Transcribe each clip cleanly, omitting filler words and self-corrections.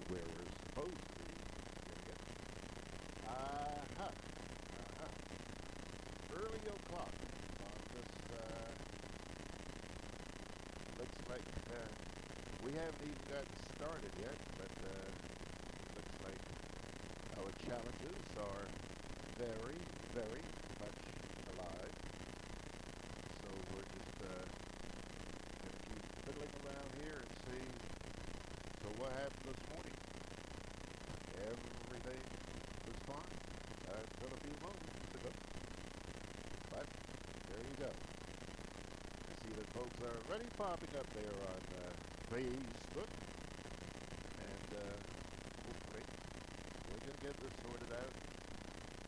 where we're supposed to be getting it. Uh-huh. Uh-huh. Early o'clock on this, looks like we haven't even gotten started yet, but looks like our challenges are very, very much alive. So we're just going to keep fiddling around here and see. So what happened this morning? Everything was fine until a few moments ago. But there you go. I see that folks are already popping up there on Facebook. And hopefully we're going to get this sorted out.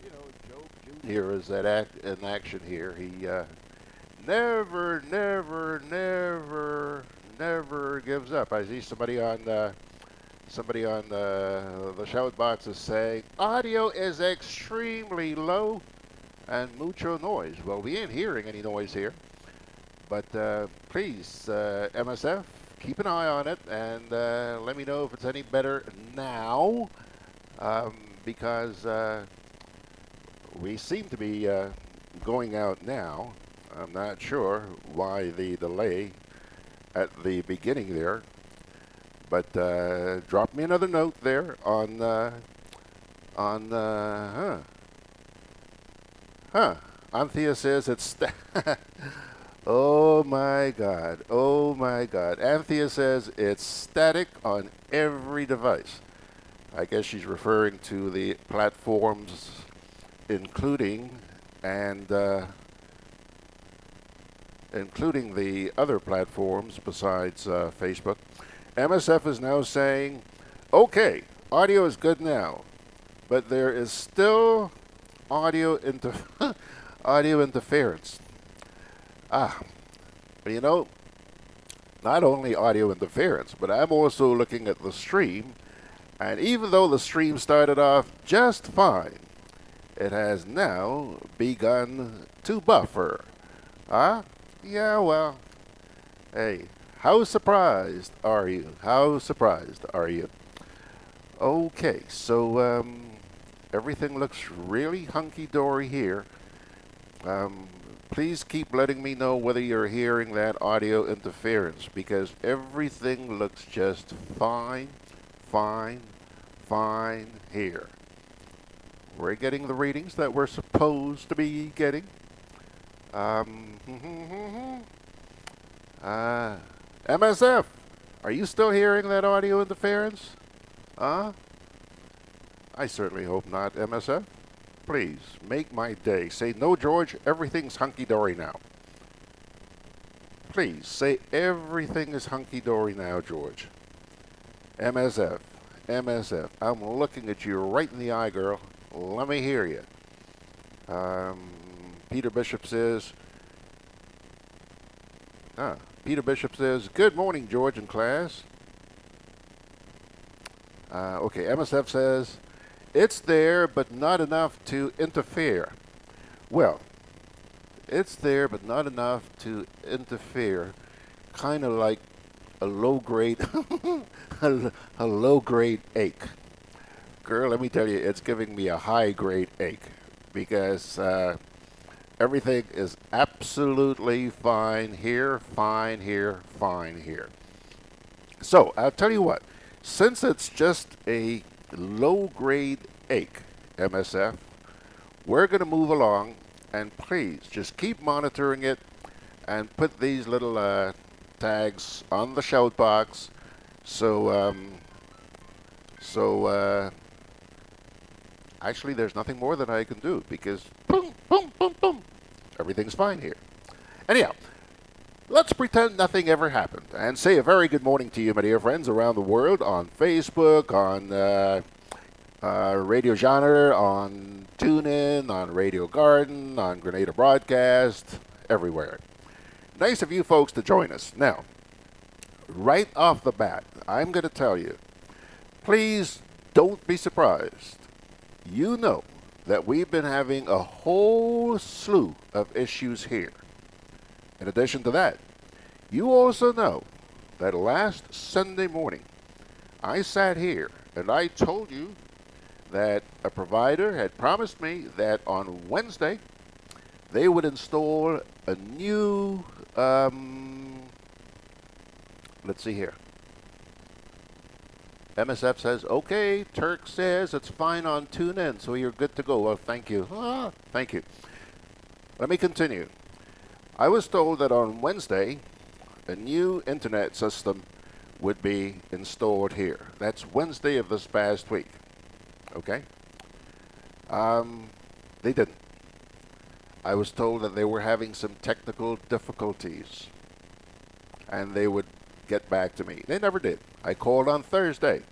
You know, Joe Jr. is in action here. He never, never, never, never gives up. I see somebody on the shout box is saying audio is extremely low and mucho noise. Well, we ain't hearing any noise here, but please, MSF, keep an eye on it and let me know if it's any better now, because we seem to be going out now. I'm not sure why the delay at the beginning there, but drop me another note there on Anthea says it's oh my God. Anthea says it's static on every device. I guess she's referring to the platforms including the other platforms besides Facebook. MSF is now saying, okay, audio is good now, but there is still audio interference. But you know, not only audio interference, but I'm also looking at the stream, and even though the stream started off just fine, it has now begun to buffer. Yeah, well, hey, how surprised are you? How surprised are you? Okay, so everything looks really hunky-dory here. Please keep letting me know whether you're hearing that audio interference, because everything looks just fine here. We're getting the readings that we're supposed to be getting. MSF, are you still hearing that audio interference? I certainly hope not, MSF. Please, make my day. Say, no, George, everything's hunky-dory now. Please, say everything is hunky-dory now, George. MSF, I'm looking at you right in the eye, girl. Let me hear you. Peter Bishop says, good morning, George and class. Okay, MSF says, it's there, but not enough to interfere. Well, it's there, but not enough to interfere. Kind of like a low-grade, a low-grade ache. Girl, let me tell you, it's giving me a high-grade ache because everything is absolutely fine here, fine here, fine here. So, I'll tell you what, since it's just a low-grade ache, MSF, we're going to move along, and please just keep monitoring it and put these little tags on the shout box so actually there's nothing more that I can do because boom, boom, boom, boom, everything's fine here. Anyhow, let's pretend nothing ever happened and say a very good morning to you, my dear friends, around the world on Facebook, on Radio Genre, on TuneIn, on Radio Garden, on Grenada Broadcast, everywhere. Nice of you folks to join us. Now, right off the bat, I'm going to tell you, please don't be surprised. You know that we've been having a whole slew of issues here. In addition to that, you also know that last Sunday morning, I sat here and I told you that a provider had promised me that on Wednesday they would install a new, let's see here. MSF says, okay, Turk says it's fine on TuneIn, so you're good to go. Well, thank you. Thank you. Let me continue. I was told that on Wednesday, a new internet system would be installed here. That's Wednesday of this past week. Okay? They didn't. I was told that they were having some technical difficulties and they would get back to me. They never did. I called on Thursday.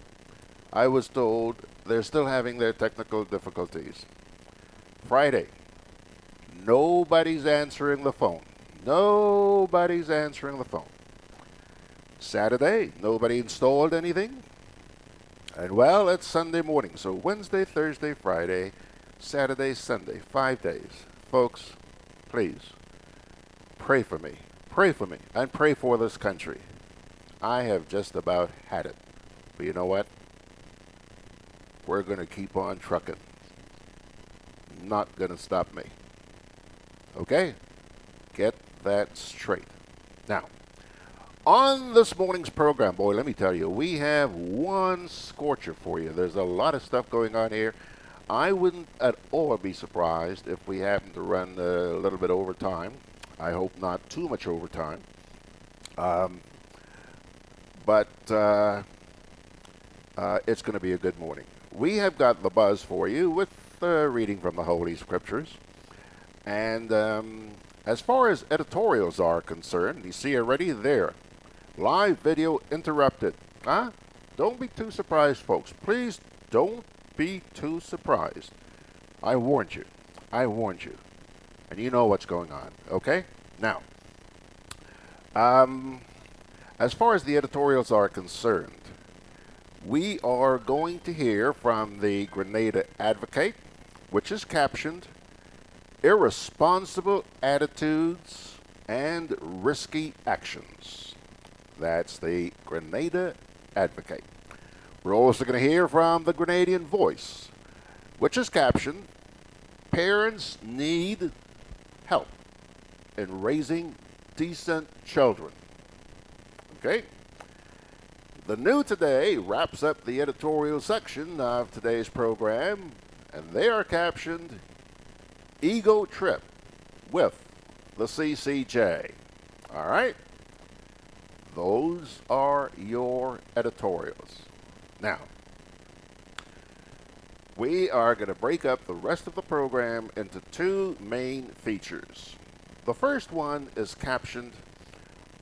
I was told they're still having their technical difficulties. Friday, nobody's answering the phone. Nobody's answering the phone. Saturday, nobody installed anything. And well, it's Sunday morning. So Wednesday, Thursday, Friday, Saturday, Sunday, 5 days. Folks, please, pray for me. Pray for me. And pray for this country. I have just about had it. But you know what? We're going to keep on trucking. Not going to stop me. Okay? Get that straight. Now, on this morning's program, boy, let me tell you, we have one scorcher for you. There's a lot of stuff going on here. I wouldn't at all be surprised if we happen to run a little bit overtime. I hope not too much overtime. But it's going to be a good morning. We have got the buzz for you with reading from the Holy Scriptures. And as far as editorials are concerned, you see already there, live video interrupted. Huh? Don't be too surprised, folks. Please don't be too surprised. I warned you. I warned you. And you know what's going on, okay? Now, as far as the editorials are concerned, we are going to hear from the Grenada Advocate, which is captioned, Irresponsible Attitudes and Risky Actions. That's the Grenada Advocate. We're also going to hear from the Grenadian Voice, which is captioned, Parents Need Help in Raising Decent Children. Okay? The New Today wraps up the editorial section of today's program, and they are captioned, Ego Trip with the CCJ. All right? Those are your editorials. Now, we are going to break up the rest of the program into two main features. The first one is captioned,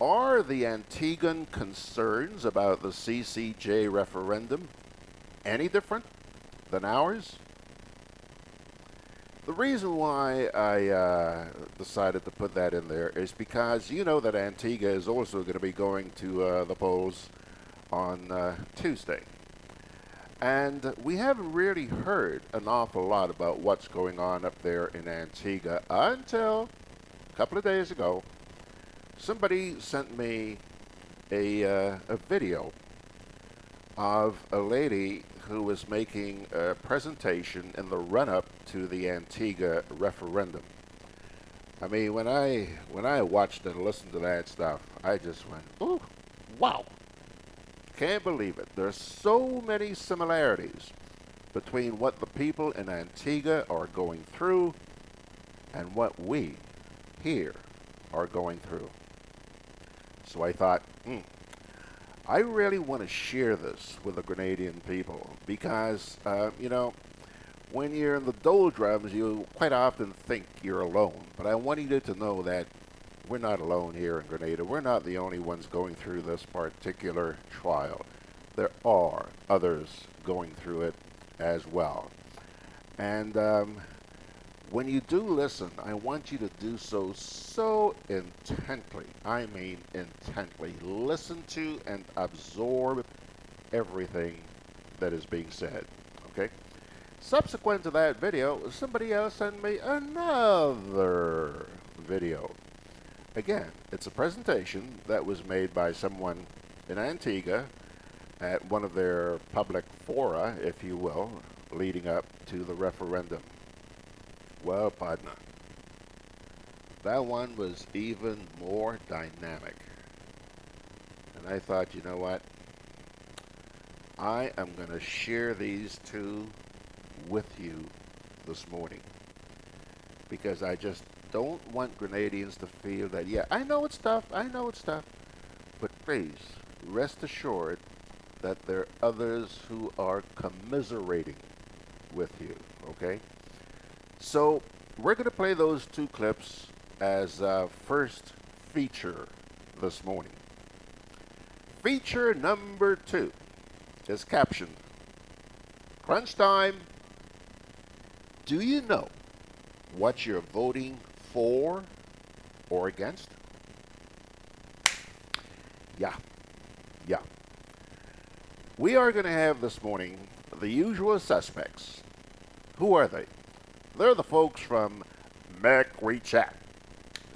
Are the Antiguan concerns about the CCJ referendum any different than ours? The reason why I decided to put that in there is because you know that Antigua is also going to be going to the polls on Tuesday. And we haven't really heard an awful lot about what's going on up there in Antigua until a couple of days ago. Somebody sent me a video of a lady who was making a presentation in the run-up to the Antigua referendum. I mean, when I watched and listened to that stuff, I just went, ooh, wow. Can't believe it. There's so many similarities between what the people in Antigua are going through and what we here are going through. So I thought, I really want to share this with the Grenadian people because, you know, when you're in the doldrums, you quite often think you're alone. But I want you to know that we're not alone here in Grenada. We're not the only ones going through this particular trial. There are others going through it as well. And when you do listen, I want you to do so intently. I mean intently. Listen to and absorb everything that is being said. Okay? Subsequent to that video, somebody else sent me another video. Again, it's a presentation that was made by someone in Antigua, at one of their public fora, if you will, leading up to the referendum. Well, partner, that one was even more dynamic. And I thought, you know what? I am going to share these two with you this morning because I just don't want Grenadians to feel that, yeah, I know it's tough, but please rest assured that there are others who are commiserating with you, okay? So we're going to play those two clips as first feature this morning. Feature number 2 is captioned, Crunch Time, do you know what you're voting for or against? Yeah. We are going to have this morning the usual suspects. Who are they? They're the folks from McReChat.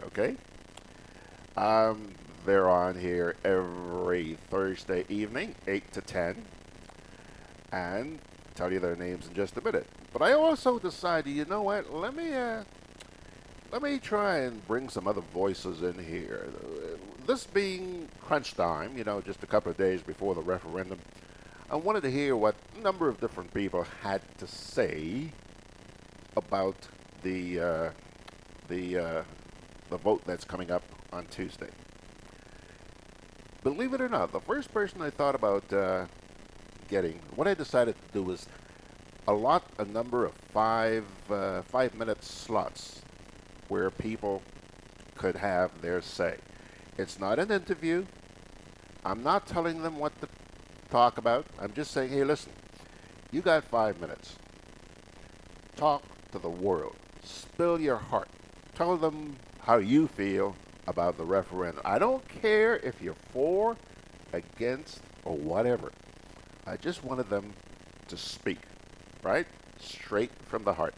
Okay? They're on here every Thursday evening, 8 to 10. And I'll tell you their names in just a minute. But I also decided, you know what? Let me try and bring some other voices in here. This being crunch time, just a couple of days before the referendum, I wanted to hear what a number of different people had to say about the vote that's coming up on Tuesday. Believe it or not, the first person I thought about getting, what I decided to do was allot a number of 5-minute slots where people could have their say. It's not an interview. I'm not telling them what to talk about. I'm just saying, hey, listen, you got 5 minutes. Talk to the world. Spill your heart. Tell them how you feel about the referendum. I don't care if you're for, against, or whatever. I just wanted them to speak, right? Straight from the heart.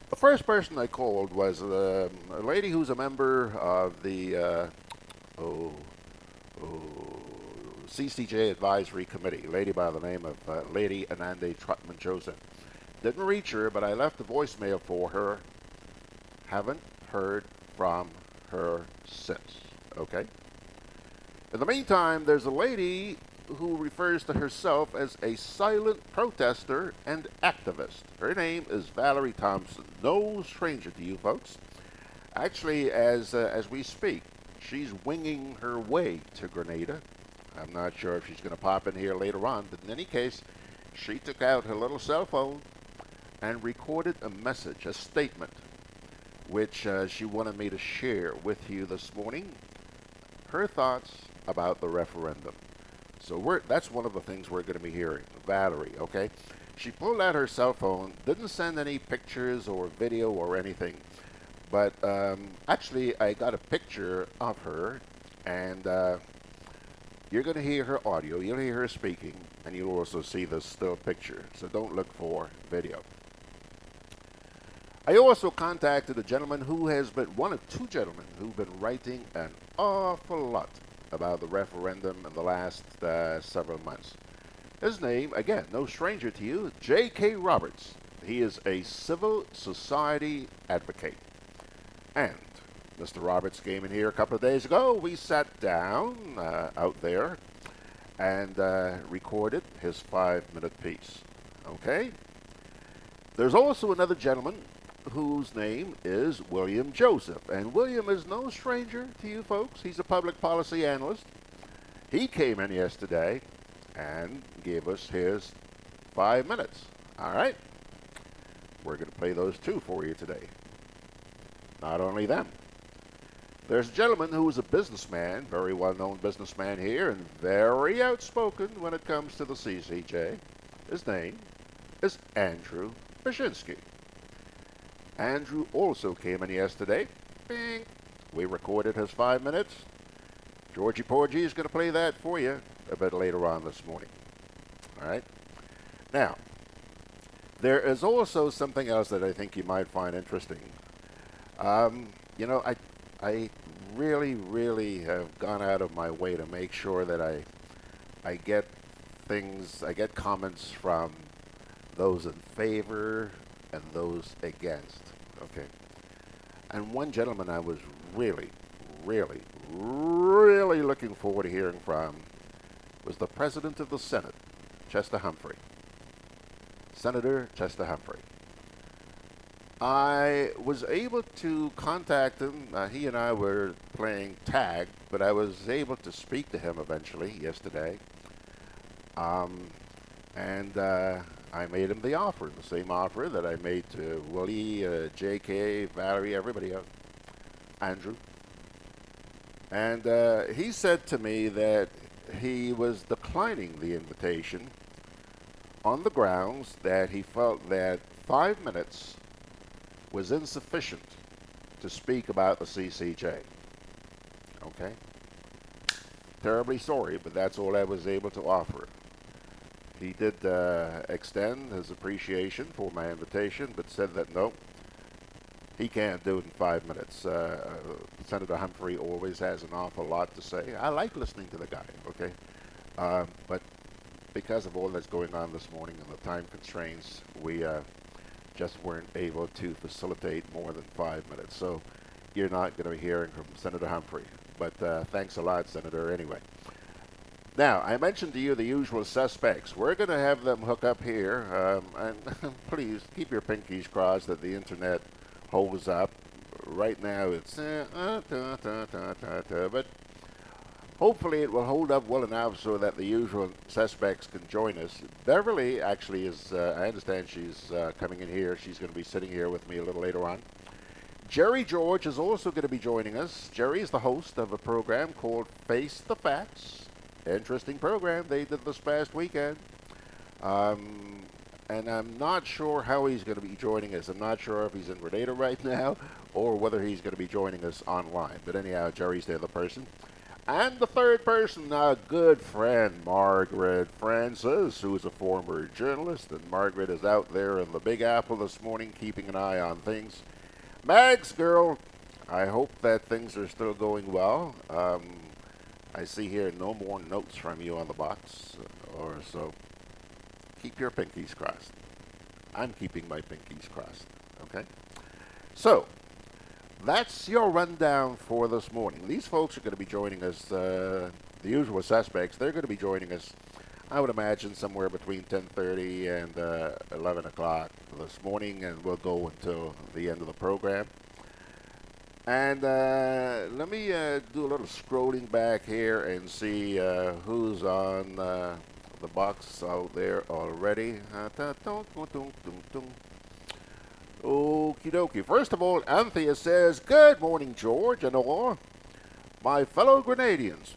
The first person I called was a lady who's a member of the CCJ Advisory Committee, a lady by the name of Lady Anande Trotman Joseph. Didn't reach her, but I left a voicemail for her. Haven't heard from her since, okay? In the meantime, there's a lady who refers to herself as a silent protester and activist. Her name is Valerie Thompson. No stranger to you folks. Actually, as we speak, she's winging her way to Grenada. I'm not sure if she's going to pop in here later on, but in any case, she took out her little cell phone and recorded a message, a statement, which she wanted me to share with you this morning. Her thoughts about the referendum. So that's one of the things we're going to be hearing. Valerie, okay? She pulled out her cell phone, didn't send any pictures or video or anything, but actually I got a picture of her, and you're going to hear her audio, you'll hear her speaking, and you'll also see the still picture. So don't look for video. I also contacted a gentleman who has been, one of two gentlemen who've been writing an awful lot about the referendum in the last several months. His name, again, no stranger to you, J.K. Roberts. He is a civil society advocate. And Mr. Roberts came in here a couple of days ago. We sat down out there and recorded his 5-minute piece. Okay? There's also another gentleman whose name is William Joseph. And William is no stranger to you folks. He's a public policy analyst. He came in yesterday and gave us his 5 minutes. All right? We're going to play those two for you today. Not only them. There's a gentleman who is a businessman, very well-known businessman here, and very outspoken when it comes to the CCJ. His name is Andrew Baczynski. Andrew also came in yesterday. Bing. We recorded his 5 minutes. Georgie Porgy is going to play that for you a bit later on this morning. All right? Now, there is also something else that I think you might find interesting. You know, I really have gone out of my way to make sure that I I get comments from those in favor and those against. Okay. And one gentleman I was really, really, really looking forward to hearing from was the President of the Senate, Chester Humphrey. Senator Chester Humphrey. I was able to contact him. He and I were playing tag, but I was able to speak to him eventually yesterday. And I made him the offer, the same offer that I made to Willie, J.K., Valerie, everybody else, Andrew. And he said to me that he was declining the invitation on the grounds that he felt that 5 minutes was insufficient to speak about the CCJ. Okay? Terribly sorry, but that's all I was able to offer. He did extend his appreciation for my invitation, but said that no, he can't do it in 5 minutes. Senator Humphrey always has an awful lot to say. I like listening to the guy, okay? But because of all that's going on this morning and the time constraints, we just weren't able to facilitate more than 5 minutes. So you're not going to be hearing from Senator Humphrey. But thanks a lot, Senator, anyway. Now, I mentioned to you the usual suspects. We're going to have them hook up here. And please keep your pinkies crossed that the internet holds up. Right now it's but hopefully it will hold up well enough so that the usual suspects can join us. Beverly actually is, I understand she's coming in here. She's going to be sitting here with me a little later on. Jerry George is also going to be joining us. Jerry is the host of a program called Face the Facts. Interesting program they did this past weekend. And I'm not sure how he's going to be joining us. I'm not sure if he's in Grenada right now or whether he's going to be joining us online. But anyhow, Jerry's the other person. And the third person, a good friend, Margaret Francis, who is a former journalist. And Margaret is out there in the Big Apple this morning keeping an eye on things. Mags, girl, I hope that things are still going well. I see here no more notes from you on the box or so. Keep your pinkies crossed. I'm keeping my pinkies crossed, okay? So, that's your rundown for this morning. These folks are going to be joining us, the usual suspects. They're going to be joining us, I would imagine, somewhere between 10:30 and 11 o'clock this morning, and we'll go until the end of the program. And let me do a little scrolling back here and see who's on the box out there already. Okie dokie. First of all, Anthea says, "Good morning, George and all my fellow Grenadians.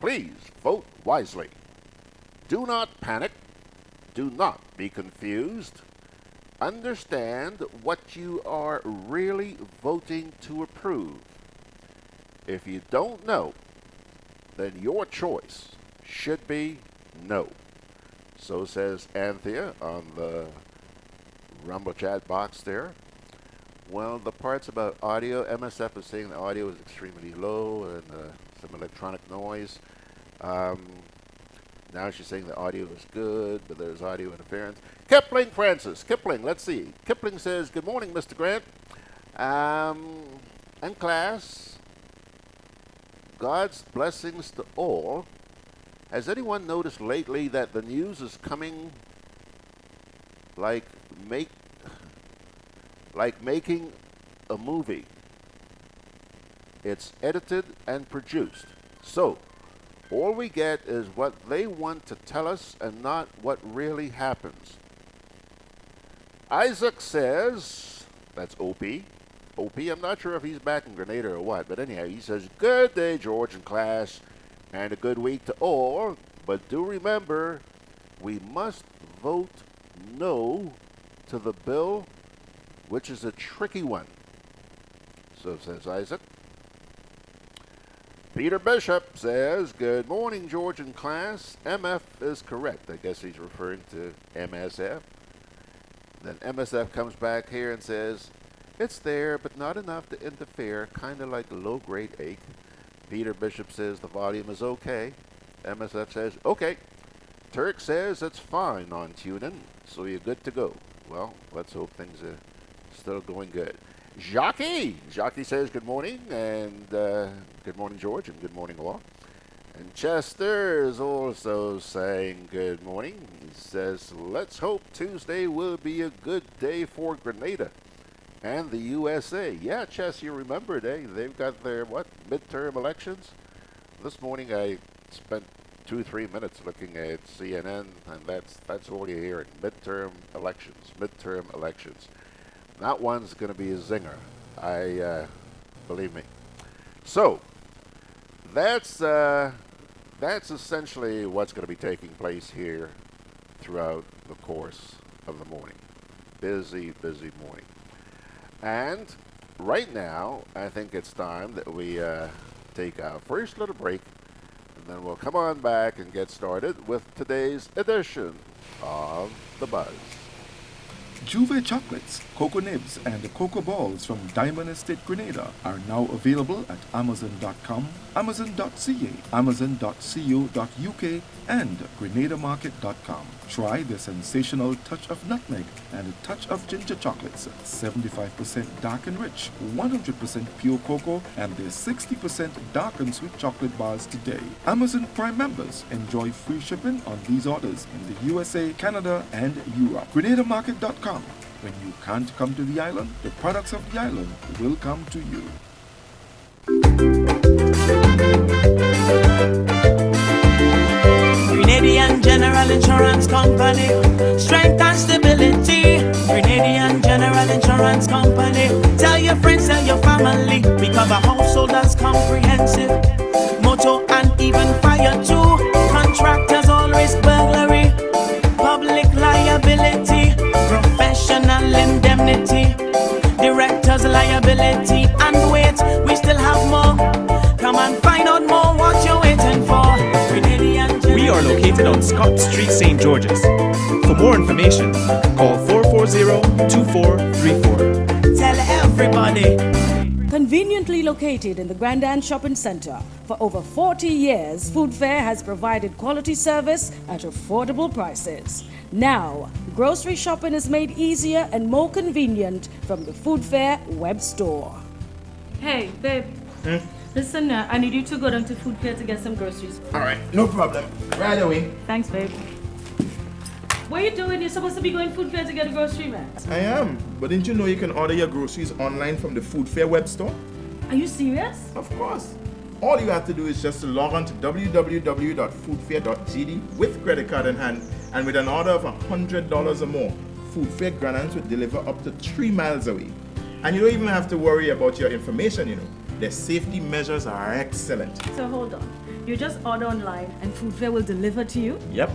Please vote wisely. Do not panic. Do not be confused. Understand what you are really voting to approve. If you don't know, then your choice should be no." So says Anthea on the Rumble chat box there. Well, the parts about audio, MSF is saying the audio is extremely low and some electronic noise. Now she's saying the audio is good, but there's audio interference. Kipling Francis. Kipling, let's see. Kipling says, "Good morning, Mr. Grant. And class, God's blessings to all. Has anyone noticed lately that the news is coming like making a movie? It's edited and produced. So, all we get is what they want to tell us and not what really happens." Isaac says, that's OP. OP, I'm not sure if he's back in Grenada or what, but anyhow, he says, "Good day, George and class, and a good week to all. But do remember, we must vote no to the bill, which is a tricky one." So says Isaac. Peter Bishop says, "Good morning, George and class. MF is correct." I guess he's referring to MSF. Then MSF comes back here and says, "It's there, but not enough to interfere, kind of like a low-grade ache." Peter Bishop says the volume is okay. MSF says, okay. Turk says it's fine on TuneIn, so you're good to go. Well, let's hope things are still going good. Jackie says good morning, and good morning, George, and good morning, all. And Chester is also saying good morning. He says, let's hope Tuesday will be a good day for Grenada and the USA. Yeah, Chess, you remember, they've got their, midterm elections? This morning I spent 2-3 minutes looking at CNN, and that's all you're hearing. Midterm elections. That one's going to be a zinger. Believe me. So, that's essentially what's going to be taking place here throughout the course of the morning. Busy morning. And right now, I think it's time that we take our first little break, and then we'll come on back and get started with today's edition of The Buzz. Juve chocolates, cocoa nibs, and cocoa balls from Diamond Estate Grenada are now available at Amazon.com, Amazon.ca, Amazon.co.uk, and GrenadaMarket.com. Try the sensational touch of nutmeg and a touch of ginger chocolates, 75% dark and rich, 100% pure cocoa, and the 60% dark and sweet chocolate bars today. Amazon Prime members enjoy free shipping on these orders in the USA, Canada, and Europe. GrenadaMarket.com. When you can't come to the island, the products of the island will come to you. Grenadian General Insurance Company, strength and stability. Grenadian General Insurance Company, tell your friends, tell your family. We cover householders comprehensive, motor and even fire too. Contractors all risk burglary, public liability, professional indemnity, directors liability. And wait, we still have more. Come and find out more what you're waiting for. We are located on Scott Street, St. George's. For more information, call 440-2434. Tell everybody. Conveniently located in the Grenadian Shopping Center, for over 40 years, Food Fair has provided quality service at affordable prices. Now, grocery shopping is made easier and more convenient from the Food Fair web store. Hey, babe. Listen, I need you to go down to Food Fair to get some groceries. All right, no problem. Right away. Thanks, babe. What are you doing? You're supposed to be going Food Fair to get a grocery, man. I am, but didn't you know you can order your groceries online from the Food Fair web store? Are you serious? Of course. All you have to do is just to log on to www.foodfair.gd with credit card in hand, and with an order of $100 or more, Food Fair Grenadians will deliver up to 3 miles away. And you don't even have to worry about your information, you know. Their safety measures are excellent. So hold on. You just order online and Food Fair will deliver to you? Yep.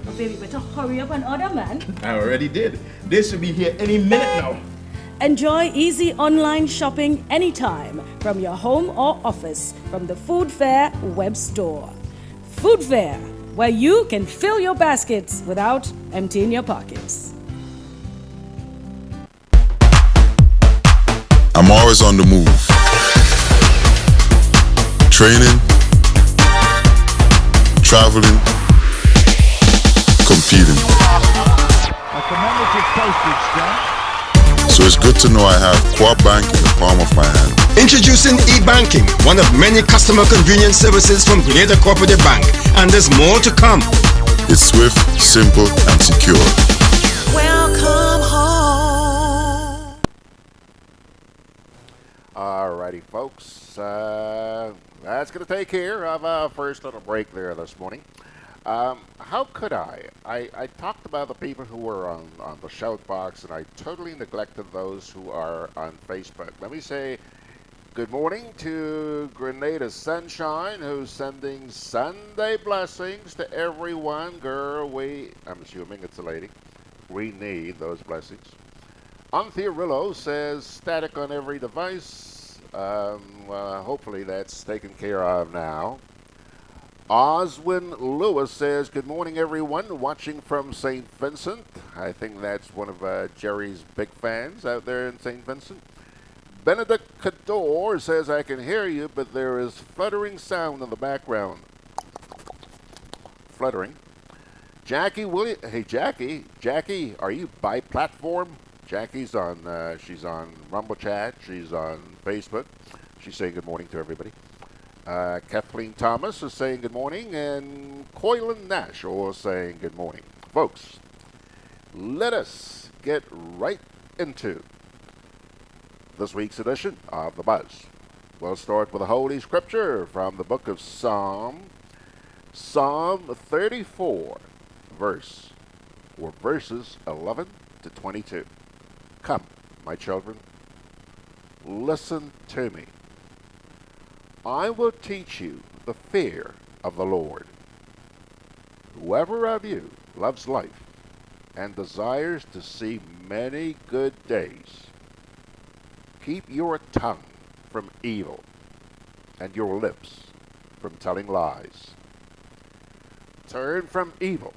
Oh, baby, better hurry up and order, man. I already did. They should be here any minute now. Enjoy easy online shopping anytime from your home or office from the Food Fair web store. Food Fair, where you can fill your baskets without emptying your pockets. I'm always on the move. Training, traveling, competing. A commemorative postage stamp. So it's good to know I have Quad Bank in the palm of my hand. Introducing e-banking, one of many customer convenience services from Grenada Cooperative Bank, and there's more to come. It's swift, simple, and secure. Welcome home. Alrighty, folks. That's going to take care of our first little break there this morning. How could I talked about the people who were on the shout box, and I totally neglected those who are on Facebook. Let me say good morning to Grenada Sunshine, who's sending Sunday blessings to everyone. Girl, I'm assuming it's a lady. We need those blessings. Anthiorillo says static on every device. Hopefully that's taken care of now. Oswin Lewis says, good morning, everyone, watching from St. Vincent. I think that's one of Jerry's big fans out there in St. Vincent. Benedict Cador says, I can hear you, but there is fluttering sound in the background. fluttering. Jackie, Jackie, are you by platform? Jackie's on, she's on Rumble Chat, she's on Facebook. She's saying good morning to everybody. Kathleen Thomas is saying good morning, and Coylin Nash is saying good morning. Folks, let us get right into this week's edition of The Buzz. We'll start with a holy scripture from the book of Psalm 34, verses 11 to 22. Come, my children, listen to me. I will teach you the fear of the Lord. Whoever of you loves life and desires to see many good days, keep your tongue from evil and your lips from telling lies. Turn from evil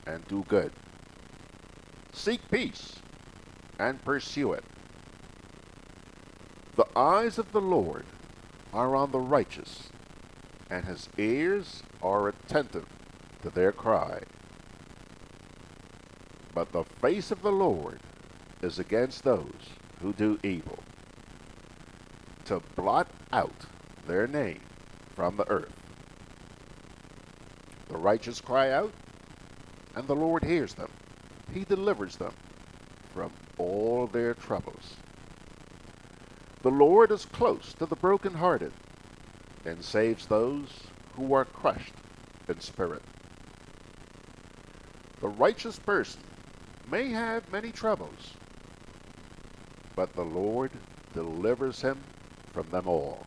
and do good. Seek peace and pursue it. The eyes of the Lord are on the righteous, and his ears are attentive to their cry. But the face of the Lord is against those who do evil, to blot out their name from the earth. The righteous cry out, and the Lord hears them. He delivers them from all their troubles. The Lord is close to the brokenhearted and saves those who are crushed in spirit. The righteous person may have many troubles, but the Lord delivers him from them all.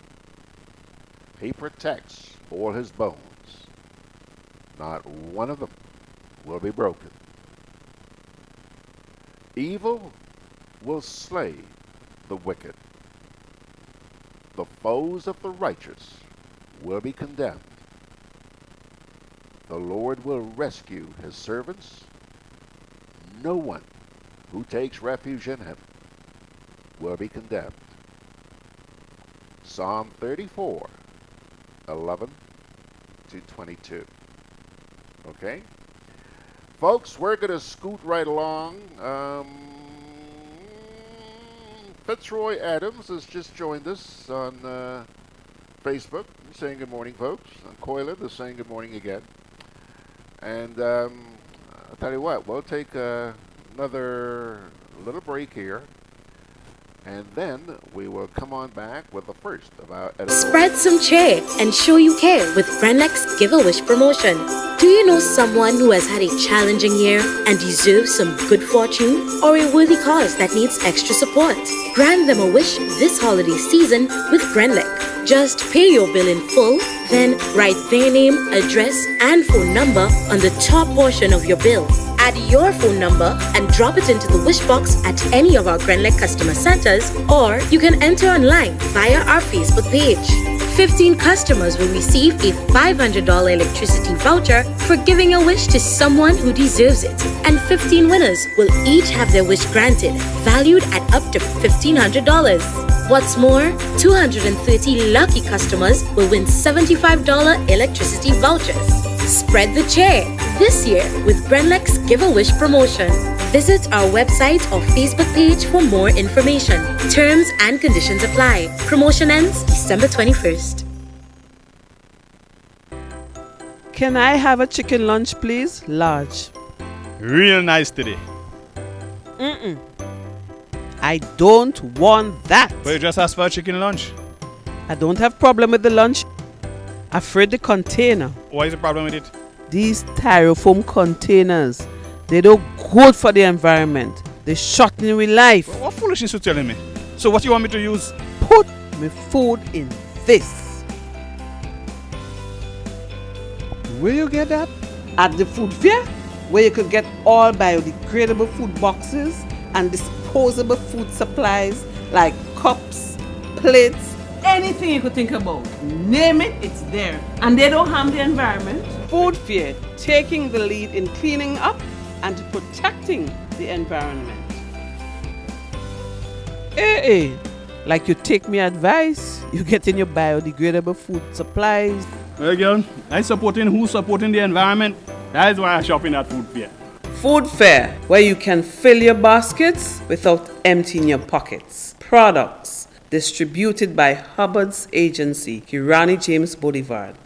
He protects all his bones. Not one of them will be broken. Evil will slay the wicked. The foes of the righteous will be condemned. The Lord will rescue his servants. No one who takes refuge in him will be condemned. Psalm 34, 11 to 22. Okay? Folks, we're going to scoot right along. Fitzroy Adams has just joined us on Facebook. He's saying good morning, folks. And Coylin is saying good morning again. And I'll tell you what, we'll take another little break here. And then we will come on back with the first of our editorials. Spread some cheer and show you care with Grenlex Give-A-Wish promotion. Do you know someone who has had a challenging year and deserves some good fortune, or a worthy cause that needs extra support? Grant them a wish this holiday season with Grenlex. Just pay your bill in full, then write their name, address, and phone number on the top portion of your bill. Add your phone number and drop it into the wish box at any of our Grenlex customer centers, or you can enter online via our Facebook page. 15 customers will receive a $500 electricity voucher for giving a wish to someone who deserves it, and 15 winners will each have their wish granted, valued at up to $1,500. What's more, 230 lucky customers will win $75 electricity vouchers. Spread the cheer this year with Grenlex Give-A-Wish promotion. Visit our website or Facebook page for more information. Terms and conditions apply. Promotion ends December 21st. Can I have a chicken lunch, please? Large. Real nice today. I don't want that. But you just asked for a chicken lunch. I don't have problem with the lunch. Afraid the container. What is the problem with it? These styrofoam containers, they don't good for the environment. They shorten with life. What foolishness you telling me? So what you want me to use? Put my food in this. Where you get that? At the food fair, where you could get all biodegradable food boxes and disposable food supplies like cups, plates, anything you could think about. Name it, it's there. And they don't harm the environment. Food fair, taking the lead in cleaning up and protecting the environment. Like you take me advice, you get in your biodegradable food supplies, Well, girl, I supporting who supporting the environment. That is why I shopping at Food Fair. Food Fair, where you can fill your baskets without emptying your pockets. Products distributed by Hubbard's agency, Kirani James Boulevard.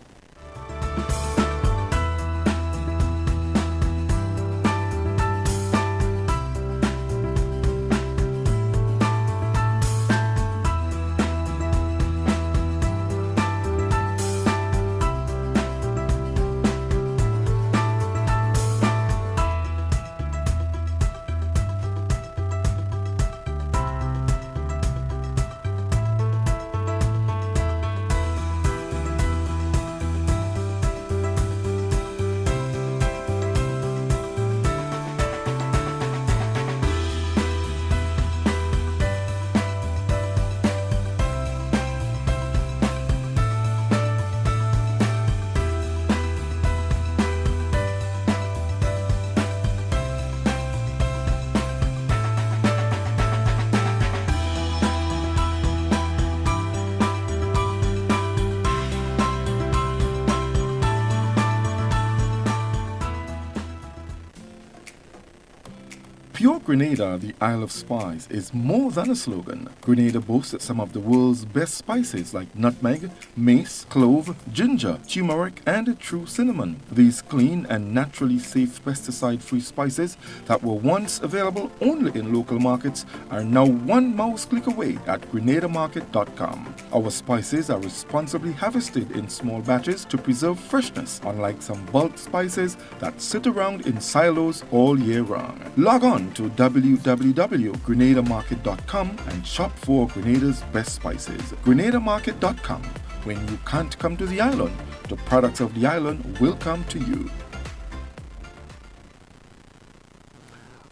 Pure Grenada, the Isle of Spice, is more than a slogan. Grenada boasts some of the world's best spices like nutmeg, mace, clove, ginger, turmeric, and true cinnamon. These clean and naturally safe pesticide-free spices that were once available only in local markets are now one mouse click away at GRENADABROADCAST. Our spices are responsibly harvested in small batches to preserve freshness, unlike some bulk spices that sit around in silos all year round. Log on to www.GrenadaMarket.com and shop for Grenada's best spices. GrenadaMarket.com. When you can't come to the island, the products of the island will come to you.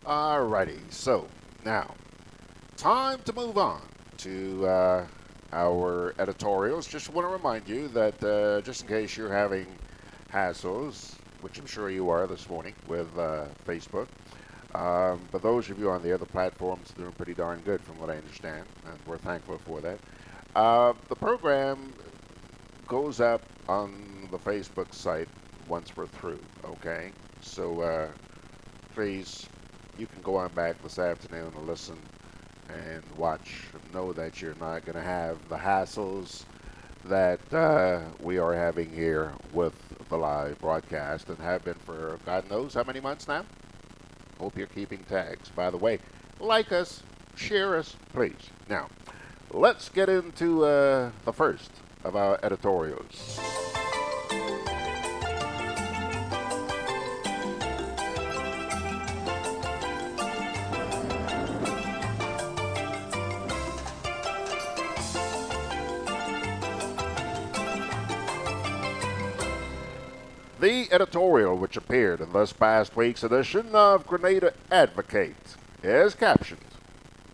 Alrighty, so now time to move on to our editorials. Just want to remind you that just in case you're having hassles, which I'm sure you are this morning with Facebook, but those of you on the other platforms are doing pretty darn good from what I understand, and we're thankful for that. The program goes up on the Facebook site once we're through, okay? So please, you can go on back this afternoon and listen and watch and know that you're not going to have the hassles that we are having here with the live broadcast and have been for God knows how many months now. Hope you're keeping tags. By the way, like us, share us, please. Now, let's get into the first of our editorials. The editorial, which appeared in this past week's edition of Grenada Advocate, is captioned,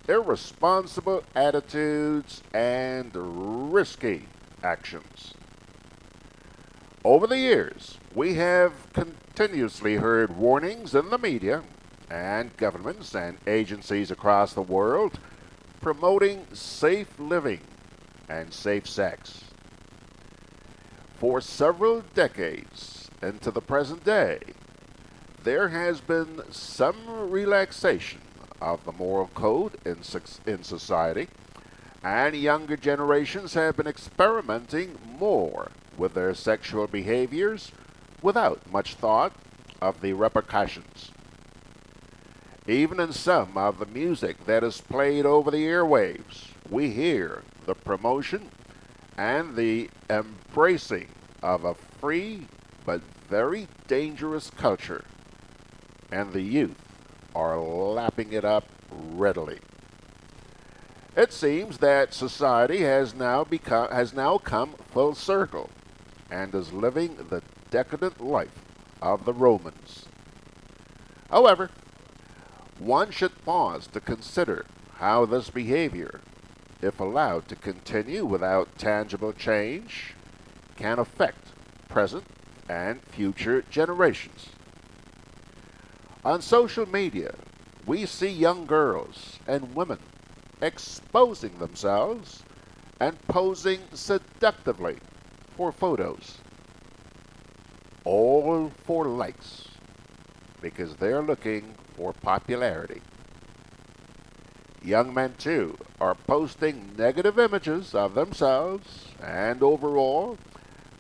Irresponsible Attitudes and Risky Actions. Over the years, we have continuously heard warnings in the media and governments and agencies across the world promoting safe living and safe sex. For several decades, into the present day, there has been some relaxation of the moral code in society, and younger generations have been experimenting more with their sexual behaviors without much thought of the repercussions. Even in some of the music that is played over the airwaves, we hear the promotion and the embracing of a free but very dangerous culture, and the youth are lapping it up readily. It seems that society has now come full circle and is living the decadent life of the Romans. However, one should pause to consider how this behavior, if allowed to continue without tangible change, can affect present and future generations. On social media, we see young girls and women exposing themselves and posing seductively for photos all for likes because they're looking for popularity. Young men, too, are posting negative images of themselves, and overall,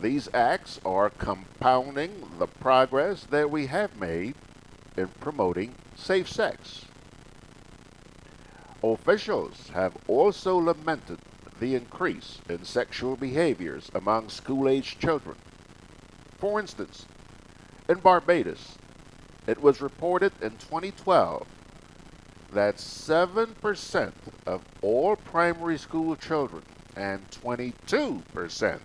these acts are compounding the progress that we have made in promoting safe sex. Officials have also lamented the increase in sexual behaviors among school-aged children. For instance, in Barbados, it was reported in 2012 that 7% of all primary school children and 22%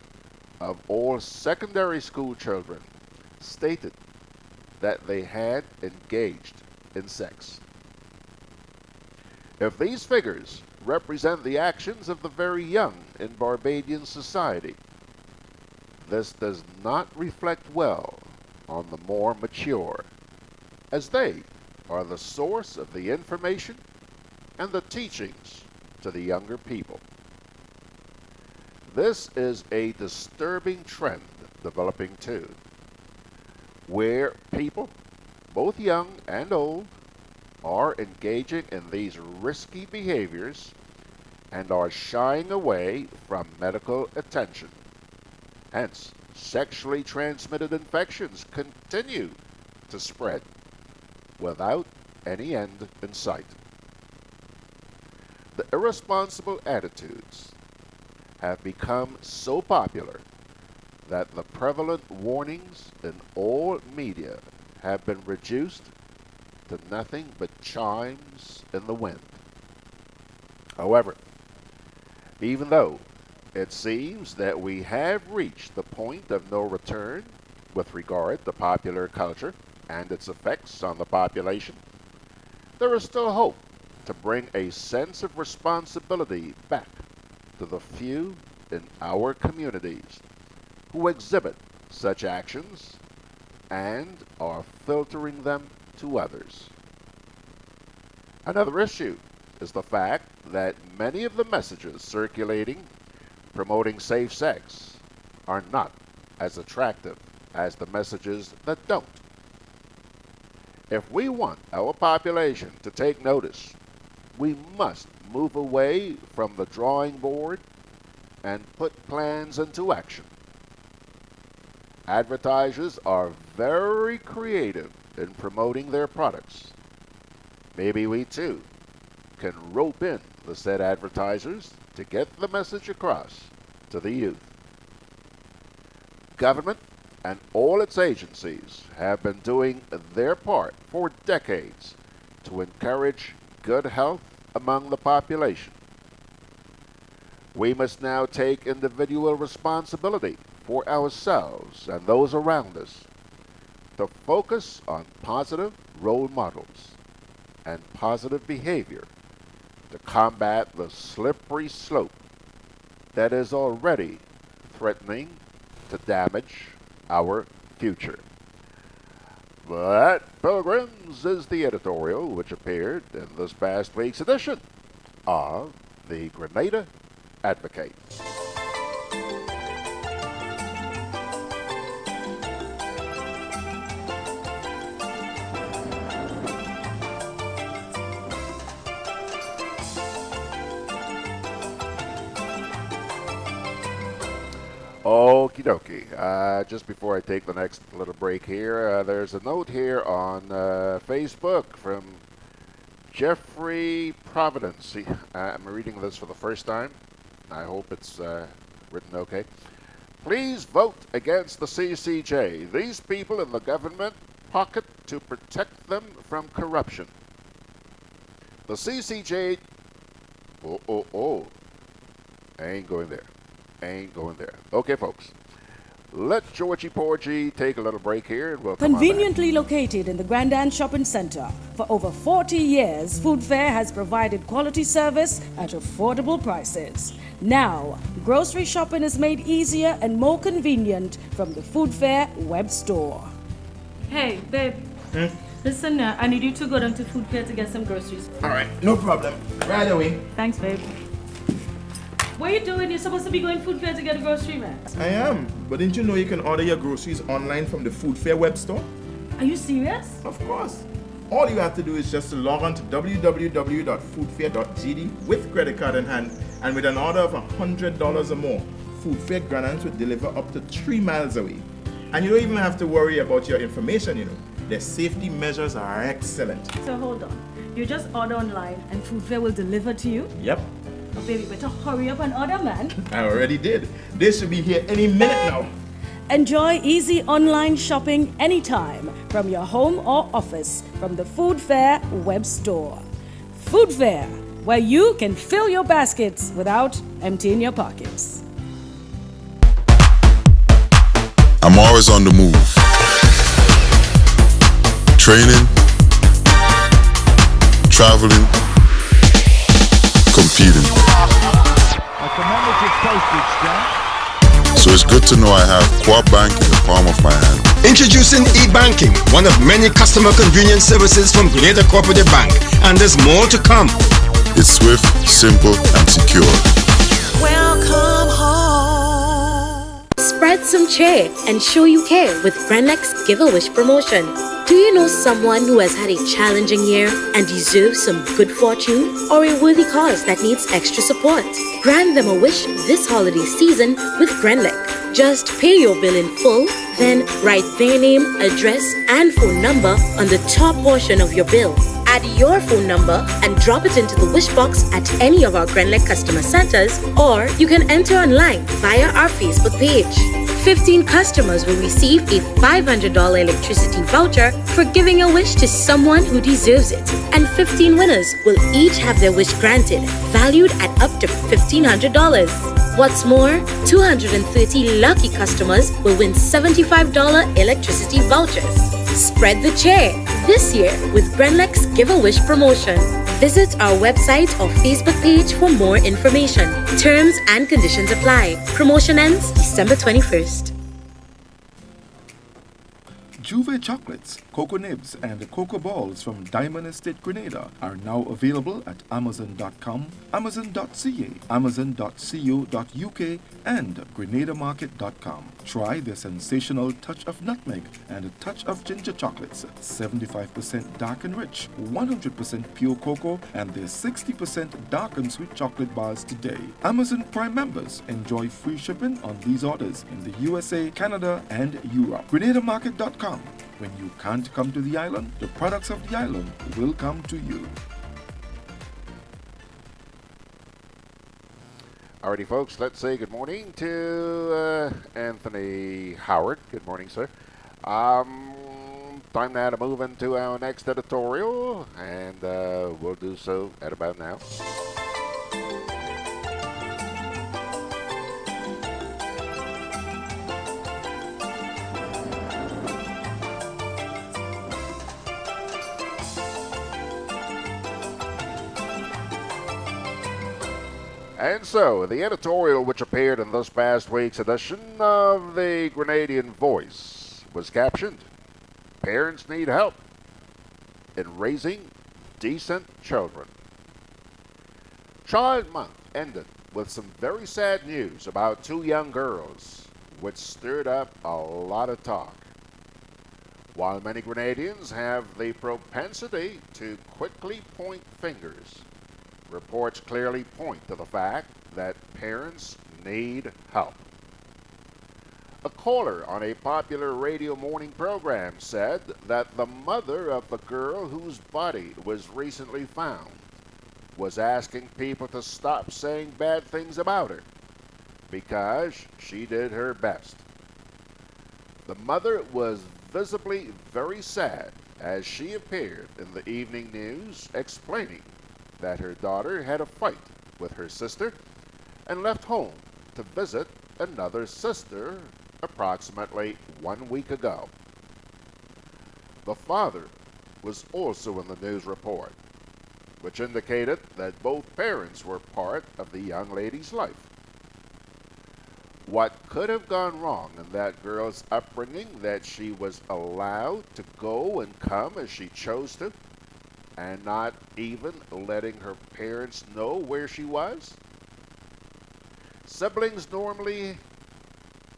of all secondary school children stated that they had engaged in sex. If these figures represent the actions of the very young in Barbadian society, this does not reflect well on the more mature, as they are the source of the information and the teachings to the younger people. This is a disturbing trend developing too, where people, both young and old, are engaging in these risky behaviors and are shying away from medical attention. Hence, sexually transmitted infections continue to spread without any end in sight. The irresponsible attitudes have become so popular that the prevalent warnings in all media have been reduced to nothing but chimes in the wind. However, even though it seems that we have reached the point of no return with regard to popular culture and its effects on the population, there is still hope to bring a sense of responsibility back to the few in our communities who exhibit such actions and are filtering them to others. Another issue is the fact that many of the messages circulating promoting safe sex are not as attractive as the messages that don't. If we want our population to take notice, we must move away from the drawing board and put plans into action. Advertisers are very creative in promoting their products. Maybe we too can rope in the said advertisers to get the message across to the youth. Government and all its agencies have been doing their part for decades to encourage good health among the population. We must now take individual responsibility for ourselves and those around us to focus on positive role models and positive behavior to combat the slippery slope that is already threatening to damage our future. That, Pilgrims, is the editorial which appeared in this past week's edition of the Grenada Advocate. Okie dokie. Just before I take the next little break here, there's a note here on Facebook from Jeffrey Providence. I'm reading this for the first time. I hope it's written okay. Please vote against the CCJ. These people in the government pocket to protect them from corruption. The CCJ... I ain't going there. Okay, folks. Let Georgie Porgy take a little break here and we'll come Conveniently located in the Grenadian Shopping Center, for over 40 years, Food Fair has provided quality service at affordable prices. Now, grocery shopping is made easier and more convenient from the Food Fair web store. Hey, babe. Listen, I need you to go down to Food Fair to get some groceries. All right, no problem. Right away. Thanks, babe. What are you doing? You're supposed to be going food fair to get a grocery, man. I am, but didn't you know you can order your groceries online from the Food Fair web store? Are you serious? Of course. All you have to do is just to log on to www.foodfair.gd with credit card in hand, and with an order of $100 or more, Food Fair Grenadians will deliver up to 3 miles away. And you don't even have to worry about your information, you know. Their safety measures are excellent. So hold on. You just order online and Food Fair will deliver to you? Yep, Oh, baby, better hurry up and order, man. I already did. They should be here any minute now. Enjoy easy online shopping anytime from your home or office from the Food Fair web store. Food Fair, where you can fill your baskets without emptying your pockets. I'm always on the move. Training, traveling, competing. A commemorative postage stamp. So it's good to know I have Quad Bank in the palm of my hand. Introducing e-banking, one of many customer convenience services from Grenada Cooperative Bank, and there's more to come. It's swift, simple, and secure. Welcome home. Spread some cheer and show you care with Grenlex Give a Wish promotion. Do you know someone who has had a challenging year and deserves some good fortune, or a worthy cause that needs extra support? Grant them a wish this holiday season with Grenlec. Just pay your bill in full, then write their name, address, and phone number on the top portion of your bill. Add your phone number and drop it into the wish box at any of our Grenlec customer centers, or you can enter online via our Facebook page. 15 customers will receive a $500 electricity voucher for giving a wish to someone who deserves it. And 15 winners will each have their wish granted, valued at up to $1,500. What's more, 230 lucky customers will win $75 electricity vouchers. Spread the cheer this year with Grenlex Give a Wish promotion. Visit our website or Facebook page for more information. Terms and conditions apply. Promotion ends December 21st. Juve chocolates, cocoa nibs, and cocoa balls from Diamond Estate Grenada are now available at Amazon.com, Amazon.ca, Amazon.co.uk, and GrenadaMarket.com. Try their sensational touch of nutmeg and a touch of ginger chocolates, 75% dark and rich, 100% pure cocoa, and their 60% dark and sweet chocolate bars today. Amazon Prime members enjoy free shipping on these orders in the USA, Canada, and Europe. GrenadaMarket.com. When you can't come to the island, the products of the island will come to you. Alrighty, folks, let's say good morning to Anthony Howard. Good morning, sir. Time now to move into our next editorial, and we'll do so at about now. And so, the editorial which appeared in this past week's edition of the Grenadian Voice was captioned, "Parents Need Help in Raising Decent Children." Child Month ended with some very sad news about two young girls, which stirred up a lot of talk. While many Grenadians have the propensity to quickly point fingers, reports clearly point to the fact that parents need help. A caller on a popular radio morning program said that the mother of the girl whose body was recently found was asking people to stop saying bad things about her because she did her best. The mother was visibly very sad as she appeared in the evening news explaining that her daughter had a fight with her sister and left home to visit another sister approximately 1 week ago. The father was also in the news report, which indicated that both parents were part of the young lady's life. What could have gone wrong in that girl's upbringing that she was allowed to go and come as she chose to, and not even letting her parents know where she was? Siblings normally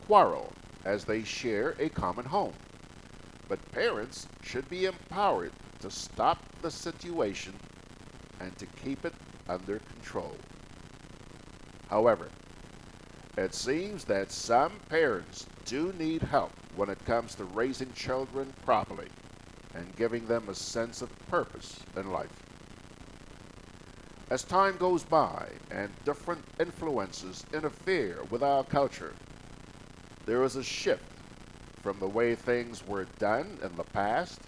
quarrel as they share a common home, but parents should be empowered to stop the situation and to keep it under control. However, it seems that some parents do need help when it comes to raising children properly and giving them a sense of purpose in life. As time goes by and different influences interfere with our culture, there is a shift from the way things were done in the past,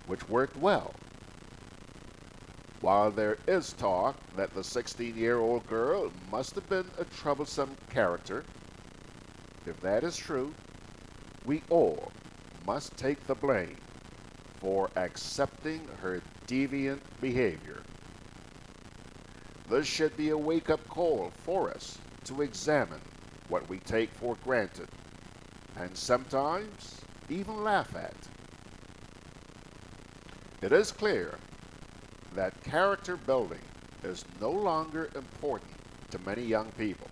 which worked well. While there is talk that the 16-year-old girl must have been a troublesome character, if that is true, we all must take the blame for accepting her deviant behavior. This should be a wake-up call for us to examine what we take for granted and sometimes even laugh at. It is clear that character building is no longer important to many young people.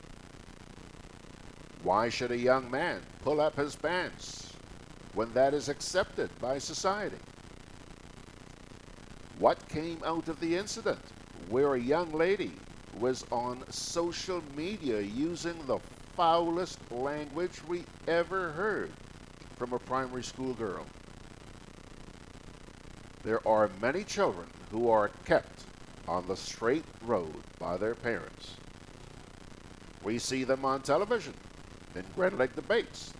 Why should a young man pull up his pants when that is accepted by society? What came out of the incident where a young lady was on social media using the foulest language we ever heard from a primary school girl? There are many children who are kept on the straight road by their parents. We see them on television, in Grand Lake debates,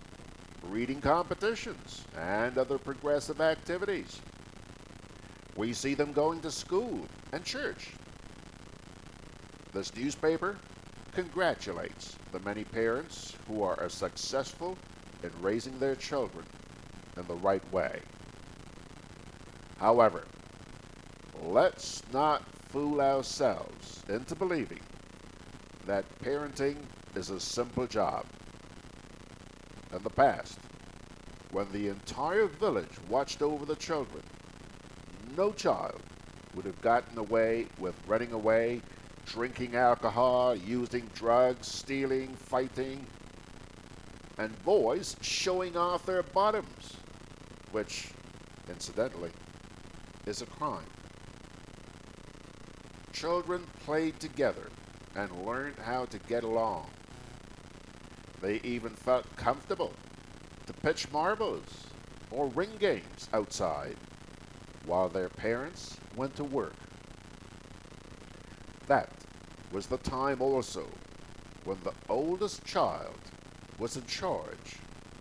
reading competitions, and other progressive activities. We see them going to school and church. This newspaper congratulates the many parents who are successful in raising their children in the right way. However, let's not fool ourselves into believing that parenting is a simple job. In the past, when the entire village watched over the children, no child would have gotten away with running away, drinking alcohol, using drugs, stealing, fighting, and boys showing off their bottoms, which, incidentally, is a crime. Children played together and learned how to get along. They even felt comfortable to pitch marbles or ring games outside while their parents went to work. That was the time also when the oldest child was in charge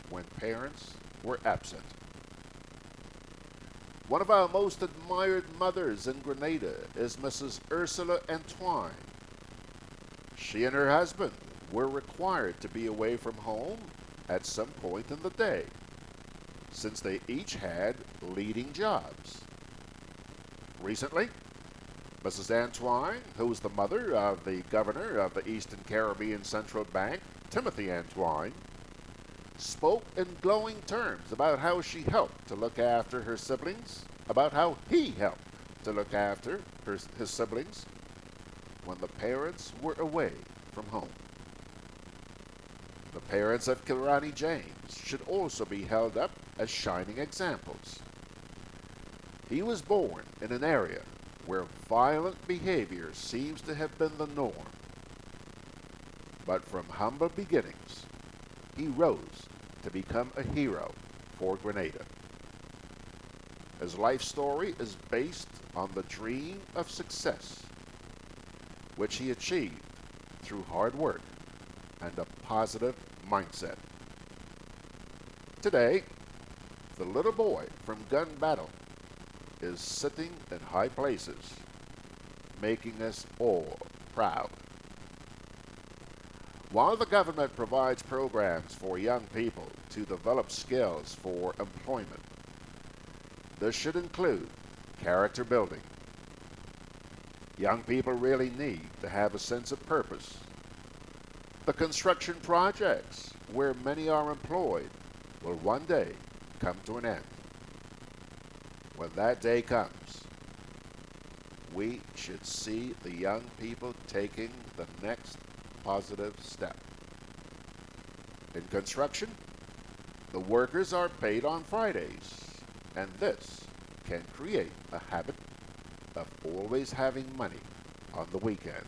when parents were absent. One of our most admired mothers in Grenada is Mrs. Ursula Antoine. She and her husband were required to be away from home at some point in the day, since they each had leading jobs. Recently, Mrs. Antoine, who was the mother of the governor of the Eastern Caribbean Central Bank, Timothy Antoine, spoke in glowing terms about how she helped to look after her siblings, about how he helped to look after his siblings when the parents were away from home. The parents of Kilrani James should also be held up as shining examples. He was born in an area where violent behavior seems to have been the norm. But from humble beginnings, he rose to become a hero for Grenada. His life story is based on the dream of success, which he achieved through hard work and a positive mindset. Today, the little boy from Gun Battle is sitting in high places, making us all proud. While the government provides programs for young people to develop skills for employment, this should include character building. Young people really need to have a sense of purpose. The construction projects where many are employed will one day come to an end. When that day comes, we should see the young people taking the next positive step. In construction, the workers are paid on Fridays, and this can create a habit of always having money on the weekends.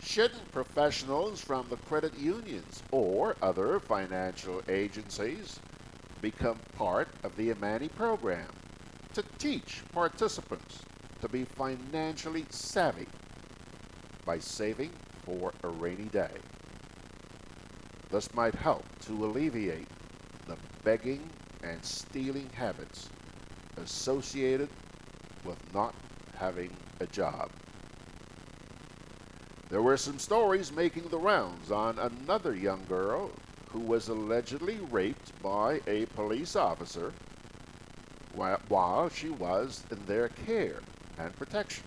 Shouldn't professionals from the credit unions or other financial agencies become part of the Amani program to teach participants to be financially savvy by saving for a rainy day? This might help to alleviate the begging and stealing habits associated with not having a job. There were some stories making the rounds on another young girl who was allegedly raped by a police officer while she was in their care and protection.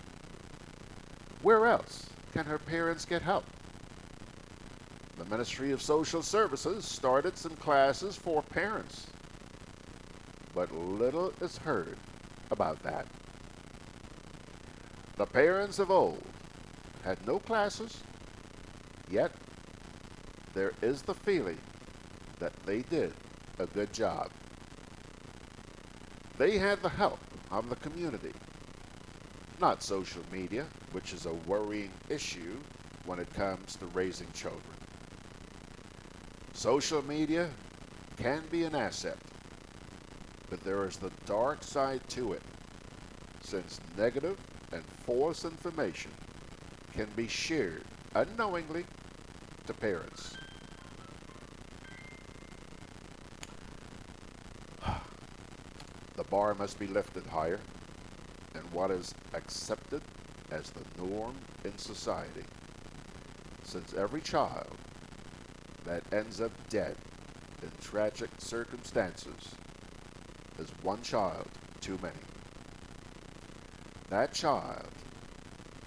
Where else can her parents get help? The Ministry of Social Services started some classes for parents, but little is heard about that. The parents of old had no classes, yet there is the feeling that they did a good job. They had the help of the community, not social media, which is a worrying issue when it comes to raising children. Social media can be an asset, but there is the dark side to it, since negative and false information can be shared unknowingly to parents. The bar must be lifted higher than what is accepted as the norm in society, since every child that ends up dead in tragic circumstances is one child too many. That child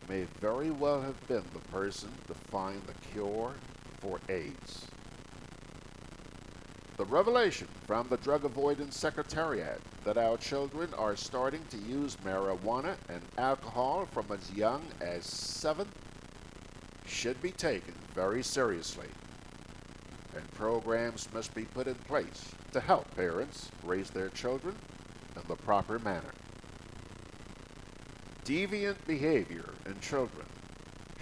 may very well have been the person to find the cure for AIDS. The revelation from the Drug Avoidance Secretariat that our children are starting to use marijuana and alcohol from as young as 7 should be taken very seriously, and programs must be put in place to help parents raise their children in the proper manner. Deviant behavior in children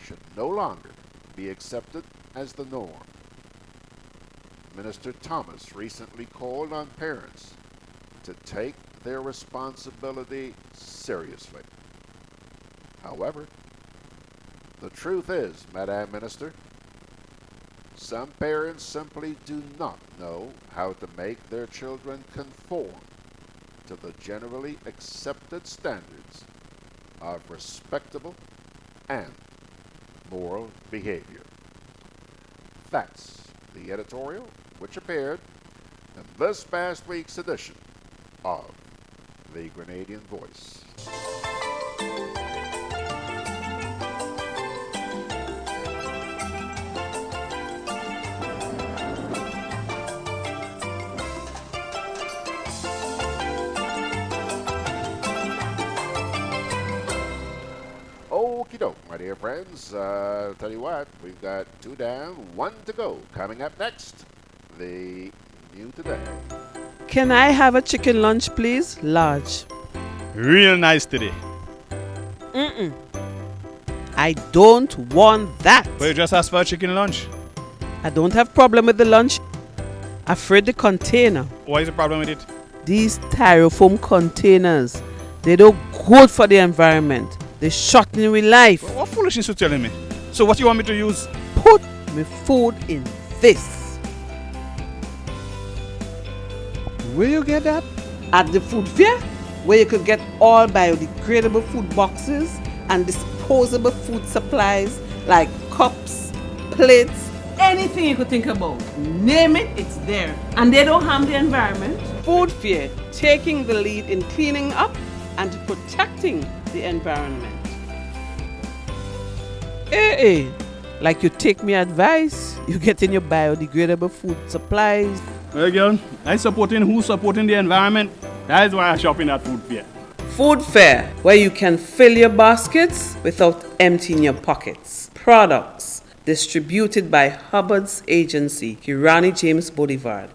should no longer be accepted as the norm. Minister Thomas recently called on parents to take their responsibility seriously. However, the truth is, Madam Minister, some parents simply do not know how to make their children conform to the generally accepted standards of respectable and moral behavior. That's the editorial which appeared in this past week's edition of the Grenadian Voice. Okie doke, my dear friends. Tell you what, we've got 2 down, 1 to go. Coming up next, the new today. Can I have a chicken lunch, please? Large. Real nice today. I don't want that. But you just asked for a chicken lunch. I don't have problem with the lunch. Afraid the container. What is the problem with it? These styrofoam containers, they don't good for the environment. They shorten with life. What foolishness you telling me? So what you want me to use? Put my food in this. Where you get that? At the food fair, where you could get all biodegradable food boxes and disposable food supplies like cups, plates, anything you could think about. Name it, it's there. And they don't harm the environment. Food fair, taking the lead in cleaning up and protecting the environment. Hey, like you take me advice, you get in your biodegradable food supplies. Well, girl, I supporting who's supporting the environment. That is why I shop in at food fair. Food fair, where you can fill your baskets without emptying your pockets. Products, Distributed by Hubbard's agency, Kirani James Boulevard.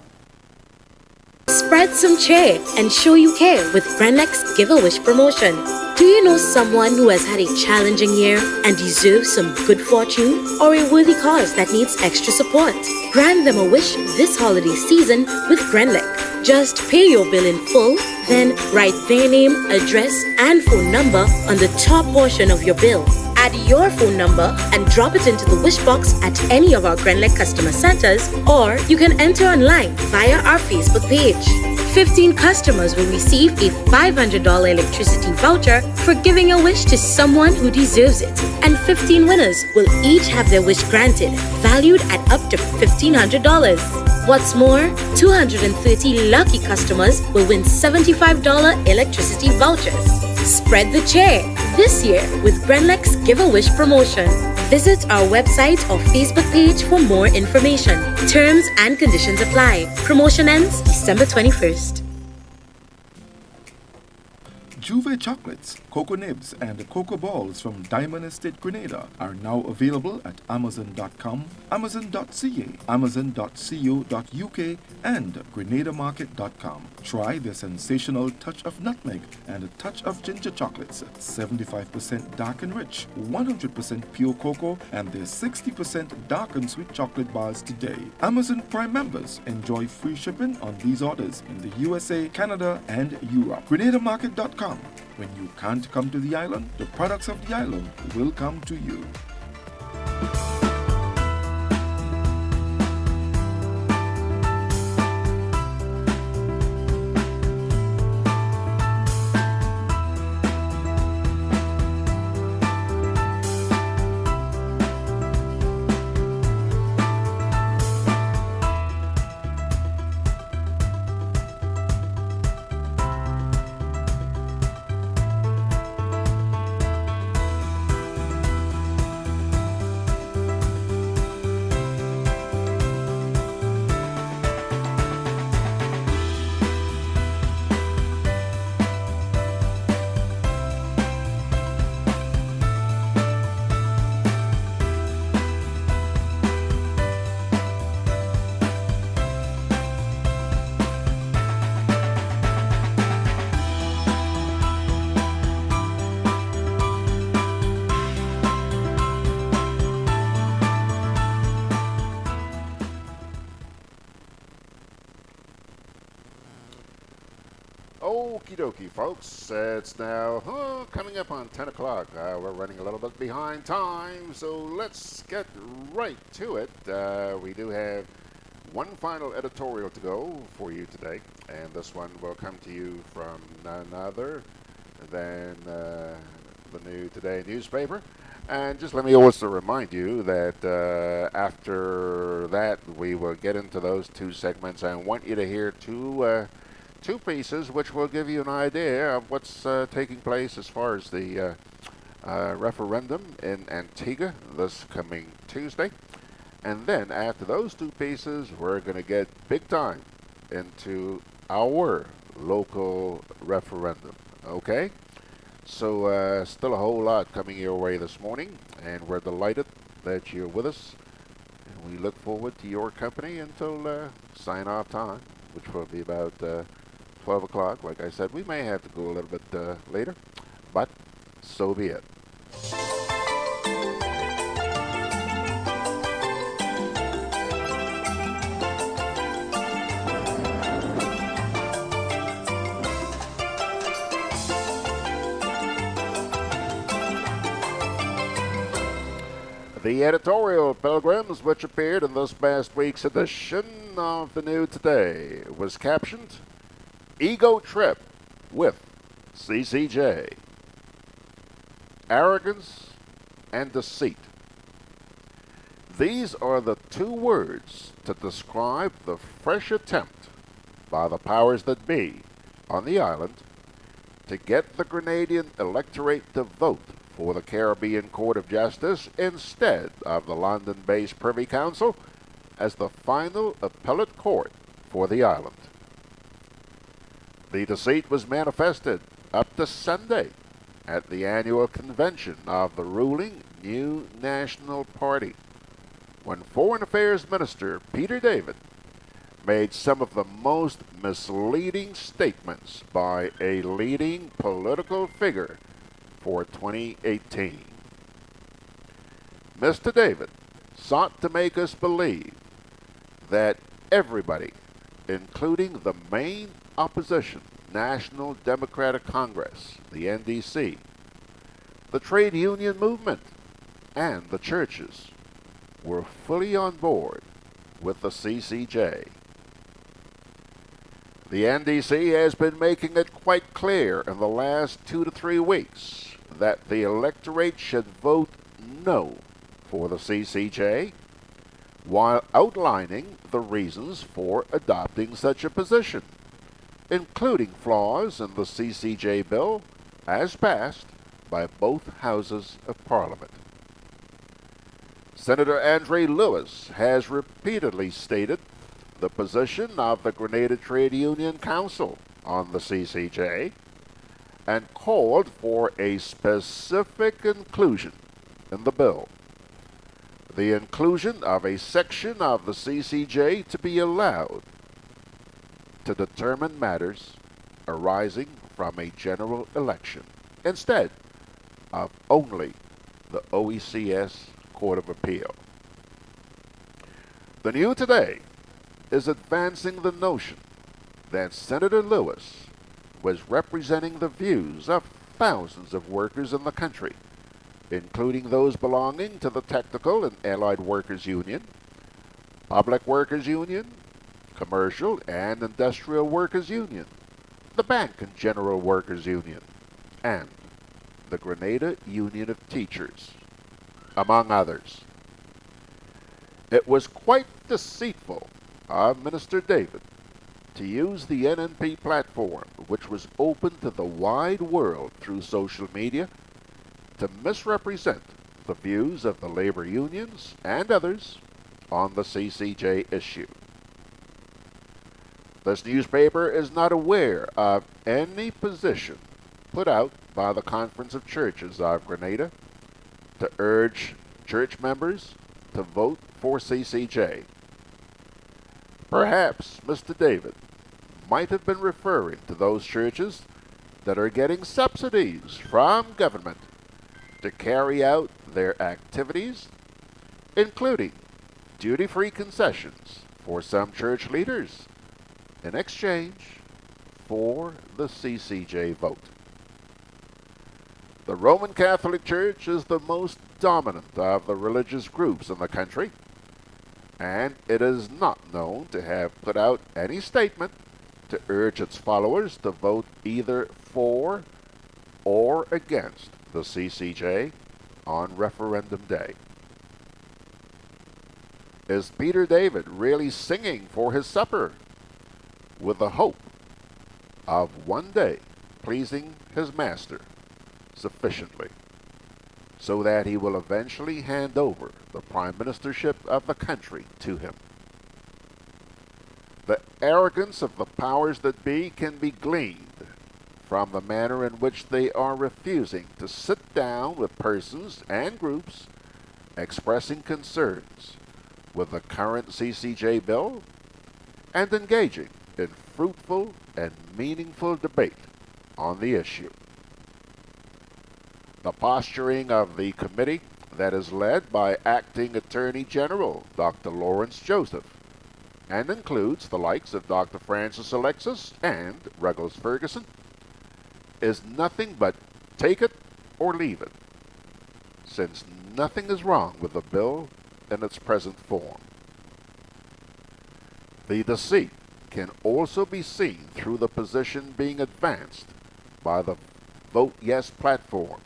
Spread some cheer and show you care with Grenlex Give-A-Wish promotion. Do you know someone who has had a challenging year and deserves some good fortune, or a worthy cause that needs extra support? Grant them a wish this holiday season with Grenlex. Just pay your bill in full, then write their name, address, and phone number on the top portion of your bill. Add your phone number and drop it into the wish box at any of our Grenlex customer centers, or you can enter online via our Facebook page. 15 customers will receive a $500 electricity voucher for giving a wish to someone who deserves it, and 15 winners will each have their wish granted, valued at up to $1,500. What's more, 230 lucky customers will win $75 electricity vouchers. Spread the cheer this year with Grenlex Give-A-Wish promotion. Visit our website or Facebook page for more information. Terms and conditions apply. Promotion ends December 21st. Juve chocolates, cocoa nibs, and cocoa balls from Diamond Estate Grenada are now available at Amazon.com, Amazon.ca, Amazon.co.uk, and GrenadaMarket.com. Try the sensational touch of nutmeg and a touch of ginger chocolates, 75% dark and rich, 100% pure cocoa, and their 60% dark and sweet chocolate bars today. Amazon Prime members enjoy free shipping on these orders in the USA, Canada, and Europe. GrenadaMarket.com. When you can't come to the island, the products of the island will come to you. Okie dokie, folks. It's now coming up on 10 o'clock. We're running a little bit behind time, so let's get right to it. We do have one final editorial to go for you today, and this one will come to you from none other than the New Today newspaper. And just let me also remind you that after that, we will get into those two segments. I want you to hear two pieces which will give you an idea of what's taking place as far as the referendum in Antigua this coming Tuesday. And then after those two pieces, we're going to get big time into our local referendum. Okay? So still a whole lot coming your way this morning, and we're delighted that you're with us. And we look forward to your company until sign-off time, which will be about 12 o'clock. Like I said, we may have to go a little bit later, but so be it. The editorial, Pilgrims, which appeared in this past week's edition of the New Today, was captioned, Ego Trip with CCJ. Arrogance and deceit. These are the two words to describe the fresh attempt by the powers that be on the island to get the Grenadian electorate to vote for the Caribbean Court of Justice instead of the London-based Privy Council as the final appellate court for the island. The deceit was manifested up to Sunday at the annual convention of the ruling New National Party, when Foreign Affairs Minister Peter David made some of the most misleading statements by a leading political figure for 2018. Mr. David sought to make us believe that everybody, including the main opposition, National Democratic Congress, the NDC, the trade union movement, and the churches, were fully on board with the CCJ. The NDC has been making it quite clear in the last 2 to 3 weeks that the electorate should vote no for the CCJ, while outlining the reasons for adopting such a position, including flaws in the CCJ bill as passed by both houses of Parliament. Senator Andre Lewis has repeatedly stated the position of the Grenada Trade Union Council on the CCJ and called for a specific inclusion in the bill. The inclusion of a section of the CCJ to be allowed to determine matters arising from a general election instead of only the OECS Court of Appeal. The new today is advancing the notion that Senator Lewis was representing the views of thousands of workers in the country, including those belonging to the Technical and Allied Workers Union, Public Workers Union, Commercial and Industrial Workers Union, the Bank and General Workers Union, and the Grenada Union of Teachers, among others. It was quite deceitful of Minister David to use the NNP platform, which was open to the wide world through social media, to misrepresent the views of the labor unions and others on the CCJ issue. This newspaper is not aware of any position put out by the Conference of Churches of Grenada to urge church members to vote for CCJ. Perhaps Mr. David might have been referring to those churches that are getting subsidies from government to carry out their activities, including duty-free concessions for some church leaders in exchange for the CCJ vote. The Roman Catholic Church is the most dominant of the religious groups in the country, and it is not known to have put out any statement to urge its followers to vote either for or against the CCJ on referendum day. Is Peter David really singing for his supper with the hope of one day pleasing his master sufficiently so that he will eventually hand over the prime ministership of the country to him? The arrogance of the powers that be can be gleaned from the manner in which they are refusing to sit down with persons and groups expressing concerns with the current CCJ bill and engaging in fruitful and meaningful debate on the issue. The posturing of the committee that is led by Acting Attorney General Dr. Lawrence Joseph and includes the likes of Dr. Francis Alexis and Ruggles Ferguson is nothing but take it or leave it, since nothing is wrong with the bill in its present form. The deceit can also be seen through the position being advanced by the Vote Yes platform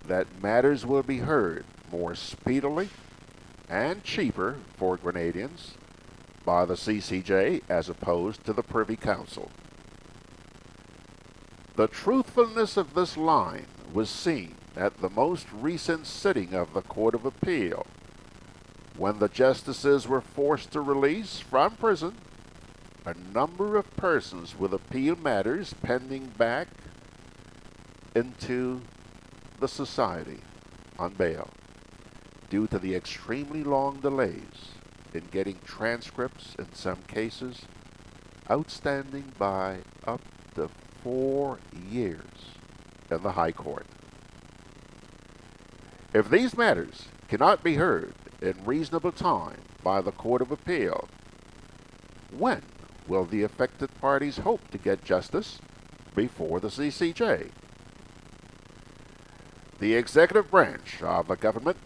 that matters will be heard more speedily and cheaper for Grenadians by the CCJ as opposed to the Privy Council. The truthfulness of this line was seen at the most recent sitting of the Court of Appeal, when the justices were forced to release from prison a number of persons with appeal matters pending back into the society on bail, due to the extremely long delays in getting transcripts, in some cases outstanding by up to 4 years in the High Court. If these matters cannot be heard in reasonable time by the Court of Appeal, when will the affected parties hope to get justice before the CCJ? The executive branch of the government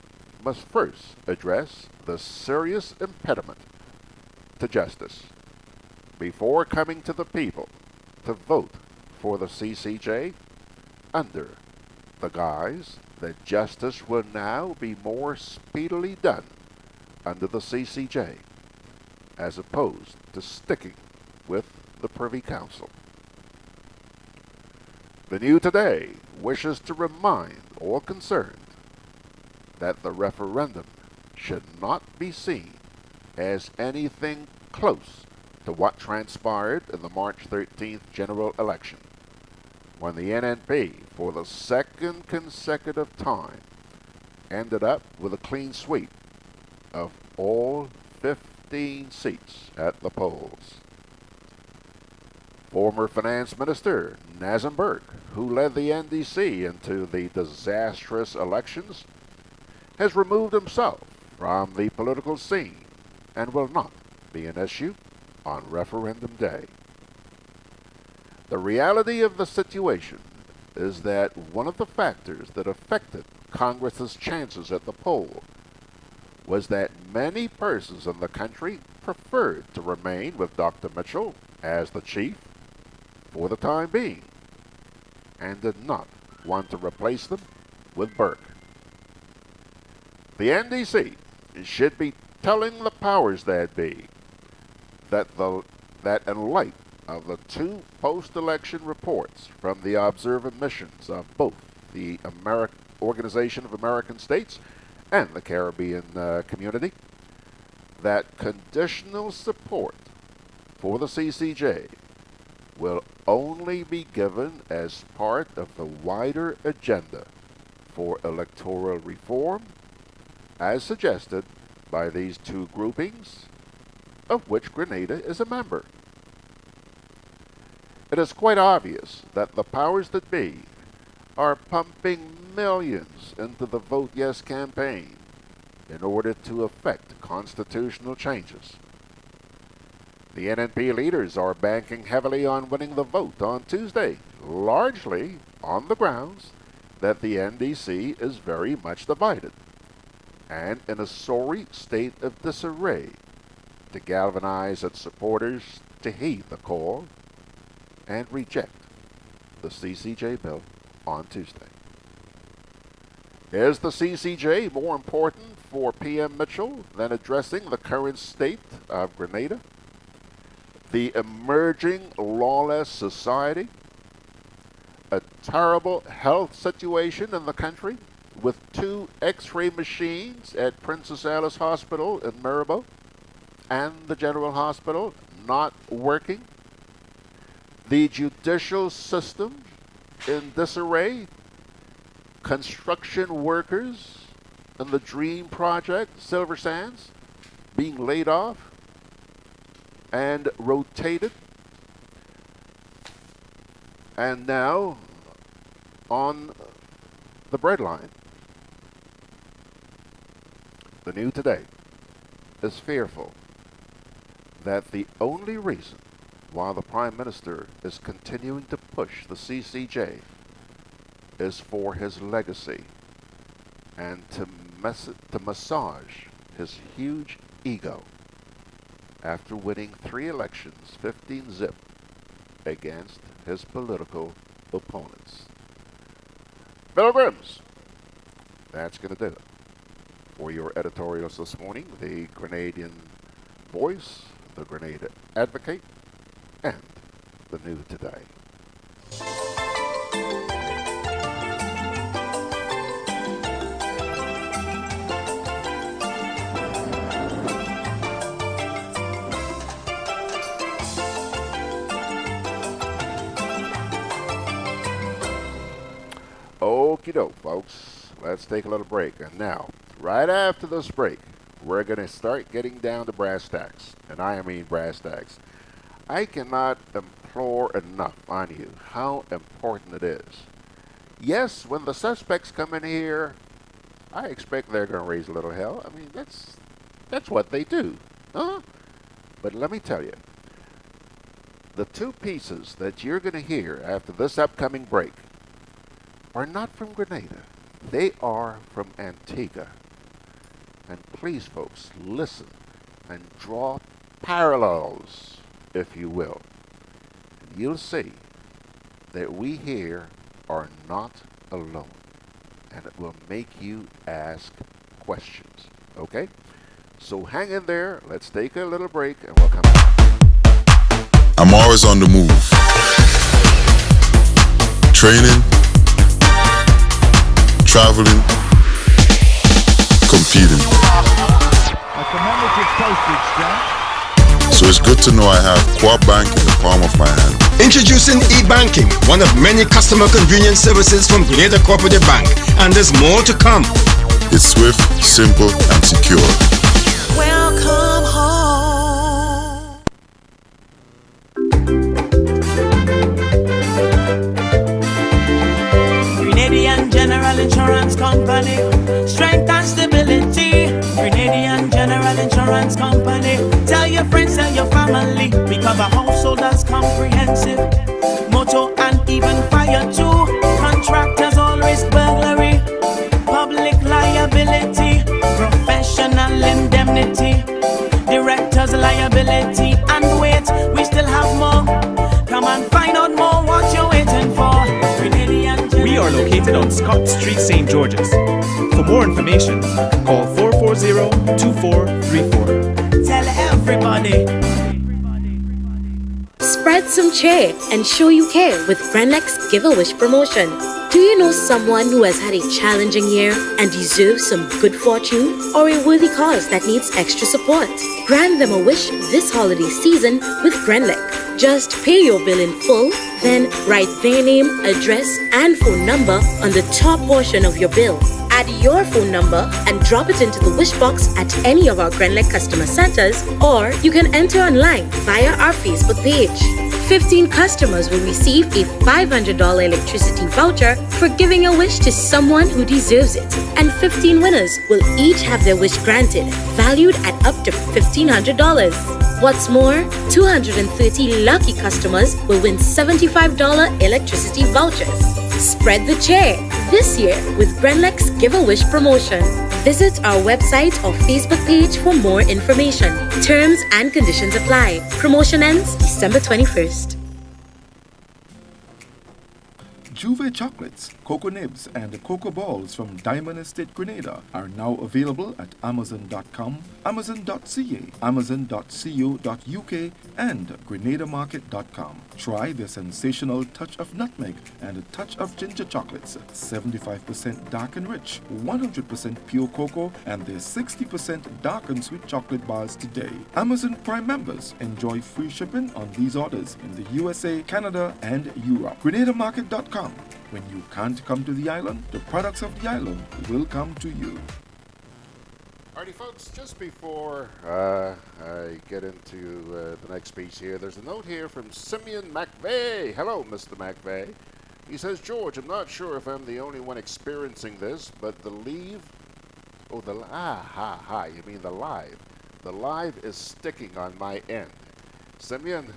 must first address the serious impediment to justice before coming to the people to vote for the CCJ under the guise that justice will now be more speedily done under the CCJ, as opposed to sticking with the Privy Council. The New Today wishes to remind all concerned that the referendum should not be seen as anything close to what transpired in the March 13th general election, when the NNP, for the second consecutive time, ended up with a clean sweep of all 15 seats at the polls. Former Finance Minister Nazem Burke, who led the NDC into the disastrous elections, has removed himself from the political scene and will not be an issue on referendum day. The reality of the situation is that one of the factors that affected Congress's chances at the poll was that many persons in the country preferred to remain with Dr. Mitchell as the chief for the time being, and did not want to replace them with Burke. The NDC should be telling the powers that be that in light of the two post-election reports from the observant missions of both the Organization of American States and the Caribbean community, that conditional support for the CCJ will only be given as part of the wider agenda for electoral reform, as suggested by these two groupings, of which Grenada is a member. It is quite obvious that the powers that be are pumping millions into the Vote Yes campaign in order to effect constitutional changes. The NNP leaders are banking heavily on winning the vote on Tuesday, largely on the grounds that the NDC is very much divided and in a sorry state of disarray, to galvanize its supporters to heed the call and reject the CCJ bill on Tuesday. Is the CCJ more important for PM Mitchell than addressing the current state of Grenada, the emerging lawless society, a terrible health situation in the country with 2 X-ray machines at Princess Alice Hospital in Maribor and the General Hospital not working, the judicial system in disarray, construction workers in the Dream Project, Silver Sands, being laid off and rotated, and now on the breadline. The New Today is fearful that the only reason why the Prime Minister is continuing to push the CCJ is for his legacy and to massage his huge ego after winning 3 elections 15-0 against his political opponents. Pilgrims, that's going to do it for your editorials this morning. The Grenadian Voice, the Grenada Advocate, and the New Today. Okie doke, folks. Let's take a little break. And now, right after this break, we're going to start getting down to brass tacks. And I mean brass tacks. I cannot implore enough on you how important it is. Yes, when the suspects come in here, I expect they're going to raise a little hell. I mean, that's what they do. Huh? But let me tell you, the two pieces that you're going to hear after this upcoming break are not from Grenada. They are from Antigua. And please, folks, listen and draw parallels, if you will. You'll see that we here are not alone. And it will make you ask questions. Okay? So hang in there. Let's take a little break and we'll come back. I'm always on the move. Training, traveling, competing. A commemorative postage stamp. So it's good to know I have Co-op Bank in the palm of my hand. Introducing e-banking, one of many customer convenience services from Grenada Cooperative Bank, and there's more to come. It's swift, simple, and secure. Welcome home. Grenadian General Insurance Company, strength and stability. Grenadian General Insurance Company. Tell your friends, tell your family. We cover householders comprehensive, motor and even fire too. Contractors all risk burglary, public liability, professional indemnity, directors liability, and wait, we still have more. Come and find out more what you're waiting for. We are located on Scott Street, St. George's. For more information, call 440-2434. Tell everybody. Spread some cheer and show you care with Grenlex Give-A-Wish promotion. Do you know someone who has had a challenging year and deserves some good fortune, or a worthy cause that needs extra support? Grant them a wish this holiday season with Grenlex. Just pay your bill in full, then write their name, address, and phone number on the top portion of your bill. Add your phone number and drop it into the wish box at any of our Grenlex customer centers, or you can enter online via our Facebook page. 15 customers will receive a $500 electricity voucher for giving a wish to someone who deserves it. And 15 winners will each have their wish granted, valued at up to $1,500. What's more, 230 lucky customers will win $75 electricity vouchers. Spread the cheer this year with Grenlex Give-A-Wish promotion. Visit our website or Facebook page for more information. Terms and conditions apply. Promotion ends December 21st. Juve chocolates, cocoa nibs, and cocoa balls from Diamond Estate Grenada are now available at Amazon.com, Amazon.ca, Amazon.co.uk, and GrenadaMarket.com. Try their sensational touch of nutmeg and a touch of ginger chocolates, 75% dark and rich, 100% pure cocoa, and their 60% dark and sweet chocolate bars today. Amazon Prime members enjoy free shipping on these orders in the USA, Canada, and Europe. GrenadaMarket.com. When you can't come to the island, the products of the island will come to you. Alrighty, folks, just before I get into the next piece here, there's a note here from Simeon McVeigh. Hello, Mr. McVeigh. He says, George, I'm not sure if I'm the only one experiencing this, but you mean the live. The live is sticking on my end. Simeon,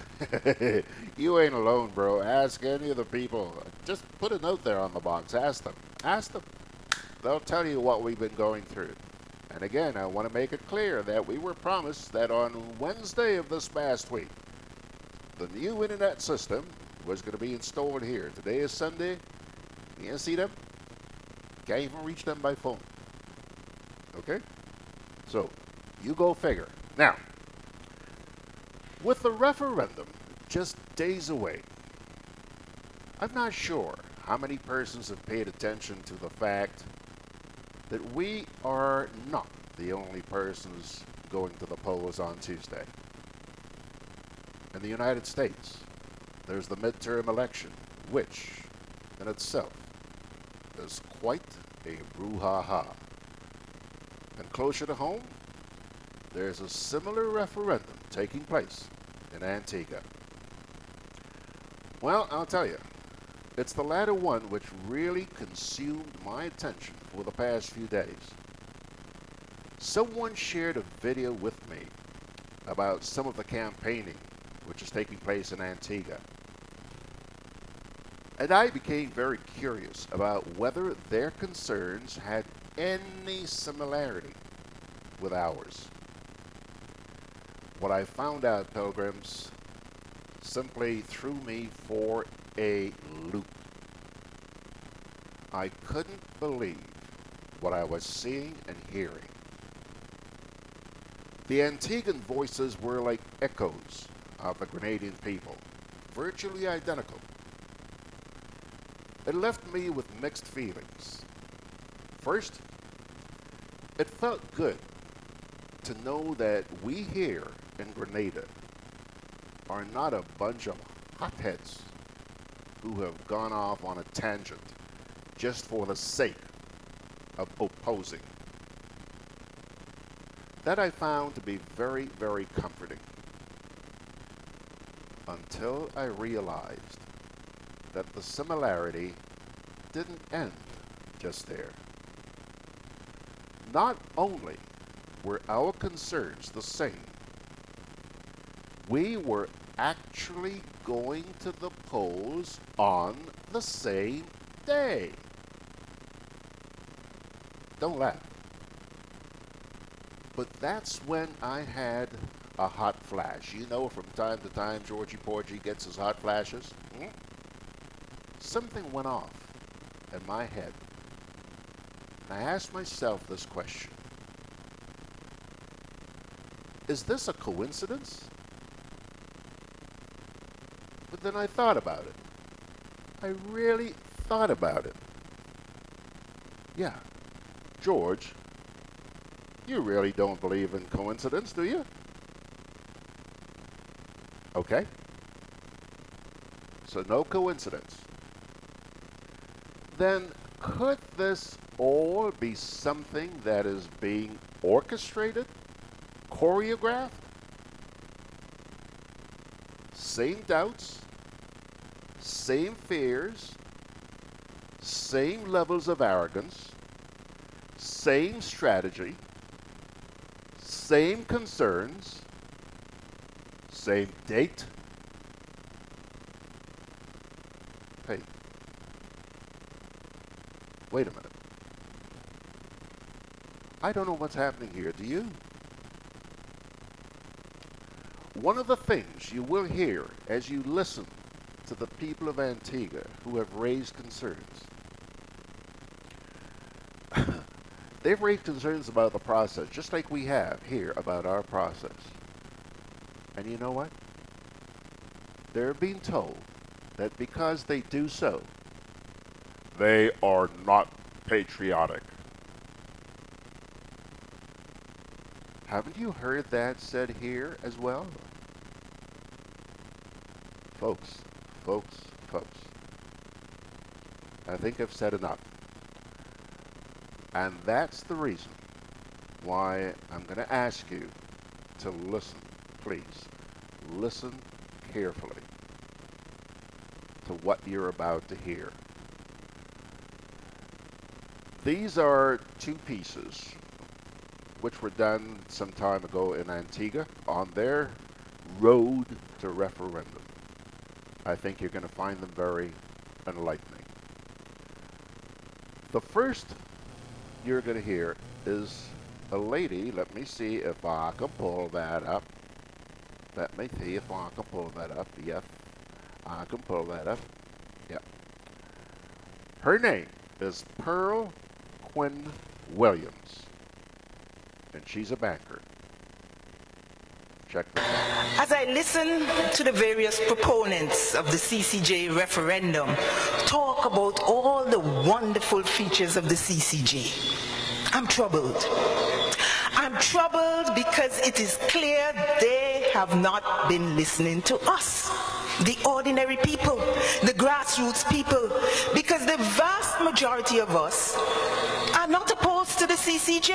you ain't alone, bro. Ask any of the people. Just put a note there on the box. Ask them. Ask them. They'll tell you what we've been going through. And again, I want to make it clear that we were promised that on Wednesday of this past week, the new internet system was going to be installed here. Today is Sunday. You see them? Can't even reach them by phone. Okay? So, you go figure. Now, with the referendum just days away, I'm not sure how many persons have paid attention to the fact that we are not the only persons going to the polls on Tuesday. In the United States, there's the midterm election, which in itself is quite a brouhaha. And closer to home, there's a similar referendum taking place in Antigua. Well, I'll tell you, it's the latter one which really consumed my attention for the past few days. Someone shared a video with me about some of the campaigning which is taking place in Antigua. And I became very curious about whether their concerns had any similarity with ours. What I found out, pilgrims, simply threw me for a loop. I couldn't believe what I was seeing and hearing. The Antiguan voices were like echoes of the Grenadian people, virtually identical. It left me with mixed feelings. First, it felt good to know that we here in Grenada are not a bunch of hotheads who have gone off on a tangent just for the sake of opposing. That I found to be very, very comforting, until I realized that the similarity didn't end just there. Not only were our concerns the same, we were actually going to the polls on the same day. Don't laugh. But that's when I had a hot flash. You know, from time to time, Georgie Porgy gets his hot flashes. Something went off in my head. I asked myself this question. Is this a coincidence? But then I thought about it. I really thought about it. Yeah, George, you really don't believe in coincidence, do you? Okay. So no coincidence. Then could this all be something that is being orchestrated, choreographed? Same doubts, same fears, same levels of arrogance, same strategy, same concerns, same date. Hey, wait a minute. I don't know what's happening here, do you? One of the things you will hear as you listen to the people of Antigua who have raised concerns, they've raised concerns about the process, just like we have here about our process. And you know what? They're being told that because they do so, they are not patriotic. Haven't you heard that said here as well? Folks, I think I've said enough. And that's the reason why I'm going to ask you to listen, please. Listen carefully to what you're about to hear. These are two pieces which were done some time ago in Antigua on their road to referendum. I think you're going to find them very enlightening. The first you're going to hear is a lady. Let me see if I can pull that up. Let me see if I can pull that up. Yes, I can pull that up. Yep. Her name is Pearl Quinn Williams, and she's a banker. Check this out. As I listen to the various proponents of the CCJ referendum talk about all the wonderful features of the CCJ, I'm troubled. I'm troubled because it is clear they have not been listening to us, the ordinary people, the grassroots people, because the vast majority of us are not opposed to the CCJ.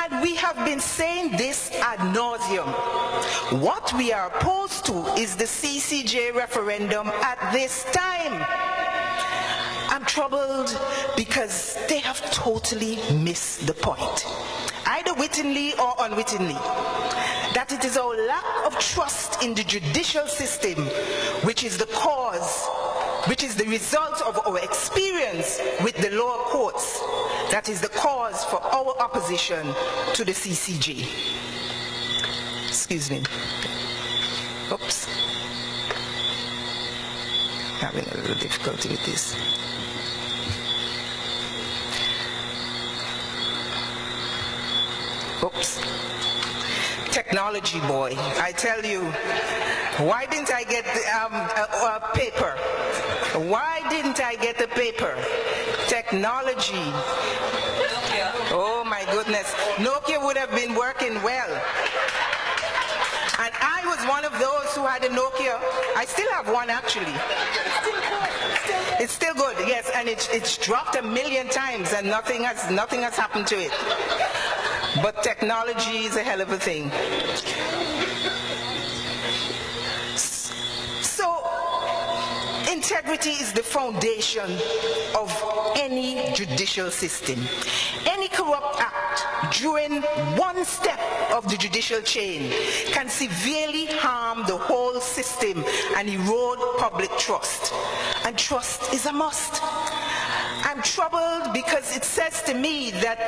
And we have been saying this ad nauseum. What we are opposed to is the CCJ referendum at this time. I'm troubled because they have totally missed the point, either wittingly or unwittingly, that it is our lack of trust in the judicial system which is the cause, which is the result of our experience with the lower courts, that is the cause for our opposition to the CCJ. Excuse me. Oops. Having a little difficulty with this. Oops. Technology, boy. I tell you, why didn't I get the paper? Why didn't I get the paper? Technology. Oh my goodness. Nokia would have been working well. And I was one of those who had a Nokia. I still have one actually. It's still good, yes, and it's dropped 1,000,000 times and nothing has happened to it. But technology is a hell of a thing. So, integrity is the foundation of any judicial system. Any corrupt act during one step of the judicial chain can severely harm the whole system and erode public trust. And trust is a must. I'm troubled because it says to me that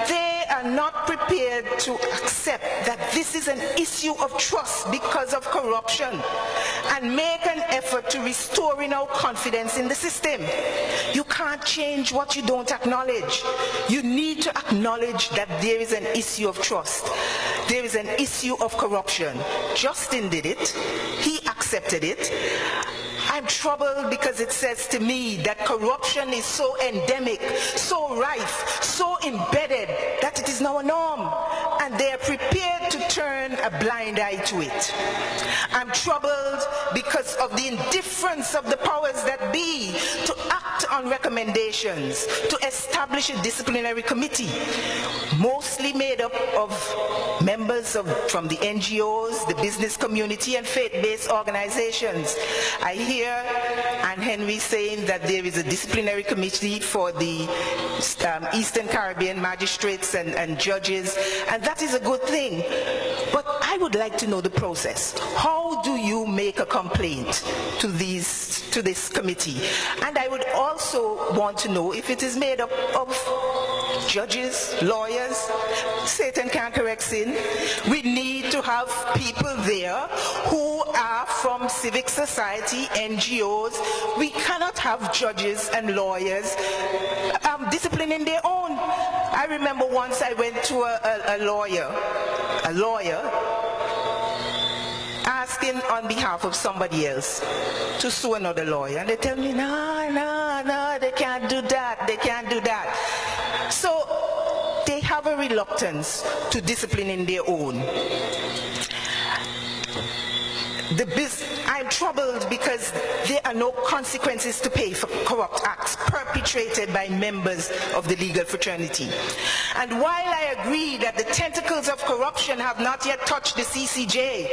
they are not prepared to accept that this is an issue of trust because of corruption and make an effort to restoring our confidence in the system. You can't change what you don't acknowledge. You need to acknowledge that there is an issue of trust. There is an issue of corruption. Justin did it. He accepted it. I'm troubled because it says to me that corruption is so endemic, so rife, so embedded that it is now a norm, and they are prepared to turn a blind eye to it. I'm troubled because of the indifference of the powers that be to act on recommendations, to establish a disciplinary committee, mostly made up of members from the NGOs, the business community, and faith-based organizations. I hear Anne Henry saying that there is a disciplinary committee for the Eastern Caribbean magistrates and judges, and that is a good thing. But I would like to know the process. How do you make a complaint to this committee? And I would also want to know if it is made up of judges, lawyers. Satan can't correct sin. We need to have people there who are from civic society, NGOs. We cannot have judges and lawyers disciplining their own. I remember once I went to a lawyer asking on behalf of somebody else to sue another lawyer, and they tell me, no, they can't do that, they can't do that. So they have a reluctance to discipline in their own. I'm troubled because there are no consequences to pay for corrupt acts perpetrated by members of the legal fraternity. And while I agree that the tentacles of corruption have not yet touched the CCJ,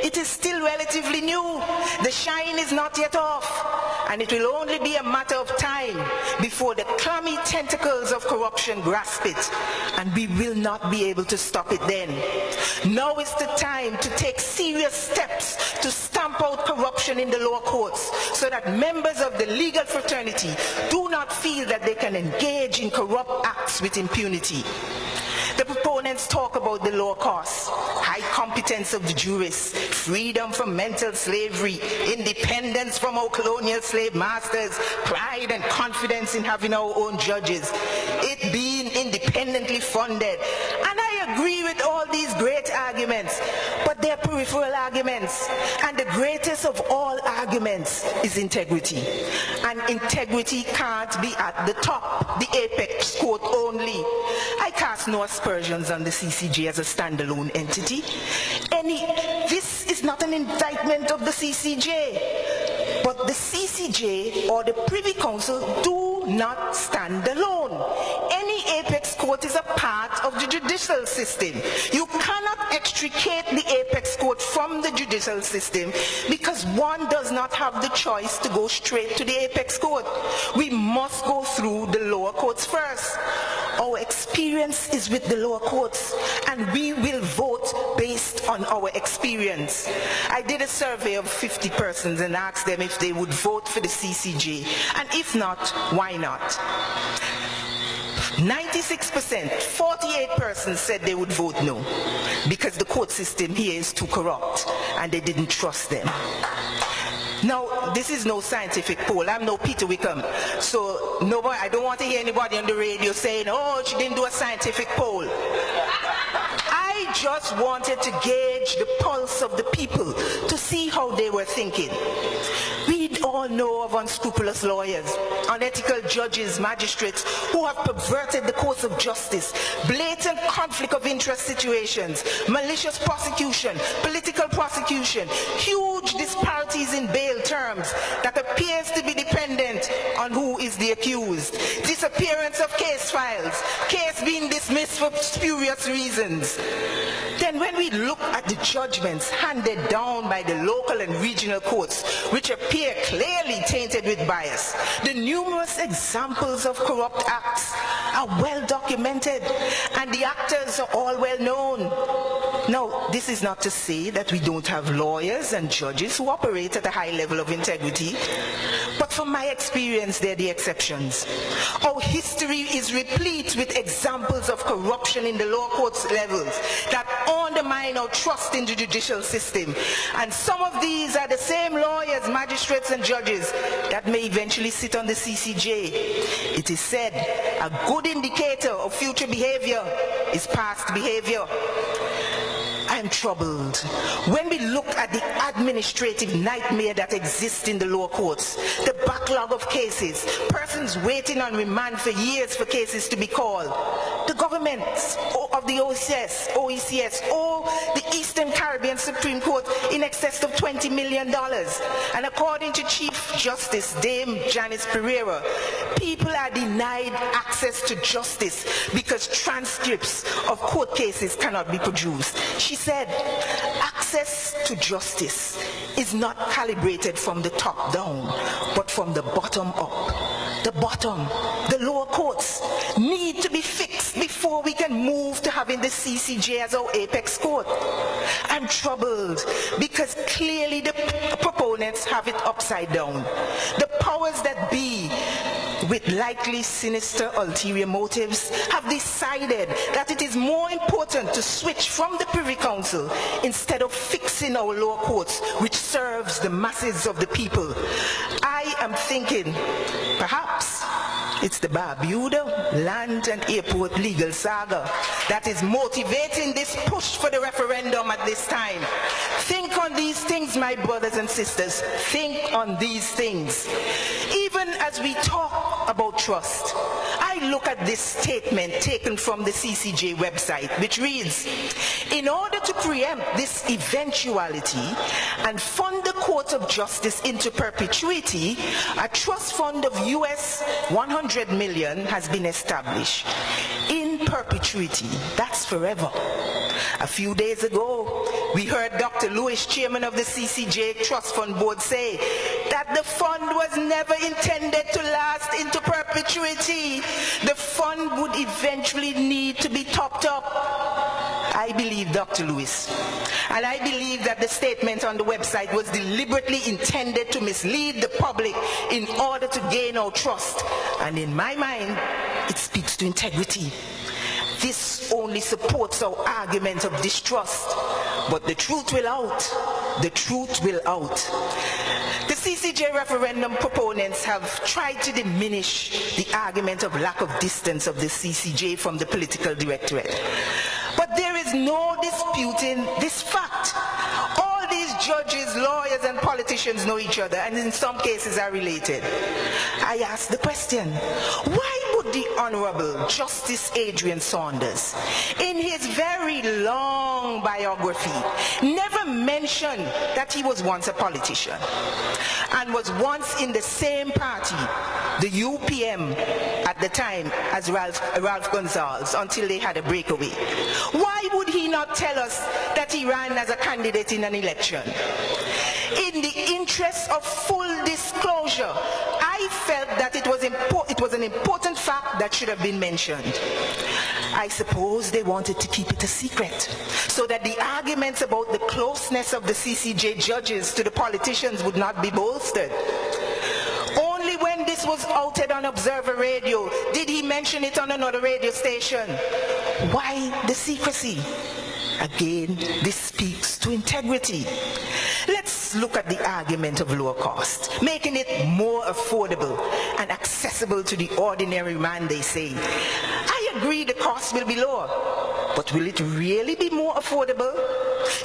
it is still relatively new. The shine is not yet off, and it will only be a matter of time before the clammy tentacles of corruption grasp it, and we will not be able to stop it then. Now is the time to take serious steps to stamp out corruption in the lower courts so that members of the legal fraternity do not feel that they can engage in corrupt acts with impunity. The proponents talk about the lower costs, high competence of the jurists, freedom from mental slavery, independence from our colonial slave masters, pride and confidence in having our own judges, it being independently funded. And I agree with all these great arguments, but they're peripheral arguments. And the greatest of all arguments is integrity. And integrity can't be at the top, the apex court only. I cast no aspersions on the CCJ as a standalone entity. This is not an indictment of the CCJ, but the CCJ or the Privy Council do do not stand alone. Any apex court is a part of the judicial system. You cannot extricate the apex court from the judicial system because one does not have the choice to go straight to the apex court. We must go through the lower courts first. Our experience is with the lower courts, and we will vote based on our experience. I did a survey of 50 persons and asked them if they would vote for the CCJ, and if not, why not? 96%, 48 persons said they would vote no, because the court system here is too corrupt, and they didn't trust them. Now, this is no scientific poll. I'm no Peter Wickham. So nobody, I don't want to hear anybody on the radio saying, oh, she didn't do a scientific poll. I just wanted to gauge the pulse of the people to see how they were thinking. We all know of unscrupulous lawyers, unethical judges, magistrates who have perverted the course of justice, blatant conflict of interest situations, malicious prosecution, political prosecution, huge disparities in bail terms that appears to be dependent on who is the accused, disappearance of case files, case being dismissed for spurious reasons. Then when we look at the judgments handed down by the local and regional courts, which appear clearly tainted with bias, the numerous examples of corrupt acts are well documented, and the actors are all well known. Now, this is not to say that we don't have lawyers and judges who operate at a high level of integrity, but from my experience, they're the exceptions. Our history is replete with examples of corruption in the lower courts levels that undermine our trust in the judicial system. And some of these are the same lawyers, magistrates, and judges that may eventually sit on the CCJ. It is said a good indicator of future behavior is past behavior. I am troubled when we look at the administrative nightmare that exists in the lower courts, the backlog of cases, persons waiting on remand for years for cases to be called, the governments of the OECS, or the Eastern Caribbean Supreme Court in excess of $20 million. And according to Chief Justice Dame Janice Pereira, people are denied access to justice because transcripts of court cases cannot be produced. She said, access to justice is not calibrated from the top down, but from the bottom up. The bottom, the lower courts, need to be fixed before we can move to having the CCJ as our apex court. I'm troubled because clearly the proponents have it upside down. The powers that be, with likely sinister ulterior motives, have decided that it is more important to switch from the Privy Council instead of fixing our lower courts, which serves the masses of the people. I am thinking, perhaps it's the Barbuda land and airport legal saga that is motivating this push for the referendum at this time. Think on these things, my brothers and sisters. Think on these things. Even as we talk about trust, I look at this statement taken from the CCJ website, which reads, in order to preempt this eventuality and fund the Court of Justice into perpetuity, a trust fund of US $100 million has been established. In perpetuity, that's forever. A few days ago, we heard Dr. Lewis, chairman of the CCJ Trust Fund Board, say that the fund was never intended to last into perpetuity. The fund would eventually need to be topped up. I believe Dr. Lewis, and I believe that the statement on the website was deliberately intended to mislead the public in order to gain our trust. And in my mind, it speaks to integrity. This only supports our argument of distrust. But the truth will out. The truth will out. The CCJ referendum proponents have tried to diminish the argument of lack of distance of the CCJ from the political directorate. But there is no disputing this fact. All these judges, lawyers, and politicians know each other, and in some cases are related. I ask the question, why would the Honorable Justice Adrian Saunders, in his very long biography, never mention that he was once a politician and was once in the same party, the UPM at the time as Ralph Gonsalves until they had a breakaway. Why would he not tell us that he ran as a candidate in an election? In the interest of full disclosure, I felt that it was an important fact that should have been mentioned. I suppose they wanted to keep it a secret, so that the arguments about the closeness of the CCJ judges to the politicians would not be bolstered. Only when this was outed on Observer Radio did he mention it on another radio station. Why the secrecy? Again, this speaks to integrity. Let's look at the argument of lower cost, making it more affordable and accessible to the ordinary man, they say. I agree the cost will be lower, but will it really be more affordable?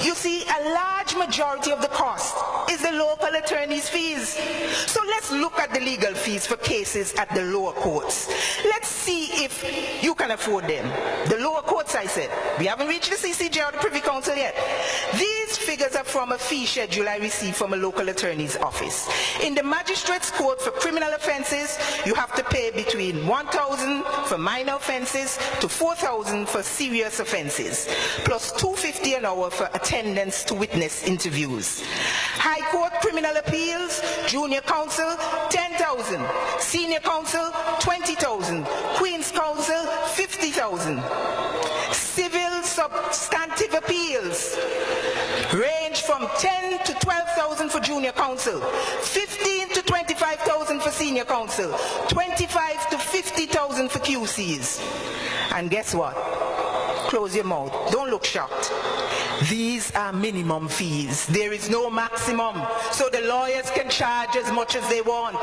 You see, a large majority of the cost is the local attorney's fees. So let's look at the legal fees for cases at the lower courts. Let's see if you can afford them. The lower courts, I said. We haven't reached the CCJ or the Privy Council yet. These figures are from a fee schedule I received from a local attorney's office. In the magistrate's court for criminal offences, you have to pay between $1,000 for minor offences to $4,000 for serious offences, plus $250 an hour for attendance to witness interviews. High Court criminal appeals, junior counsel, $10,000. Senior counsel, $20,000. Queen's counsel, $50,000. Civil substantive appeals range from $10,000 to $12,000 for junior counsel, $15,000 to $25,000 for senior counsel, $25,000 to $50,000 for QCs. And guess what? Close your mouth. Don't look shocked. These are minimum fees. There is no maximum, so the lawyers can charge as much as they want.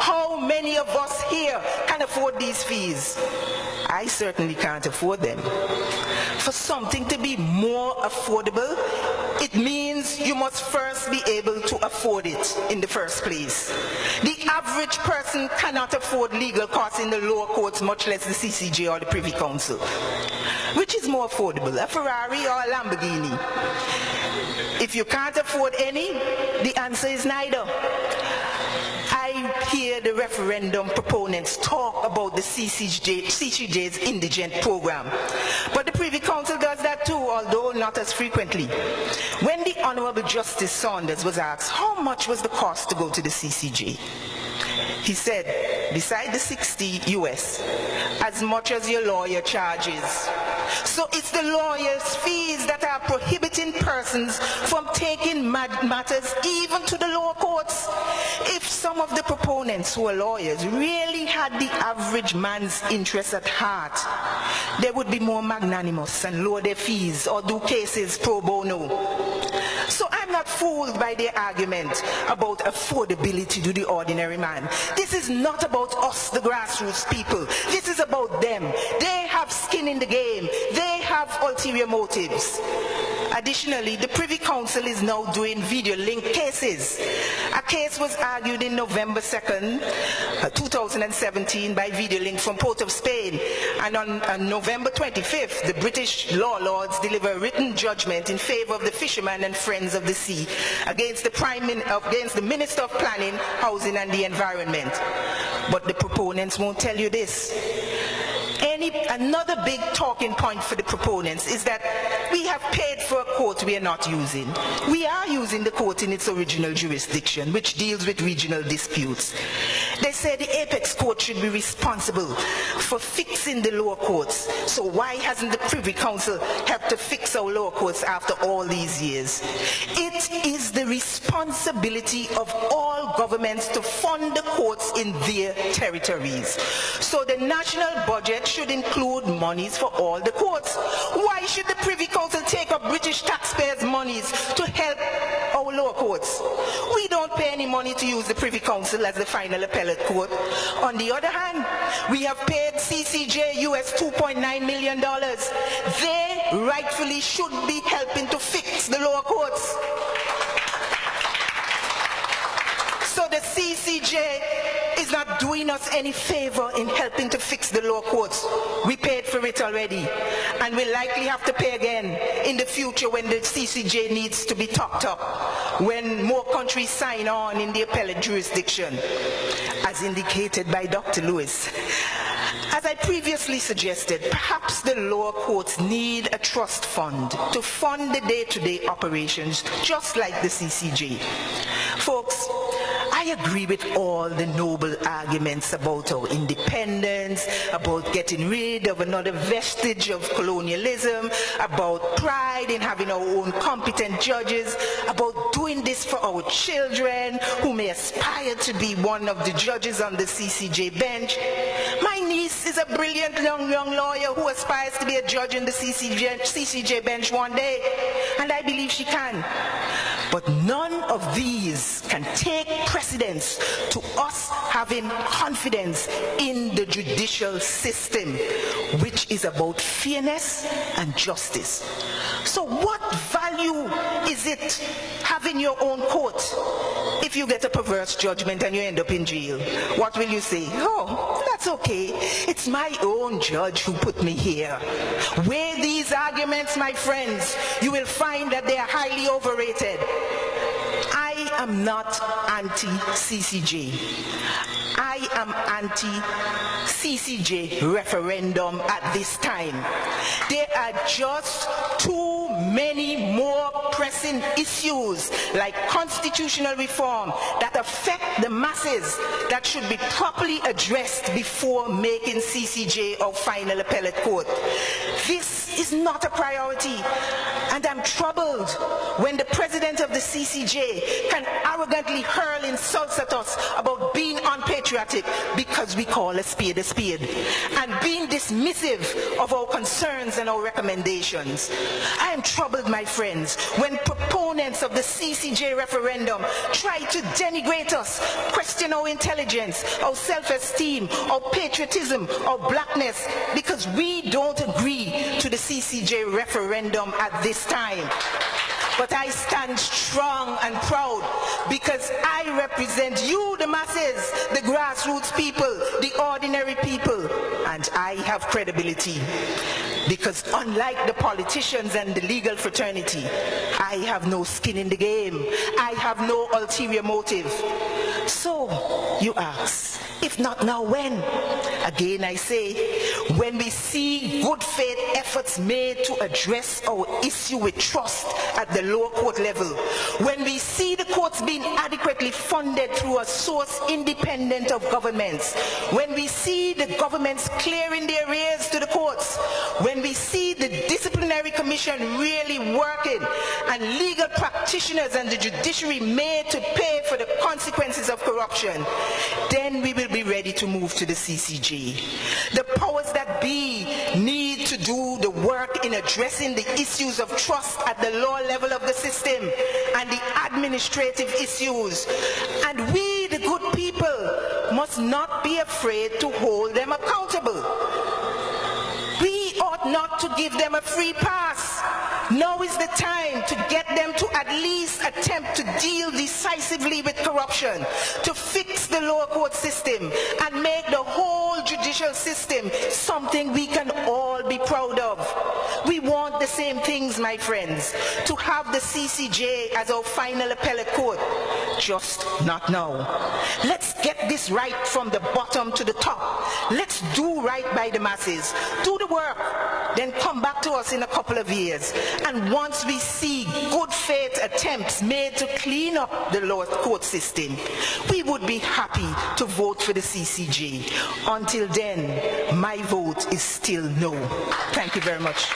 How many of us here can afford these fees? I certainly can't afford them. For something to be more affordable, it means you must first be able to afford it in the first place. The average person cannot afford legal costs in the lower courts, much less the CCJ or the Privy Council. Which is more affordable, a Ferrari or a Lamborghini? If you can't afford any, the answer is neither. I hear the referendum proponents talk about the CCJ's indigent program. But the Privy Council does that too, although not as frequently. When the Honorable Justice Saunders was asked how much was the cost to go to the CCJ, he said, beside the $60 US, as much as your lawyer charges. So it's the lawyer's fees that are prohibiting persons from taking matters even to the lower courts. If some of the proponents who are lawyers really had the average man's interest at heart, they would be more magnanimous and lower their fees or do cases pro bono. So I'm not fooled by their argument about affordability to the ordinary man. This is not about us, the grassroots people. This is about them. They have skin in the game. They have ulterior motives. Additionally, the Privy Council is now doing video link cases. A case was argued in November 2nd, 2017 by video link from Port of Spain. And on November 25th, the British law lords deliver a written judgment in favor of the fishermen and friends of the sea against the Minister of Planning, Housing and the Environment. But the proponents won't tell you this. Another big talking point for the proponents is that we have paid for a court we are not using. We are using the court in its original jurisdiction, which deals with regional disputes. They say the apex court should be responsible for fixing the lower courts. So why hasn't the Privy Council helped to fix our lower courts after all these years? It is the responsibility of all governments to fund the courts in their territories. So the national budget should include monies for all the courts. Why should the Privy Council take up British taxpayers' monies to help our lower courts? We don't pay any money to use the Privy Council as the final appellate court. On the other hand, we have paid CCJ US $2.9 million. They rightfully should be helping to fix the lower courts. So the CCJ is not doing us any favor in helping to fix the lower courts. We paid for it already, and we'll likely have to pay again in the future when the CCJ needs to be topped up, when more countries sign on in the appellate jurisdiction, as indicated by Dr. Lewis. As I previously suggested, perhaps the lower courts need a trust fund to fund the day-to-day operations, just like the CCJ. Folks, I agree with all the noble arguments about our independence, about getting rid of another vestige of colonialism, about pride in having our own competent judges, about doing this for our children who may aspire to be one of the judges on the CCJ bench. My niece is a brilliant young lawyer who aspires to be a judge in the CCJ bench one day, and I believe she can. But none of these can take precedence to us having confidence in the judicial system, which is about fairness and justice. So what value is it having your own court if you get a perverse judgment and you end up in jail? What will you say? Oh, that's okay. It's my own judge who put me here. Weigh these arguments, my friends. You will find that they are highly overrated. I am not anti-CCJ. I am anti-CCJ referendum at this time. There are just too many more pressing issues like constitutional reform that affect the masses that should be properly addressed before making CCJ our final appellate court. This is not a priority, and I'm troubled when the president of the CCJ can arrogantly hurl insults at us about being unpatriotic because we call a spade, and being dismissive of our concerns and our recommendations. I am troubled, my friends, when proponents of the CCJ referendum try to denigrate us, question our intelligence, our self-esteem, our patriotism, our blackness, because we don't agree to the CCJ referendum at this time. But I stand strong and proud because I represent you, the masses, the grassroots people, the ordinary people, and I have credibility. Because unlike the politicians and the legal fraternity, I have no skin in the game. I have no ulterior motive. So, you ask, if not now, when? Again, I say, when we see good faith efforts made to address our issue with trust at the lower court level, when we see the courts being adequately funded through a source independent of governments, when we see the governments clearing their arrears to the courts, when we see the disciplinary commission really working and legal practitioners and the judiciary made to pay for the consequences of corruption, then we will be ready to move to the CCJ. The powers that be need to do the work in addressing the issues of trust at the lower level of the system and the administrative issues. And we, the good people, must not be afraid to hold them accountable. We ought not to give them a free pass. Now is the time to get them to at least attempt to deal decisively with corruption, to fix the lower court system, and make the whole judicial system something we can all be proud of. We want the same things, my friends, to have the CCJ as our final appellate court. Just not now. Let's get this right from the bottom to the top. Let's do right by the masses. Do the work, then come back to us in a couple of years. And once we see good faith attempts made to clean up the lower court system, we would be happy to vote for the CCJ. Until then, my vote is still no. Thank you very much.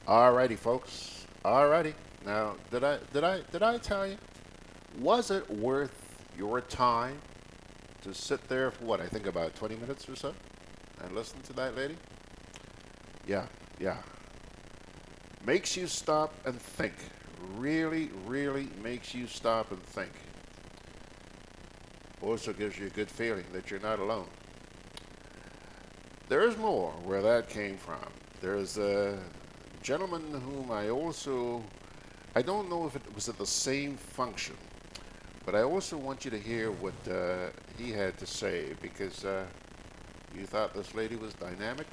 Alrighty, folks. Alrighty. Now, did I tell you? Was it worth your time to sit there for what, I think about 20 minutes or so and listen to that lady? Yeah. Makes you stop and think. Really, really makes you stop and think. Also gives you a good feeling that you're not alone. There's more where that came from. There's a gentleman whom I also I don't know if it was at the same function, but I also want you to hear what he had to say, because you thought this lady was dynamic.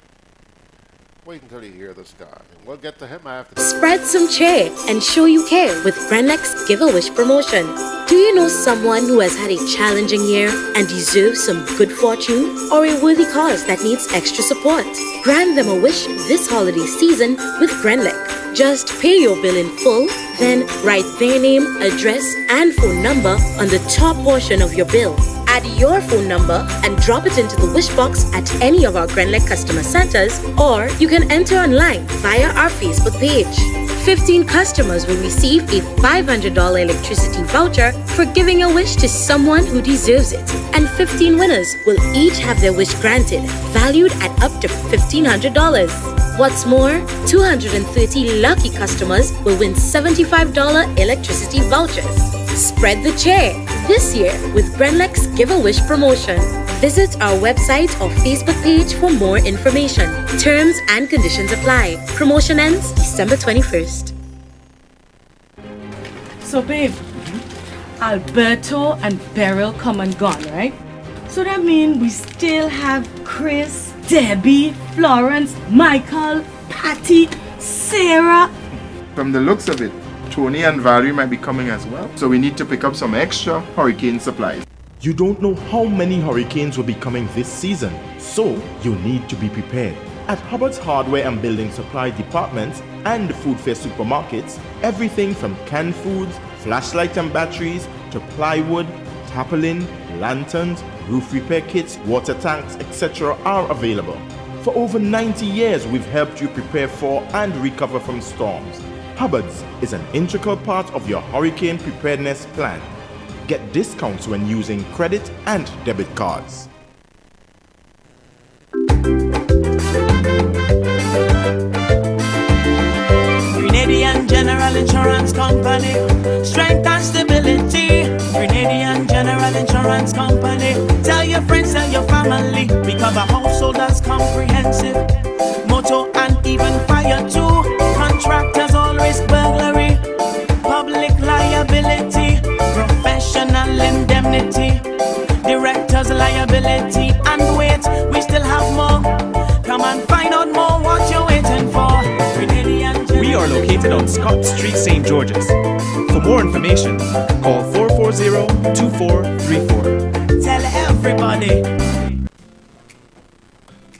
Wait until you hear this guy. We'll get to him after. Spread some cheer and show you care with Grenlex Give-A-Wish promotion. Do you know someone who has had a challenging year and deserves some good fortune, or a worthy cause that needs extra support? Grant them a wish this holiday season with Grenlex. Just pay your bill in full, then write their name, address, and phone number on the top portion of your bill. Add your phone number and drop it into the wish box at any of our Grenlex customer centers, or you can enter online via our Facebook page. 15 customers will receive a $500 electricity voucher for giving a wish to someone who deserves it, and 15 winners will each have their wish granted, valued at up to $1,500. What's more, 230 lucky customers will win $75 electricity vouchers. Spread the cheer this year with Grenlex Give-A-Wish promotion. Visit our website or Facebook page for more information. Terms and conditions apply. Promotion ends December 21st. So, babe, Alberto and Beryl come and gone, right? So that means we still have Chris, Debbie, Florence, Michael, Patty, Sarah. From the looks of it, Tony and Valerie might be coming as well. So we need to pick up some extra hurricane supplies. You don't know how many hurricanes will be coming this season, so you need to be prepared. At Hubbard's Hardware and Building Supply Departments and the Food Fair supermarkets, everything from canned foods, flashlights and batteries, to plywood, tarpaulin, lanterns, roof repair kits, water tanks, etc. are available. For over 90 years, we've helped you prepare for and recover from storms. Hubbard's is an integral part of your hurricane preparedness plan. Get discounts when using credit and debit cards. Grenadian General Insurance Company, strength and stability. Grenadian General Insurance Company. Tell your friends, tell your family. We cover householders comprehensive, motor and even fire too. Contractors all risk burglary, public liability, professional indemnity, directors liability, and wait, we still have more. Come and find out more what you're waiting for. We are located on Scott Street, St. George's. For more information, call 440-2434. Tell everybody.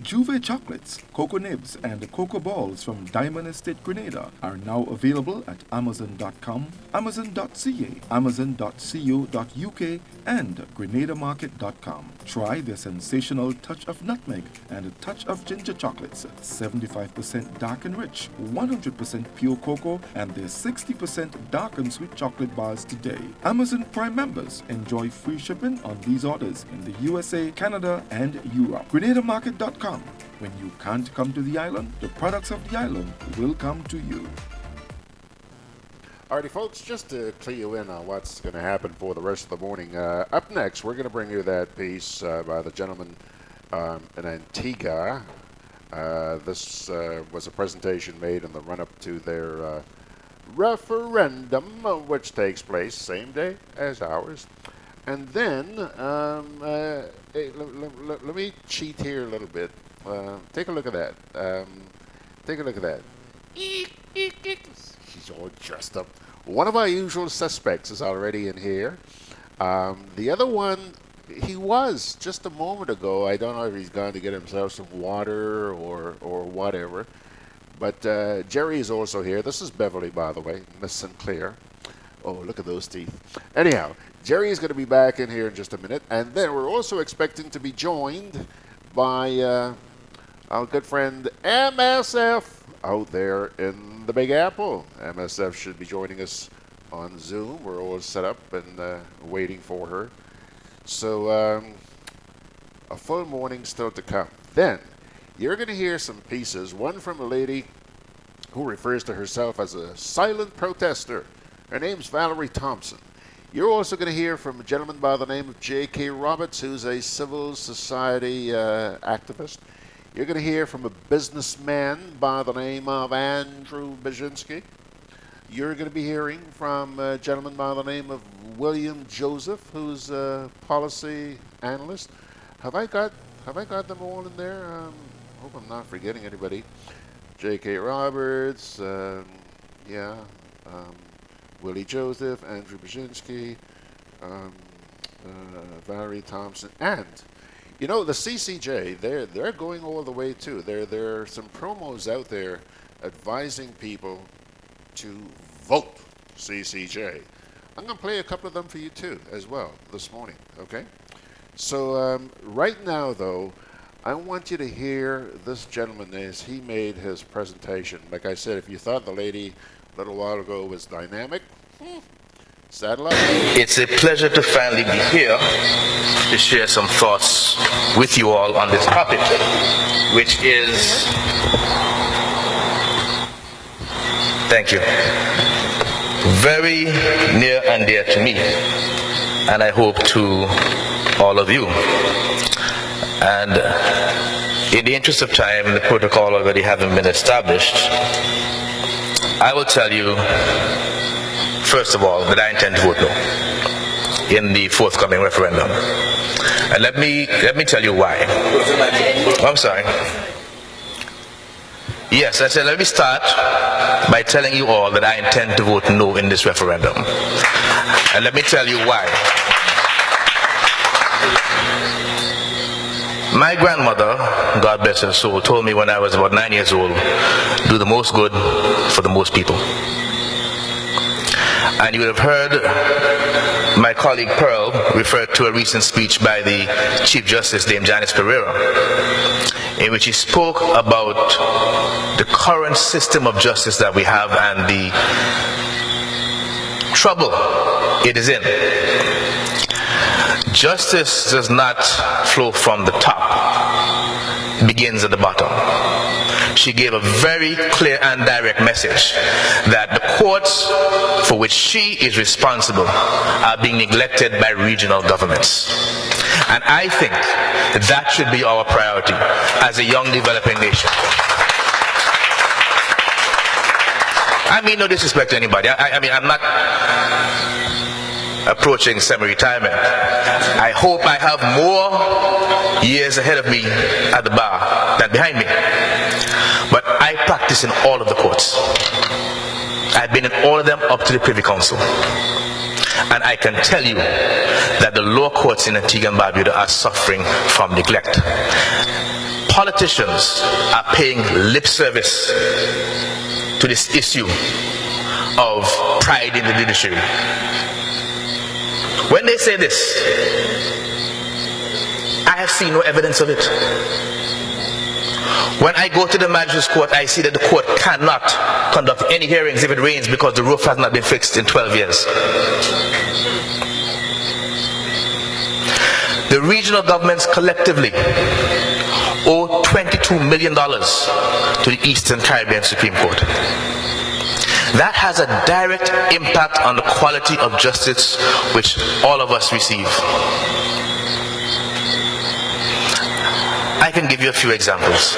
Juve chocolates, cocoa nibs, and cocoa balls from Diamond Estate Grenada are now available at Amazon.com, Amazon.ca, Amazon.co.uk, and GrenadaMarket.com. Try their sensational touch of nutmeg and a touch of ginger chocolates, 75% dark and rich, 100% pure cocoa, and their 60% dark and sweet chocolate bars today. Amazon Prime members enjoy free shipping on these orders in the USA, Canada, and Europe. GrenadaMarket.com. When you can't come to the island, the products of the island will come to you. Alrighty, folks, just to clue you in on what's going to happen for the rest of the morning. Up next, we're going to bring you that piece by the gentleman in Antigua. This was a presentation made in the run-up to their referendum, which takes place same day as ours. And then, let me cheat here a little bit. Take a look at that. Take a look at that. He's all dressed up. One of our usual suspects is already in here. The other one, he was just a moment ago. I don't know if he's gone to get himself some water or whatever. But Jerry is also here. This is Beverly, by the way, Miss Sinclair. Oh, look at those teeth. Anyhow, Jerry is going to be back in here in just a minute. And then we're also expecting to be joined by our good friend MSF out there in the Big Apple. MSF should be joining us on Zoom. We're all set up and waiting for her. So a full morning still to come. Then you're going to hear some pieces, one from a lady who refers to herself as a silent protester. Her name's Valerie Thompson. You're also going to hear from a gentleman by the name of J.K. Roberts, who's a civil society activist. You're going to hear from a businessman by the name of Andrew Baczynski. you're going to be hearing from a gentleman by the name of William Joseph, who's a policy analyst. Have I got them all in there? Hope I'm not forgetting anybody. J.K. Roberts, Willie Joseph, Andrew Brzezinski, Valerie Thompson, and you know, the CCJ, they're going all the way too. There are some promos out there advising people to vote CCJ. I'm going to play a couple of them for you too as well this morning, okay? So right now though, I want you to hear this gentleman as he made his presentation. Like I said, if you thought the lady a little while ago was dynamic, saddle up. It's a pleasure to finally be here to share some thoughts with you all on this topic, which is, thank you, very near and dear to me, and I hope to all of you. And in the interest of time, the protocol already having been established, I will tell you, first of all, that I intend to vote no in the forthcoming referendum. And let me tell you why. Oh, I'm sorry. Yes, I said let me start by telling you all that I intend to vote no in this referendum. And let me tell you why. My grandmother, God bless her soul, told me when I was about 9 years old, do the most good for the most people. And you would have heard my colleague Pearl refer to a recent speech by the Chief Justice, Dame Janice Pereira, in which he spoke about the current system of justice that we have and the trouble it is in. Justice does not flow from the top, it begins at the bottom. She gave a very clear and direct message that the courts for which she is responsible are being neglected by regional governments. And I think that should be our priority as a young developing nation. I mean no disrespect to anybody. I mean, I'm not approaching semi-retirement. I hope I have more years ahead of me at the bar than behind me. But I practice in all of the courts. I've been in all of them up to the Privy Council. And I can tell you that the lower courts in Antigua and Barbuda are suffering from neglect. Politicians are paying lip service to this issue of pride in the judiciary. When they say this, I have seen no evidence of it. When I go to the magistrate's court, I see that the court cannot conduct any hearings if it rains because the roof has not been fixed in 12 years. The regional governments collectively owe $22 million to the Eastern Caribbean Supreme Court. That has a direct impact on the quality of justice which all of us receive. I can give you a few examples.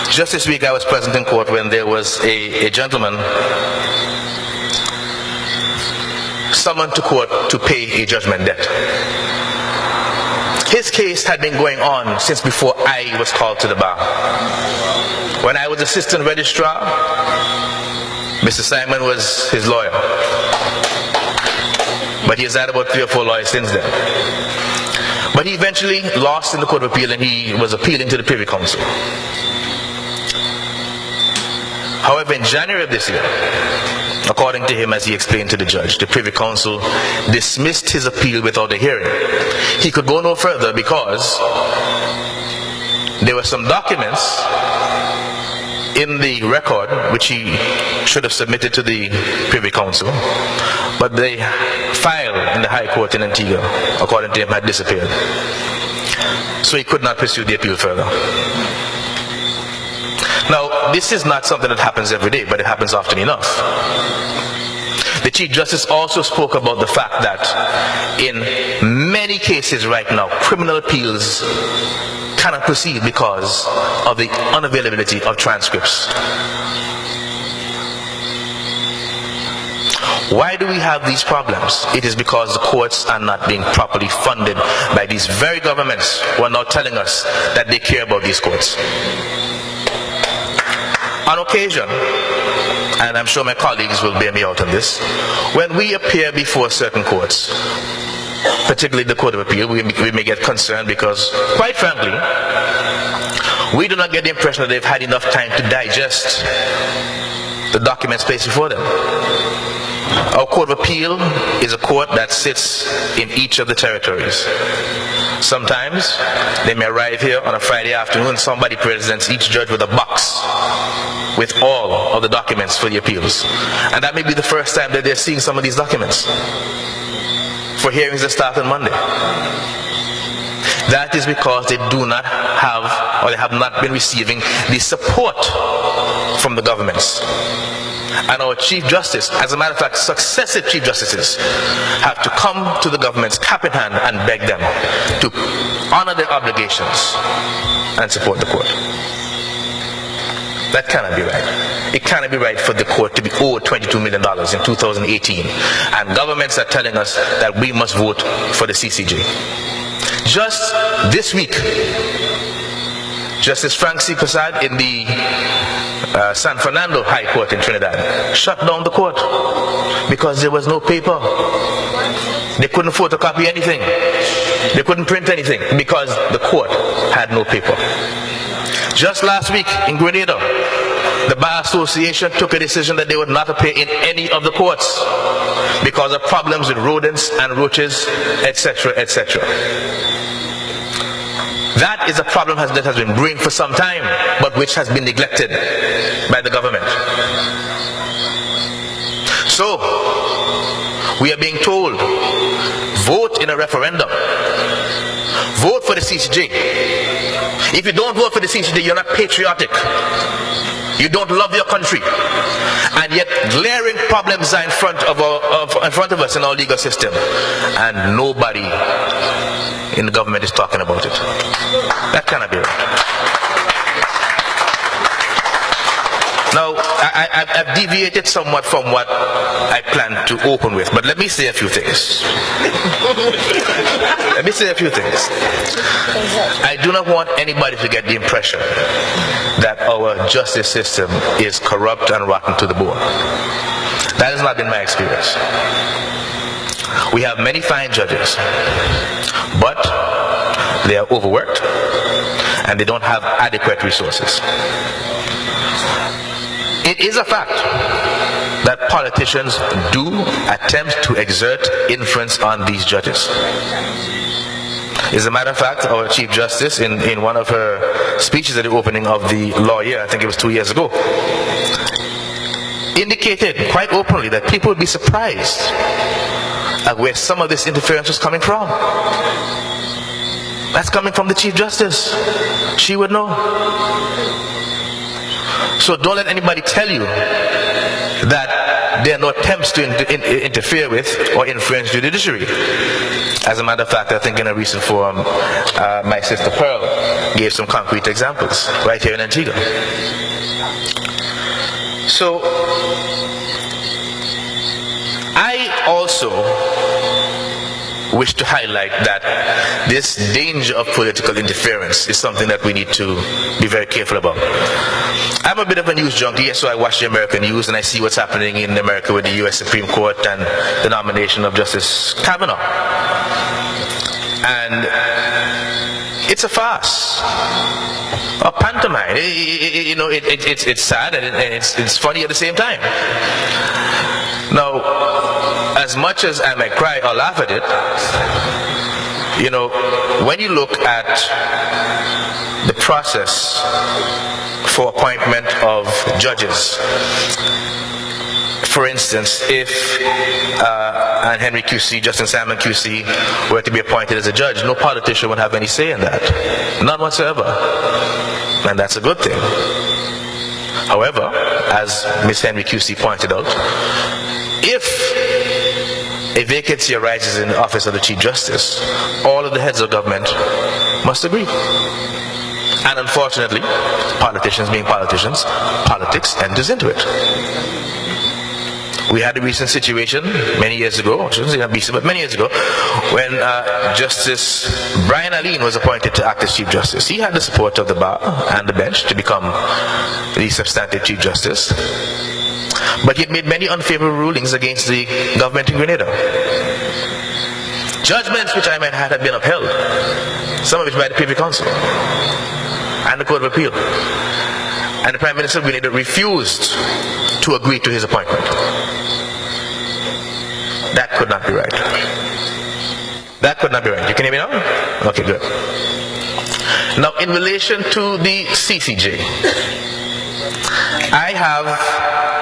Just this week I was present in court when there was a gentleman summoned to court to pay a judgment debt. His case had been going on since before I was called to the bar. When I was assistant registrar, Mr. Simon was his lawyer. But he has had about 3 or 4 lawyers since then. But he eventually lost in the Court of Appeal and he was appealing to the Privy Council. However, in January of this year, according to him, as he explained to the judge, the Privy Council dismissed his appeal without a hearing. He could go no further because there were some documents in the record which he should have submitted to the Privy Council, but the file in the High Court in Antigua, according to him, had disappeared. So he could not pursue the appeal further. Now, this is not something that happens every day, but it happens often enough. The Chief Justice also spoke about the fact that in many cases right now, criminal appeals cannot proceed because of the unavailability of transcripts. Why do we have these problems? It is because the courts are not being properly funded by these very governments who are now telling us that they care about these courts. On occasion, and I'm sure my colleagues will bear me out on this, when we appear before certain courts, particularly the Court of Appeal, we may get concerned because, quite frankly, we do not get the impression that they've had enough time to digest the documents placed before them. Our Court of Appeal is a court that sits in each of the territories. Sometimes they may arrive here on a Friday afternoon, somebody presents each judge with a box with all of the documents for the appeals. And that may be the first time that they're seeing some of these documents for hearings that start on Monday. That is because they do not have, or they have not been receiving the support from the governments. And our Chief Justice, as a matter of fact, successive Chief Justices, have to come to the governments cap in hand and beg them to honor their obligations and support the court. That cannot be right. It cannot be right for the court to be owed $22 million in 2018. And governments are telling us that we must vote for the CCJ. Just this week, Justice Frank C. Prasad in the San Fernando High Court in Trinidad shut down the court because there was no paper. They couldn't photocopy anything. They couldn't print anything because the court had no paper. Just last week in Grenada, the Bar Association took a decision that they would not appear in any of the courts because of problems with rodents and roaches, etc., etc. That is a problem that has been brewing for some time, but which has been neglected by the government. So, we are being told, vote in a referendum. Vote for the CCJ. If you don't vote for the CCJ, you're not patriotic. You don't love your country. And yet, glaring problems are in front of us in our legal system. And nobody in the government is talking about it. That cannot be right. Now, I've deviated somewhat from what I planned to open with, but let me say a few things. Let me say a few things. I do not want anybody to get the impression that our justice system is corrupt and rotten to the bone. That has not been my experience. We have many fine judges, but they are overworked and they don't have adequate resources. It is a fact that politicians do attempt to exert influence on these judges. As a matter of fact, our Chief Justice, in one of her speeches at the opening of the law year, I think it was 2 years ago, indicated quite openly that people would be surprised at where some of this interference was coming from. That's coming from the Chief Justice. She would know. So don't let anybody tell you that there are no attempts to interfere with or influence the judiciary. As a matter of fact, I think in a recent forum, my sister Pearl gave some concrete examples right here in Antigua. So I also wish to highlight that this danger of political interference is something that we need to be very careful about. I'm a bit of a news junkie, so I watch the American news and I see what's happening in America with the U.S. Supreme Court and the nomination of Justice Kavanaugh. And it's a farce, a pantomime. It's sad and it's funny at the same time. Now, as much as I might cry or laugh at it, when you look at the process for appointment of judges, for instance, if Anne Henry QC, Justin Salmon QC were to be appointed as a judge, no politician would have any say in that. None whatsoever. And that's a good thing. However, as Ms. Henry QC pointed out, if a vacancy arises in the office of the Chief Justice, all of the heads of government must agree. And unfortunately, politicians being politicians, politics enters into it. We had a recent situation many years ago, I shouldn't say recent, but many years ago, when Justice Brian Allen was appointed to act as Chief Justice. He had the support of the bar and the bench to become the substantive Chief Justice, but he had made many unfavorable rulings against the government in Grenada. Judgments which I might have had been upheld, some of which by the Privy Council and the Court of Appeal. And the Prime Minister of Grenada refused to agree to his appointment. That could not be right. That could not be right. You can hear me now? Okay, good. Now, in relation to the CCJ, I have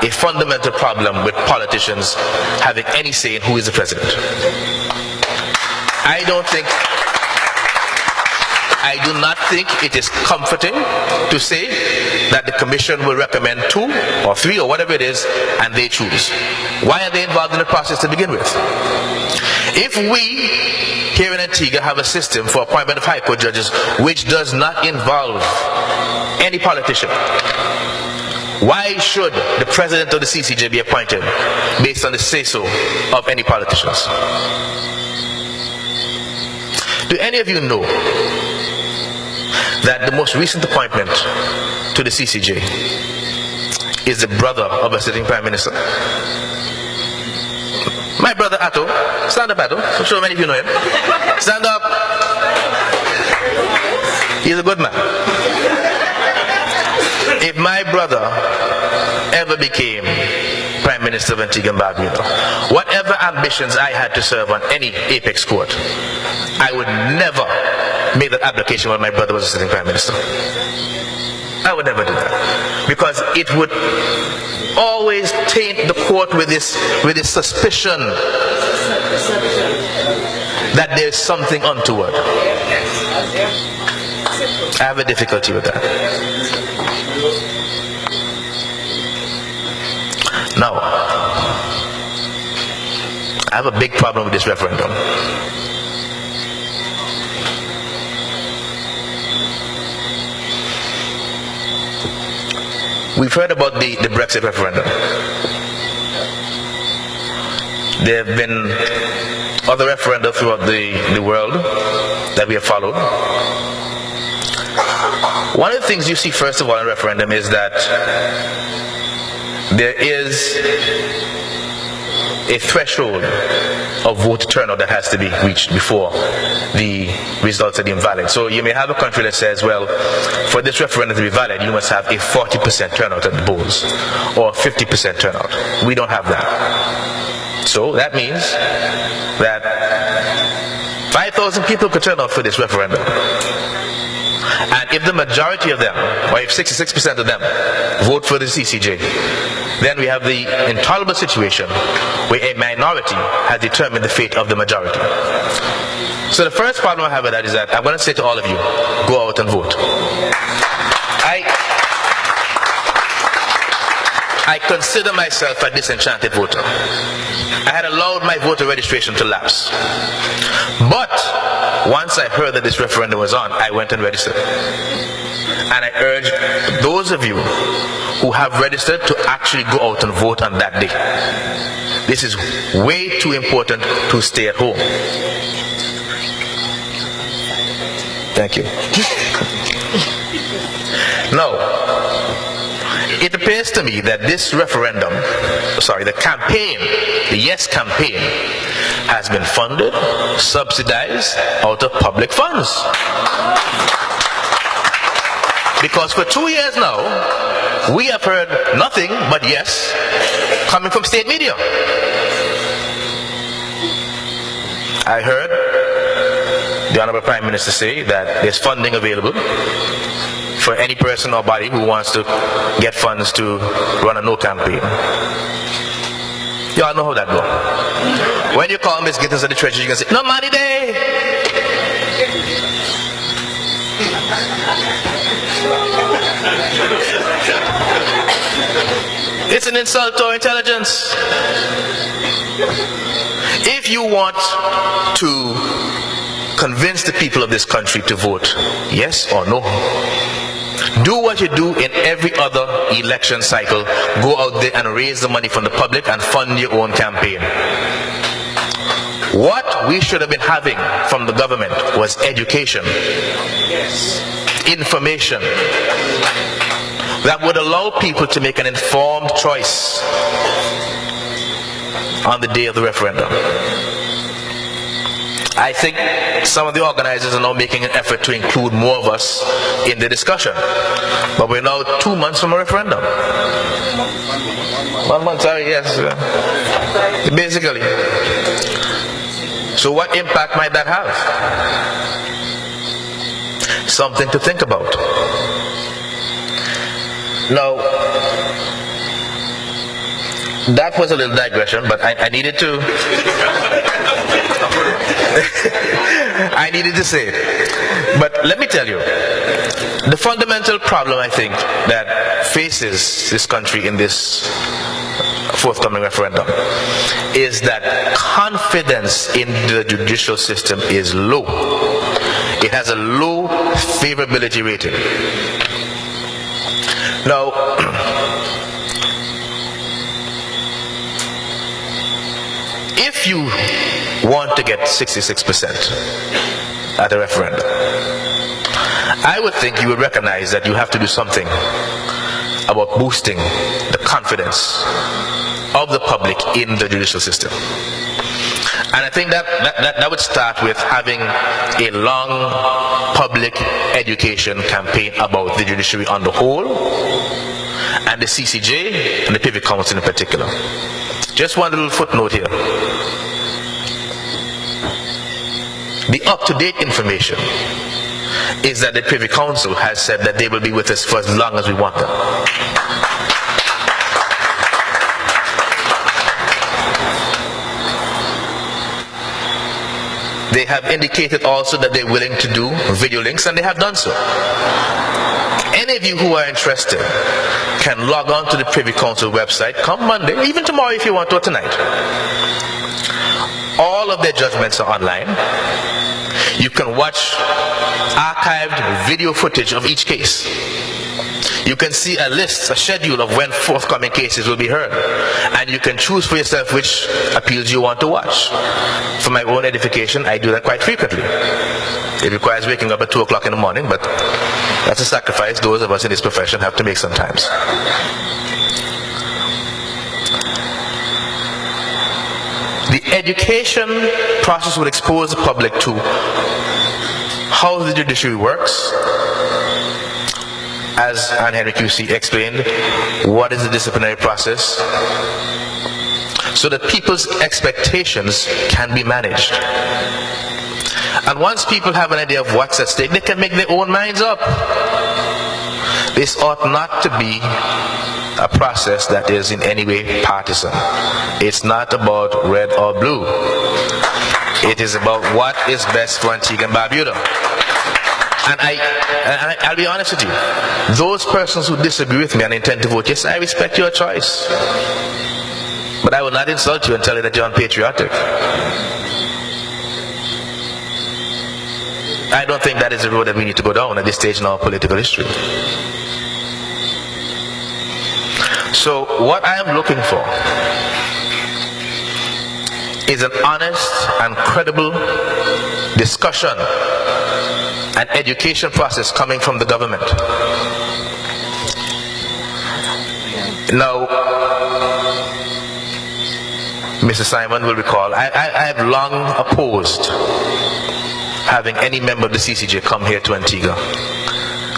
a fundamental problem with politicians having any say in who is the president. I do not think it is comforting to say that the commission will recommend 2 or 3 or whatever it is and they choose. Why are they involved in the process to begin with? If we here in Antigua have a system for appointment of high court judges which does not involve any politician, why should the president of the CCJ be appointed based on the say-so of any politicians? Do any of you know that the most recent appointment to the CCJ is the brother of a sitting Prime Minister? My brother Atto. Stand up, Atto. I'm sure many of you know him. Stand up. He's a good man. If my brother ever became Prime Minister of Antigua and Barbuda, whatever ambitions I had to serve on any apex court, I would never make that application when my brother was a sitting Prime Minister. I would never do that, because it would always taint the court with this suspicion that there's something untoward. I have a difficulty with that. Now, I have a big problem with this referendum. We've heard about the Brexit referendum. There have been other referenda throughout the world that we have followed. One of the things you see first of all in a referendum is that there is a threshold of vote turnout that has to be reached before the results are deemed valid. So you may have a country that says, well, for this referendum to be valid, you must have a 40% turnout at the polls, or 50% turnout. We don't have that. So that means that 5,000 people could turn out for this referendum. And if the majority of them, or if 66% of them, vote for the CCJ, then we have the intolerable situation where a minority has determined the fate of the majority. So the first problem I have with that is that I'm going to say to all of you, go out and vote. I consider myself a disenchanted voter. I had allowed my voter registration to lapse. But once I heard that this referendum was on, I went and registered. And I urge those of you who have registered to actually go out and vote on that day. This is way too important to stay at home. Thank you. Now, it appears to me that this referendum, the campaign, the Yes campaign, has been funded, subsidized out of public funds. Because for 2 years now, we have heard nothing but yes coming from state media. I heard the Honorable Prime Minister say that there's funding available for any person or body who wants to get funds to run a no campaign. Y'all know how that goes. When you call Ms. Gittins at the treasury, you can say, no money there. It's an insult to our intelligence. If you want to convince the people of this country to vote yes or no, Do what you do in every other election cycle. Go out there and raise the money from the public and fund your own campaign. What we should have been having from the government was education, information that would allow people to make an informed choice on the day of the referendum. I think some of the organizers are now making an effort to include more of us in the discussion. But we're now 2 months from a referendum. 1 month, sorry, yes. Basically. So what impact might that have? Something to think about. Now, that was a little digression, but I needed to I needed to say it. But let me tell you, the fundamental problem I think that faces this country in this forthcoming referendum is that confidence in the judicial system is low. It has a low favorability rating. Now, if you want to get 66% at a referendum, I would think you would recognize that you have to do something about boosting the confidence of the public in the judicial system. And I think that would start with having a long public education campaign about the judiciary on the whole, and the CCJ and the Privy Council in particular. Just one little footnote here. The up-to-date information is that the Privy Council has said that they will be with us for as long as we want them. They have indicated also that they're willing to do video links, and they have done so. Any of you who are interested can log on to the Privy Council website come Monday, even tomorrow if you want to, or tonight. All of their judgments are online. You can watch archived video footage of each case. You can see a list, a schedule of when forthcoming cases will be heard. And you can choose for yourself which appeals you want to watch. For my own edification, I do that quite frequently. It requires waking up at 2 o'clock in the morning, but that's a sacrifice those of us in this profession have to make sometimes. The education process will expose the public to how the judiciary works. As Anne Henry QC explained, what is the disciplinary process, so that people's expectations can be managed. And once people have an idea of what's at stake, they can make their own minds up. This ought not to be a process that is in any way partisan. It's not about red or blue. It is about what is best for Antigua and Barbuda. And I'll be honest with you, those persons who disagree with me and intend to vote yes, I respect your choice. But I will not insult you and tell you that you're unpatriotic. I don't think that is the road that we need to go down at this stage in our political history. So what I am looking for is an honest and credible discussion and education process coming from the government. Now, Mr. Simon will recall, I have long opposed having any member of the CCJ come here to Antigua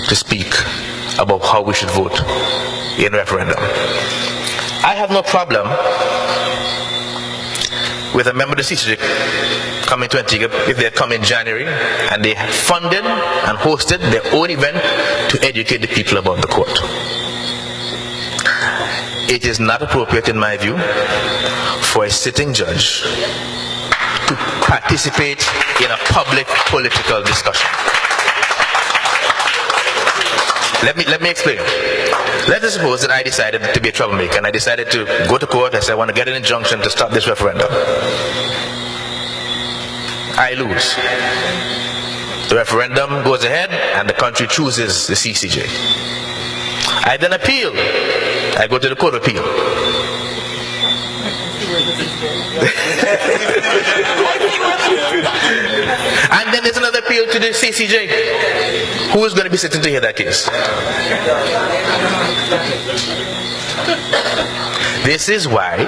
to speak about how we should vote in referendum. I have no problem with a member of the CCJ coming to Antigua if they come in January and they funded and hosted their own event to educate the people about the court. It is not appropriate, in my view, for a sitting judge to participate in a public political discussion. Let me explain. Let us suppose that I decided to be a troublemaker and I decided to go to court and say I want to get an injunction to stop this referendum. I lose. The referendum goes ahead and the country chooses the CCJ. I then appeal. I go to the Court of Appeal. And then there's another appeal to the CCJ. Who is going to be sitting to hear that case? This is why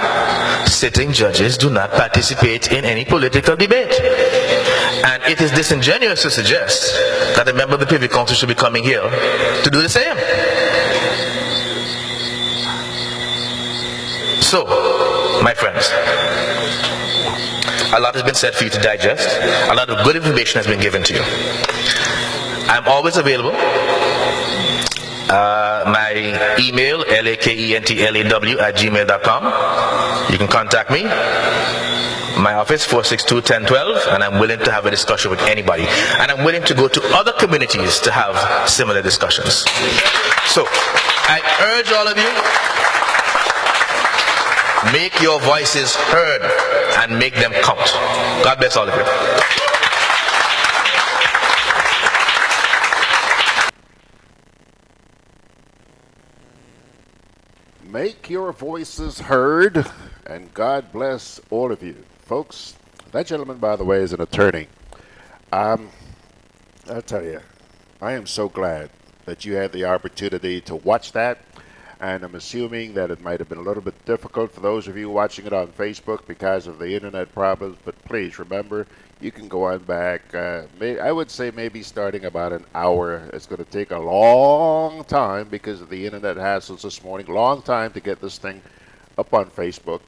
sitting judges do not participate in any political debate. And it is disingenuous to suggest that a member of the Privy Council should be coming here to do the same. So, my friends, a lot has been said for you to digest. A lot of good information has been given to you. I'm always available. My email, lakentlaw@gmail.com. You can contact me. My office, 462-1012, and I'm willing to have a discussion with anybody. And I'm willing to go to other communities to have similar discussions. So, I urge all of you, make your voices heard and make them count. God bless all of you. Make your voices heard, and God bless all of you. Folks, that gentleman, by the way, is an attorney. I'll tell you, I am so glad that you had the opportunity to watch that, and I'm assuming that it might have been a little bit difficult for those of you watching it on Facebook because of the internet problems, but please remember, you can go on back. I would say maybe starting about an hour. It's going to take a long time because of the internet hassles this morning. Long time to get this thing up on Facebook,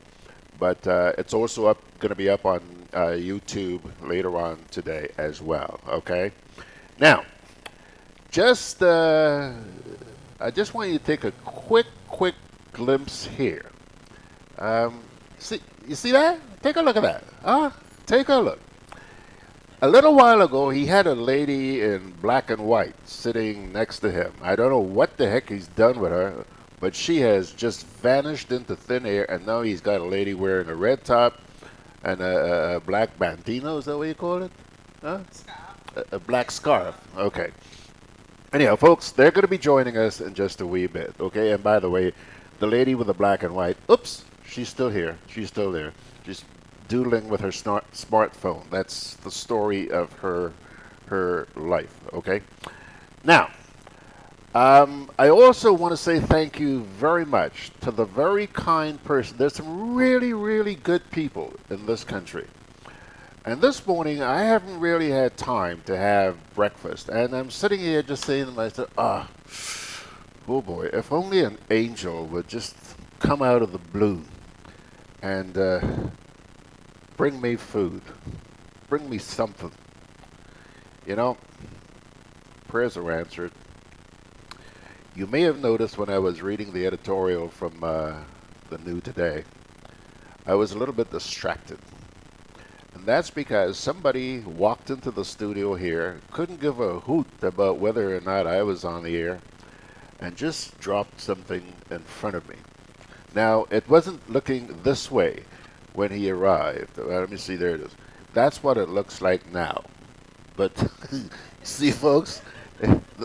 but it's also going to be up on YouTube later on today as well. Okay, now I just want you to take a quick glimpse here. You see that? Take a look at that. Take a look. A little while ago, he had a lady in black and white sitting next to him. I don't know what the heck he's done with her, but she has just vanished into thin air, and now he's got a lady wearing a red top and a black bandino. Is that what you call it? Huh? A black scarf. Okay. Anyhow, folks, they're going to be joining us in just a wee bit, okay? And by the way, the lady with the black and white, oops, she's still here. She's still there. She's doodling with her smartphone. That's the story of her life, okay? Now, I also want to say thank you very much to the very kind person. There's some really, really good people in this country. And this morning, I haven't really had time to have breakfast. And I'm sitting here just saying to myself, oh boy, if only an angel would just come out of the blue and bring me food, bring me something. You know, prayers are answered. You may have noticed when I was reading the editorial from the New Today, I was a little bit distracted. And that's because somebody walked into the studio here, couldn't give a hoot about whether or not I was on the air, and just dropped something in front of me. Now, it wasn't looking this way when he arrived. Let me see, there it is. That's what it looks like now. But, see folks,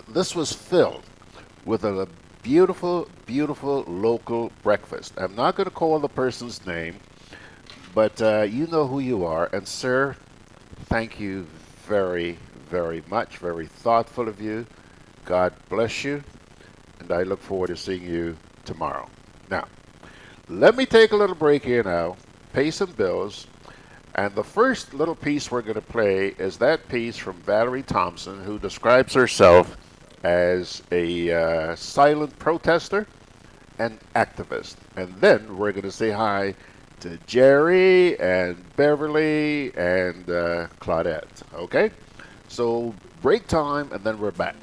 this was filled with a beautiful, beautiful local breakfast. I'm not going to call the person's name, but you know who you are. And sir, thank you very, very much. Very thoughtful of you. God bless you. And I look forward to seeing you tomorrow. Now, let me take a little break here now, pay some bills. And the first little piece we're going to play is that piece from Valerie Thompson, who describes herself as a silent protester and activist. And then we're going to say hi to Jerry and Beverly and Claudette. Okay? So break time and then we're back.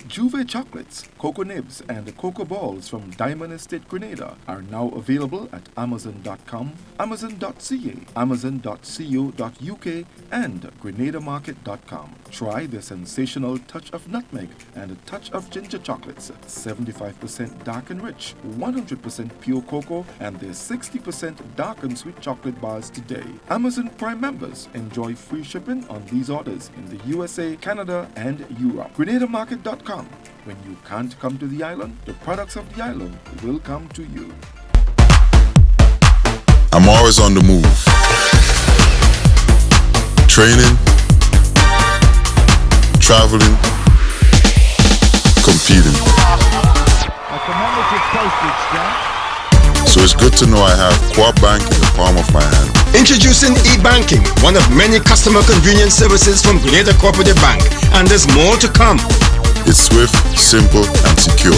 Juve chocolates, cocoa nibs, and cocoa balls from Diamond Estate Grenada are now available at Amazon.com, Amazon.ca, Amazon.co.uk, and GrenadaMarket.com. Try the sensational touch of nutmeg and a touch of ginger chocolates, 75% dark and rich, 100% pure cocoa, and their 60% dark and sweet chocolate bars today. Amazon Prime members enjoy free shipping on these orders in the USA, Canada, and Europe. GrenadaMarket.com. When you can't come to the island, the products of the island will come to you. I'm always on the move. Training, traveling, competing. A commemorative postage stamp. So it's good to know I have Quad Bank in the palm of my hand. Introducing e-banking, one of many customer convenience services from Grenada Cooperative Bank, and there's more to come. It's swift, simple, and secure.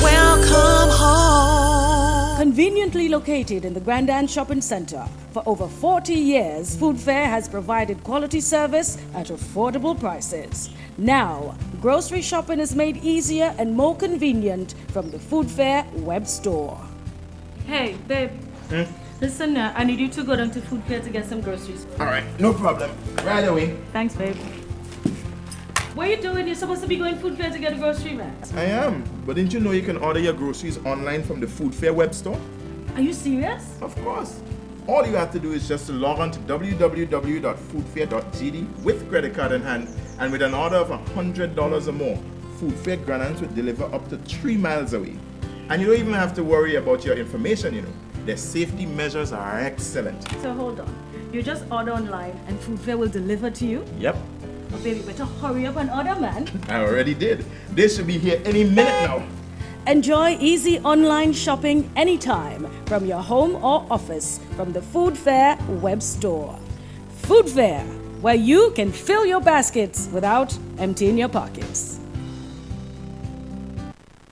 Welcome home. Conveniently located in the Grenadian Shopping Center, for over 40 years, Food Fair has provided quality service at affordable prices. Now, grocery shopping is made easier and more convenient from the Food Fair web store. Hey, babe. Listen, I need you to go down to Food Fair to get some groceries. All right, no problem. Right away. Thanks, babe. What are you doing? You're supposed to be going Food Fair to get a grocery, man. I am, but didn't you know you can order your groceries online from the Food Fair web store? Are you serious? Of course. All you have to do is just to log on to www.foodfair.gd with credit card in hand, and with an order of $100 or more, Food Fair Grenadians will deliver up to 3 miles away. And you don't even have to worry about your information, you know. Their safety measures are excellent. So hold on. You just order online and Food Fair will deliver to you? Yep, Oh, baby, better hurry up and order, man. I already did. They should be here any minute now. Enjoy easy online shopping anytime from your home or office from the Food Fair web store. Food Fair, where you can fill your baskets without emptying your pockets.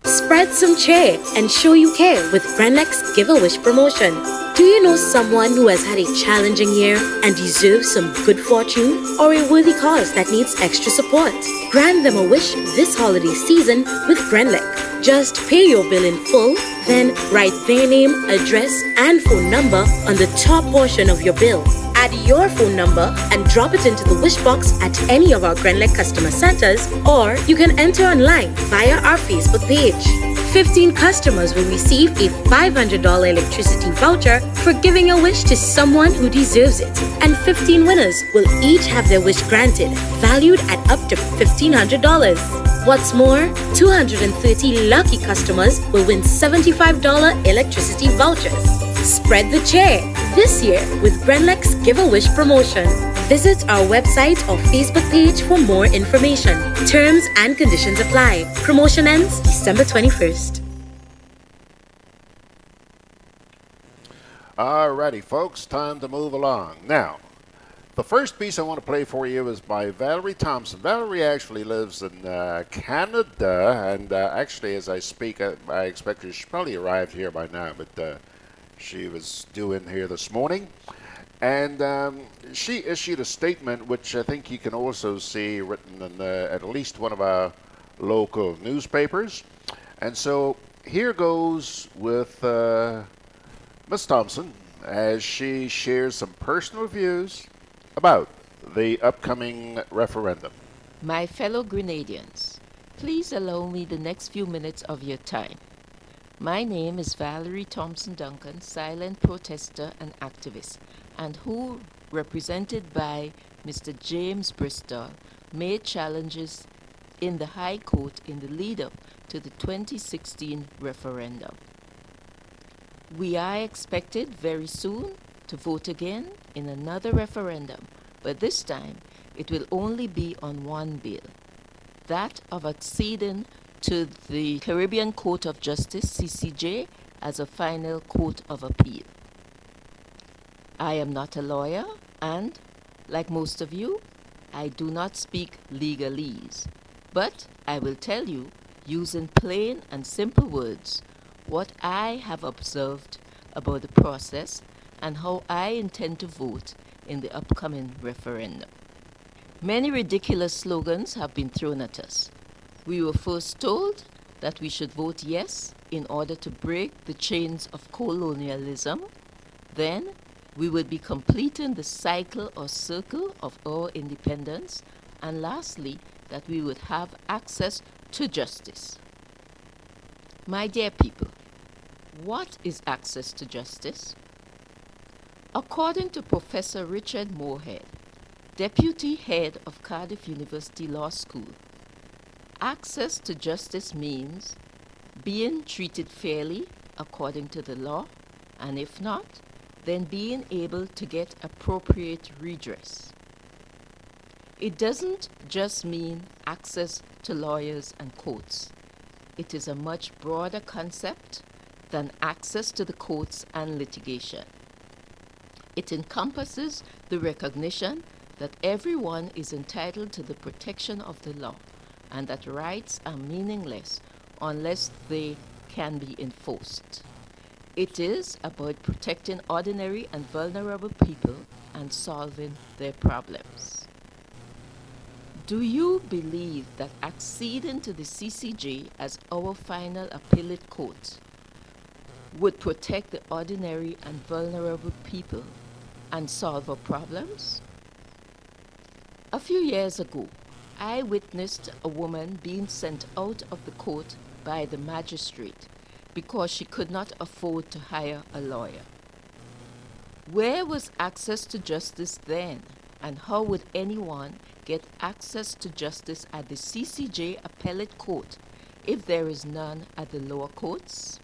Spread some cheer and show you care with Grenlex Give a Wish promotion. Do you know someone who has had a challenging year and deserves some good fortune, or a worthy cause that needs extra support? Grant them a wish this holiday season with Grenlex. Just pay your bill in full, then write their name, address, and phone number on the top portion of your bill. Add your phone number and drop it into the wish box at any of our Grenlex customer centers, or you can enter online via our Facebook page. 15 customers will receive a $500 electricity voucher for giving a wish to someone who deserves it, and 15 winners will each have their wish granted, valued at up to $1,500. What's more, 230 lucky customers will win $75 electricity vouchers. Spread the cheer this year with Grenlex Give a Wish promotion. Visit our website or Facebook page for more information. Terms and conditions apply. Promotion ends December 21st. Alrighty, folks, time to move along. Now, the first piece I want to play for you is by Valerie Thompson. Valerie actually lives in Canada, and actually, as I speak, I expect she's probably arrived here by now, but she was due in here this morning. And she issued a statement, which I think you can also see written in at least one of our local newspapers. And so here goes with Ms. Thompson as she shares some personal views about the upcoming referendum. My fellow Grenadians, please allow me the next few minutes of your time. My name is Valerie Thompson Duncan, silent protester and activist, and who, represented by Mr. James Bristol, made challenges in the High Court in the lead-up to the 2016 referendum. We are expected very soon to vote again in another referendum, but this time it will only be on one bill, that of acceding to the Caribbean Court of Justice, CCJ, as a final court of appeal. I am not a lawyer, and, like most of you, I do not speak legalese, but I will tell you, using plain and simple words, what I have observed about the process and how I intend to vote in the upcoming referendum. Many ridiculous slogans have been thrown at us. We were first told that we should vote yes in order to break the chains of colonialism. Then we would be completing the cycle or circle of our independence. And lastly, that we would have access to justice. My dear people, what is access to justice? According to Professor Richard Moorhead, Deputy Head of Cardiff University Law School, access to justice means being treated fairly according to the law, and if not, then being able to get appropriate redress. It doesn't just mean access to lawyers and courts. It is a much broader concept than access to the courts and litigation. It encompasses the recognition that everyone is entitled to the protection of the law and that rights are meaningless unless they can be enforced. It is about protecting ordinary and vulnerable people and solving their problems. Do you believe that acceding to the CCJ as our final appellate court would protect the ordinary and vulnerable people and solve our problems? A few years ago, I witnessed a woman being sent out of the court by the magistrate because she could not afford to hire a lawyer. Where was access to justice then, and how would anyone get access to justice at the CCJ appellate court if there is none at the lower courts?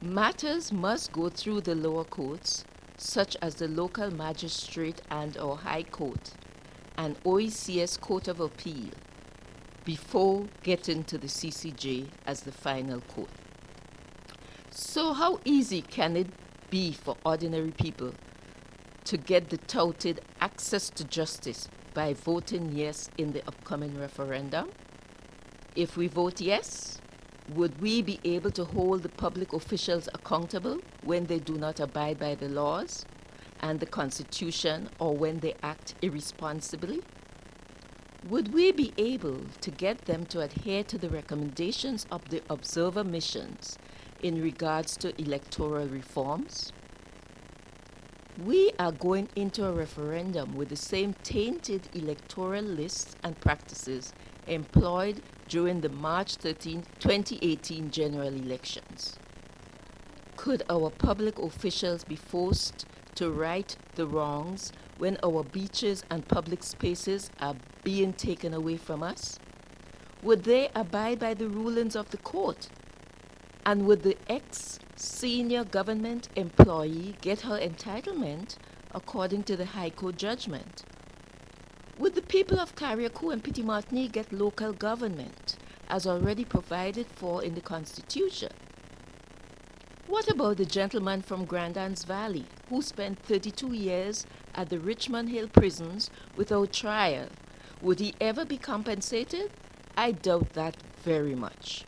Matters must go through the lower courts, such as the local magistrate and/or High Court and OECS Court of Appeal, before getting to the CCJ as the final court. So how easy can it be for ordinary people to get the touted access to justice by voting yes in the upcoming referendum? If we vote yes, would we be able to hold the public officials accountable when they do not abide by the laws and the Constitution or when they act irresponsibly? Would we be able to get them to adhere to the recommendations of the observer missions in regards to electoral reforms? We are going into a referendum with the same tainted electoral lists and practices employed during the March 13, 2018 general elections. Could our public officials be forced to right the wrongs when our beaches and public spaces are being taken away from us? Would they abide by the rulings of the court? And would the ex-senior government employee get her entitlement according to the High Court judgment? Would the people of Carriacou and Petit Martinique get local government as already provided for in the Constitution? What about the gentleman from Grandans Valley who spent 32 years at the Richmond Hill prisons without trial? Would he ever be compensated? I doubt that very much.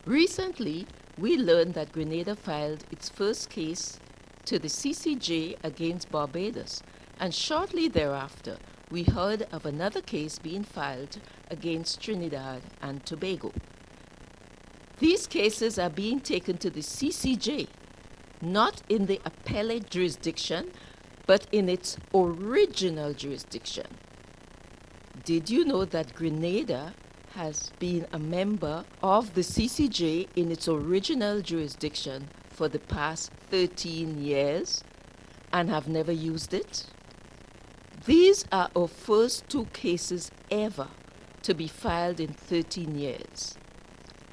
Recently, we learned that Grenada filed its first case to the CCJ against Barbados, and shortly thereafter, we heard of another case being filed against Trinidad and Tobago. These cases are being taken to the CCJ, not in the appellate jurisdiction, but in its original jurisdiction. Did you know that Grenada has been a member of the CCJ in its original jurisdiction for the past 13 years and have never used it? These are our first two cases ever to be filed in 13 years.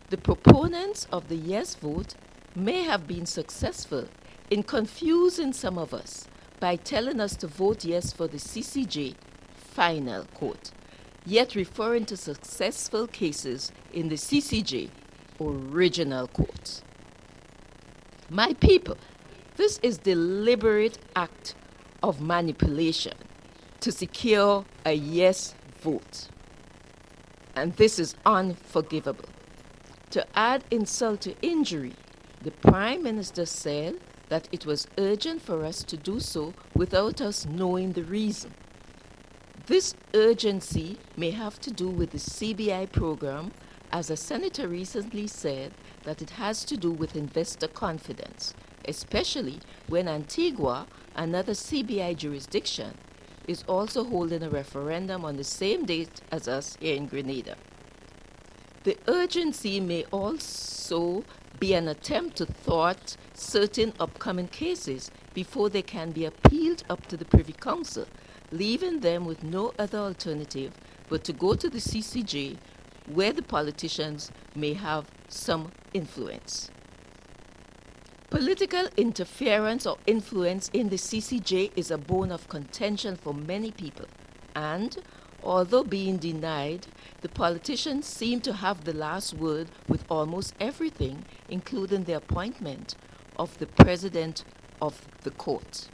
The proponents of the yes vote may have been successful in confusing some of us by telling us to vote yes for the CCJ final court, yet referring to successful cases in the CCJ original court. My people, this is deliberate act of manipulation to secure a yes vote. And this is unforgivable. To add insult to injury, the Prime Minister said that it was urgent for us to do so without us knowing the reason. This urgency may have to do with the CBI program, as a senator recently said that it has to do with investor confidence, especially when Antigua, another CBI jurisdiction, is also holding a referendum on the same date as us here in Grenada. The urgency may also be an attempt to thwart certain upcoming cases before they can be appealed up to the Privy Council, leaving them with no other alternative but to go to the CCJ, where the politicians may have some influence. Political interference or influence in the CCJ is a bone of contention for many people, and although being denied, the politicians seem to have the last word with almost everything, including the appointment of the president of the court.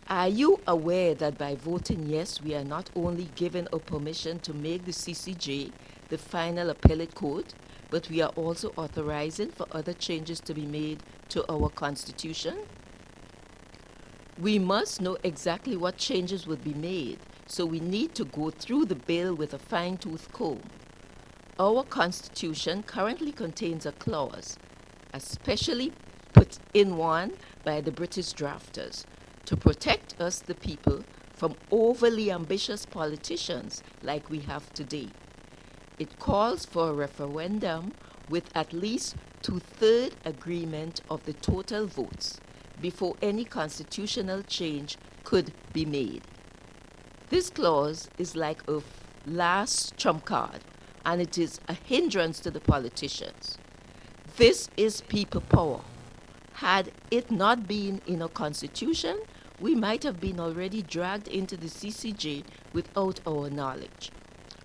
Are you aware that by voting yes, we are not only given a permission to make the CCJ the final appellate court, but we are also authorizing for other changes to be made to our Constitution? We must know exactly what changes would be made, so we need to go through the bill with a fine-tooth comb. Our Constitution currently contains a clause, especially put in one by the British drafters, to protect us, the people, from overly ambitious politicians like we have today. It calls for a referendum with at least 2/3 agreement of the total votes before any constitutional change could be made. This clause is like a last trump card, and it is a hindrance to the politicians. This is people power. Had it not been in our Constitution, we might have been already dragged into the CCJ without our knowledge.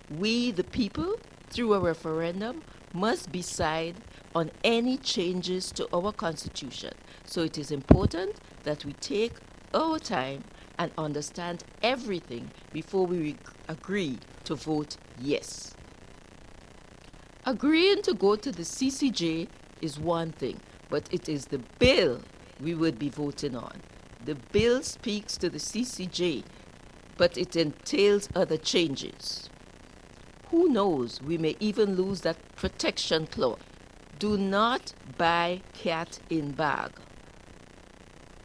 We, the people, through a referendum, must decide on any changes to our Constitution. So it is important that we take our time and understand everything before we agree to vote yes. Agreeing to go to the CCJ is one thing, but it is the bill we would be voting on. The bill speaks to the CCJ, but it entails other changes. Who knows, we may even lose that protection clause. Do not buy cat in bag.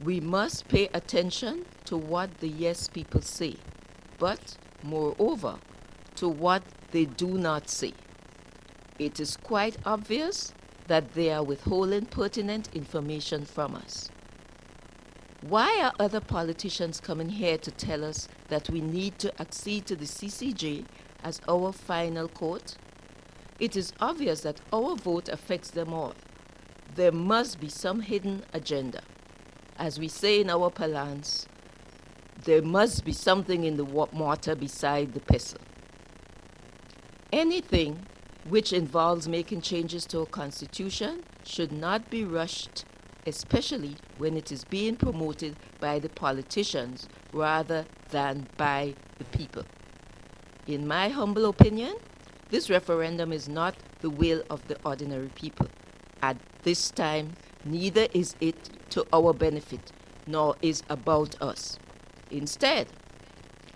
We must pay attention to what the yes people say, but moreover, to what they do not say. It is quite obvious that they are withholding pertinent information from us. Why are other politicians coming here to tell us that we need to accede to the CCJ as our final court? It is obvious that our vote affects them all. There must be some hidden agenda. As we say in our parlance, there must be something in the water beside the pestle. Anything which involves making changes to our Constitution should not be rushed, especially when it is being promoted by the politicians rather than by the people. In my humble opinion, this referendum is not the will of the ordinary people. At this time, neither is it to our benefit, nor is about us. Instead,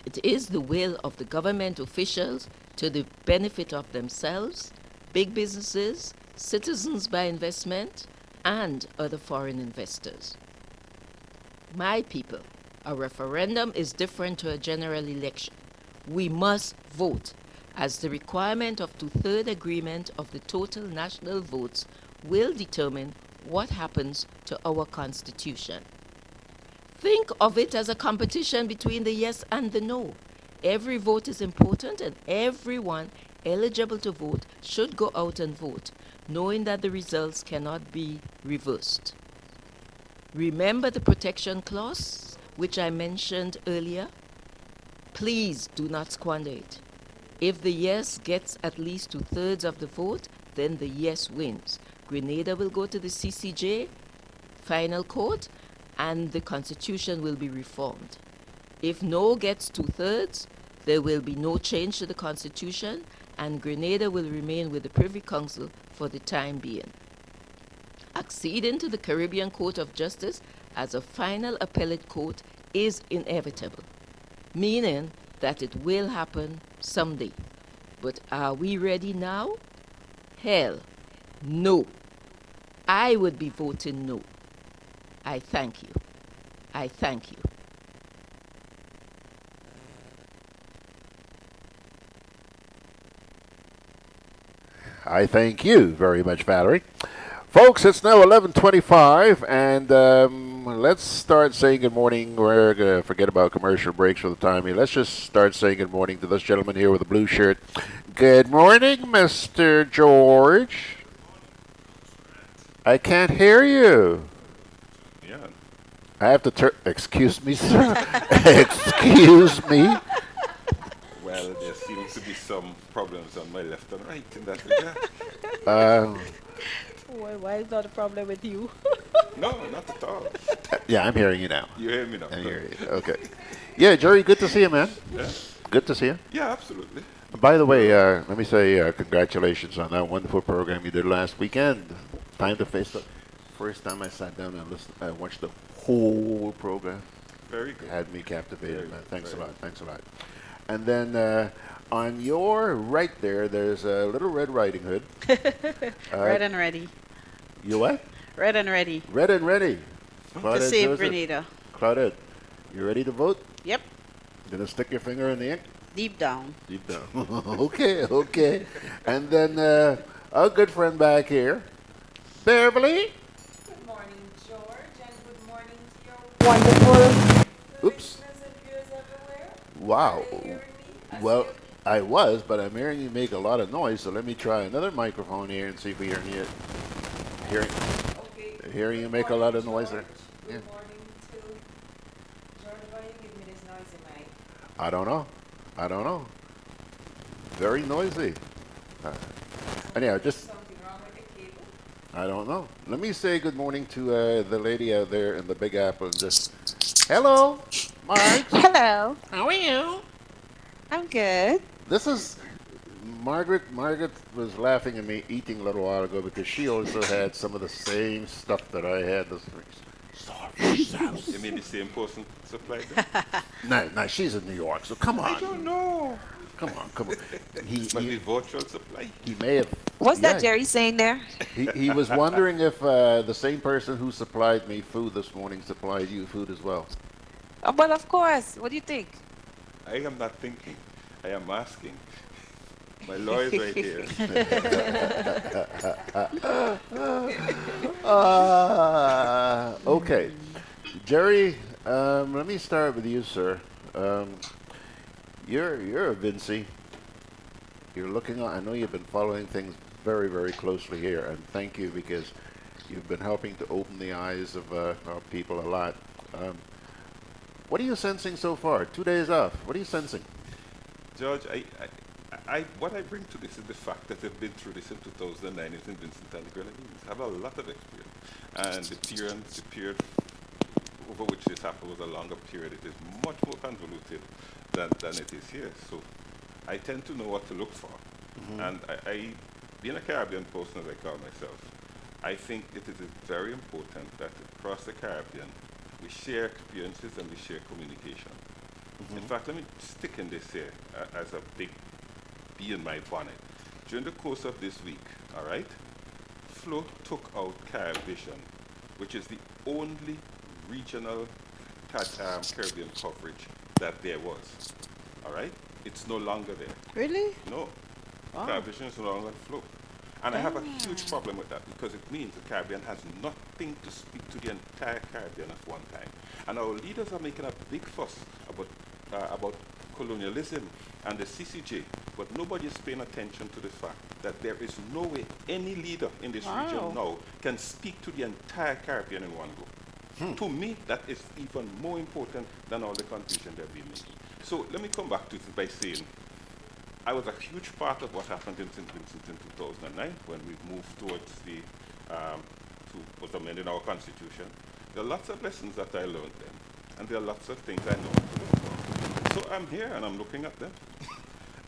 it is the will of the government officials to the benefit of themselves, big businesses, citizens by investment, and other foreign investors. My people, a referendum is different to a general election. We must vote, as the requirement of 2/3 agreement of the total national votes will determine what happens to our Constitution. Think of it as a competition between the yes and the no. Every vote is important, and everyone eligible to vote should go out and vote, knowing that the results cannot be reversed. Remember the protection clause, which I mentioned earlier? Please do not squander it. If the yes gets at least 2/3 of the vote, then the yes wins. Grenada will go to the CCJ, final court, and the Constitution will be reformed. If no gets 2/3, there will be no change to the Constitution, and Grenada will remain with the Privy Council for the time being. Acceding to the Caribbean Court of Justice as a final appellate court is inevitable, meaning that it will happen someday. But are we ready now? Hell, no. I would be voting no. I thank you. I thank you. I thank you very much, Valerie. Folks, it's now 11:25, and let's start saying good morning. We're going to forget about commercial breaks for the time here. Let's just start saying good morning to this gentleman here with the blue shirt. Good morning, Mr. George. I can't hear you. Yeah. I have to turn. Excuse me, sir. Excuse me. Well, there seems to be some problems on my left and right in that regard. Well, why is that a problem with you? No, not at all. Yeah, I'm hearing you now. You hear me now? I hear you. Okay. Yeah, Jerry, good to see you, man. Yeah. Good to see you. Yeah, absolutely. By the way, let me say congratulations on that wonderful program you did last weekend. Time to Face Up. First time I sat down and listened, I watched the whole program. Very good. Had me captivated, man. Thanks a very lot. Thanks a lot. And then on your right there's a little Red Riding Hood. Red and ready. You what? Red and ready. Red and ready. To save Grenada. Claudette, you ready to vote? Yep. Gonna stick your finger in the ink? Deep down. Deep down. Okay. And then our good friend back here, Beverly. Good morning, George, and good morning to your wonderful Oops. Wow. Well, I was, but I'm hearing you make a lot of noise, so let me try another microphone here and see if we hear you. Hearing you make a lot of noise there. Yeah. Good morning to George. Why you give me this noisy mic? I don't know. Very noisy. Anyhow, just. Something wrong with the cable? I don't know. Let me say good morning to the lady out there in the Big Apple and just. Hello, Marge. Hello. How are you? I'm good. This is Margaret. Margaret was laughing at me eating a little while ago because she also had some of the same stuff that I had this week. Starfish sauce. You mean the same person supplied them? No, she's in New York, so come on. I don't know. Come on. Must be virtual supply. He may have. What's that Jerry saying there? He was wondering if the same person who supplied me food this morning supplied you food as well. Oh, well, of course. What do you think? I am not thinking. I am asking. My lawyer's right here. Okay. Jerry, let me start with you, sir. You're a Vinci. You're looking on. I know you've been following things very, very closely here, and thank you because you've been helping to open the eyes of our people a lot. What are you sensing so far? 2 days off. What are you sensing? George, what I bring to this is the fact that I've been through this in 2009 in St. Vincent and the Grenadians. I have a lot of experience. And the period over which this happened was a longer period. It is much more convoluted than it is here. So I tend to know what to look for. Mm-hmm. And I, being a Caribbean person, as I call myself, I think it is very important that across the Caribbean, we share experiences and we share communication. Mm-hmm. In fact, let me stick in this here as a big bee in my bonnet. During the course of this week, all right, Flo took out Caribvision, which is the only regional Caribbean coverage that there was. All right? It's no longer there. Really? No. Wow. Caribvision is no longer Flo. And I have a huge problem with that because it means the Caribbean has nothing to speak to the entire Caribbean at one time. And our leaders are making a big fuss about colonialism and the CCJ, but nobody is paying attention to the fact that there is no way any leader in this region now can speak to the entire Caribbean in one go. To me, that is even more important than all the contribution they've been making. So let me come back to it by saying, I was a huge part of what happened in St. Vincent in 2009 when we moved towards to amending our constitution. There are lots of lessons that I learned then, and there are lots of things I know to look for. So I'm here and I'm looking at them,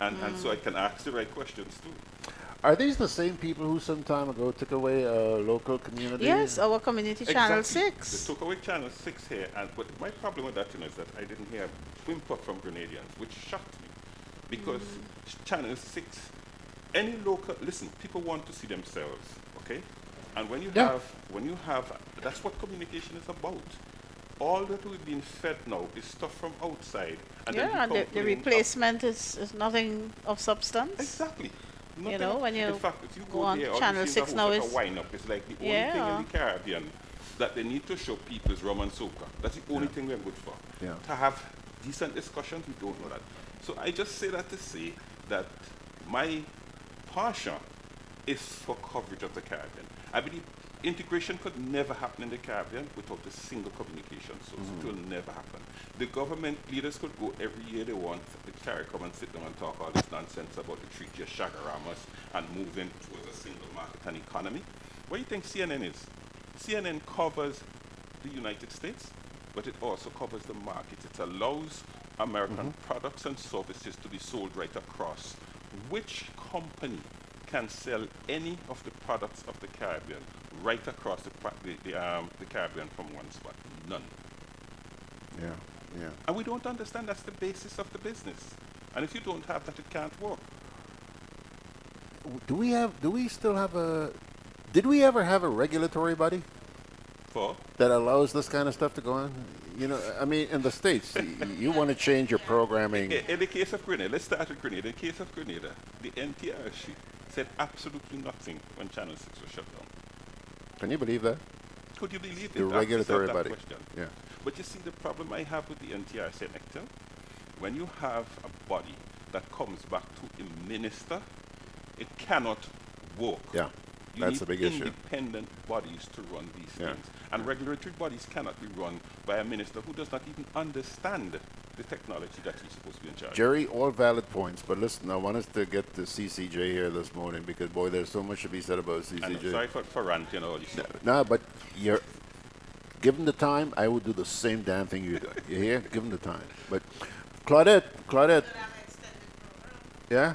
and so I can ask the right questions too. Are these the same people who some time ago took away a local community? Yes, our community channel Exactly. 6. They took away Channel 6 here, but my problem with that, is that I didn't hear a whimper from Grenadians, which shocked me. Because Channel 6, any local, listen, people want to see themselves, okay? And when you have, that's what communication is about. All that we've been fed now is stuff from outside. And And the replacement is nothing of substance. Exactly. When you in fact, if you go go on there, Channel 6 now is is... a wind-up. It's like the only thing in the Caribbean that they need to show people is rum and soca. That's the only thing we're good for. Yeah. To have decent discussions, we don't know that. So I just say that to say that my passion is for coverage of the Caribbean. I believe integration could never happen in the Caribbean without a single communication source. It will never happen. The government leaders could go every year they want. The Caribbean come and sit down and talk all this nonsense about the treaty of Shagaramas and moving towards a single market and economy. What do you think CNN is? CNN covers the United States, but it also covers the market. It allows American products and services to be sold right across. Which company can sell any of the products of the Caribbean right across the Caribbean from one spot? None. Yeah. And we don't understand that's the basis of the business. And if you don't have that, it can't work. Did we ever have a regulatory body For? that allows this kind of stuff to go on? I mean, in the States, you want to change your programming. In the case of Grenada, let's start with Grenada. In the case of Grenada, the NTRC said absolutely nothing when Channel 6 was shut down. Can you believe that? Could you believe it? The regulatory That body. question. Yeah. But you see, the problem I have with the NTRC and ECTEL, when you have a body that comes back to a minister, it cannot work. Yeah. You That's need a big issue. independent bodies to run these things. And regulatory bodies cannot be run by a minister who does not even understand the technology that he's supposed to be in charge of. Jerry, all valid points, but listen, I want us to get the CCJ here this morning because, boy, there's so much to be said about CCJ. I know, sorry for ranting all this stuff. No, but given the time, I would do the same damn thing you do. You hear? Given the time. But Claudette. Yeah?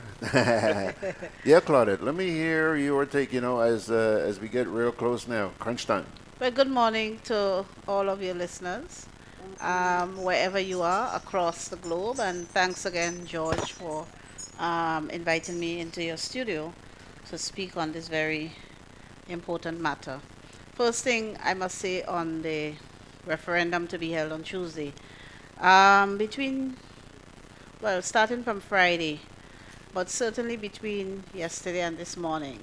Yeah, Claudette, let me hear your take, as we get real close now. Crunch time. Well, good morning to all of your listeners, wherever you are across the globe. And thanks again, George, for inviting me into your studio to speak on this very important matter. First thing I must say on the referendum to be held on Tuesday, starting from Friday, but certainly between yesterday and this morning,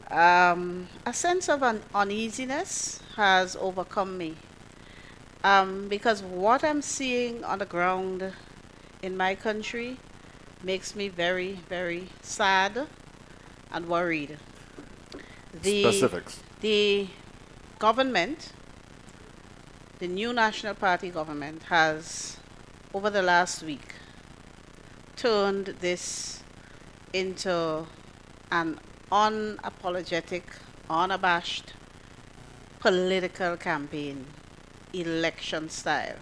a sense of uneasiness has overcome me, because what I'm seeing on the ground in my country makes me very, very sad and worried. Specifics. The government, the new National Party government, has, over the last week, turned this into an unapologetic, unabashed political campaign, election style,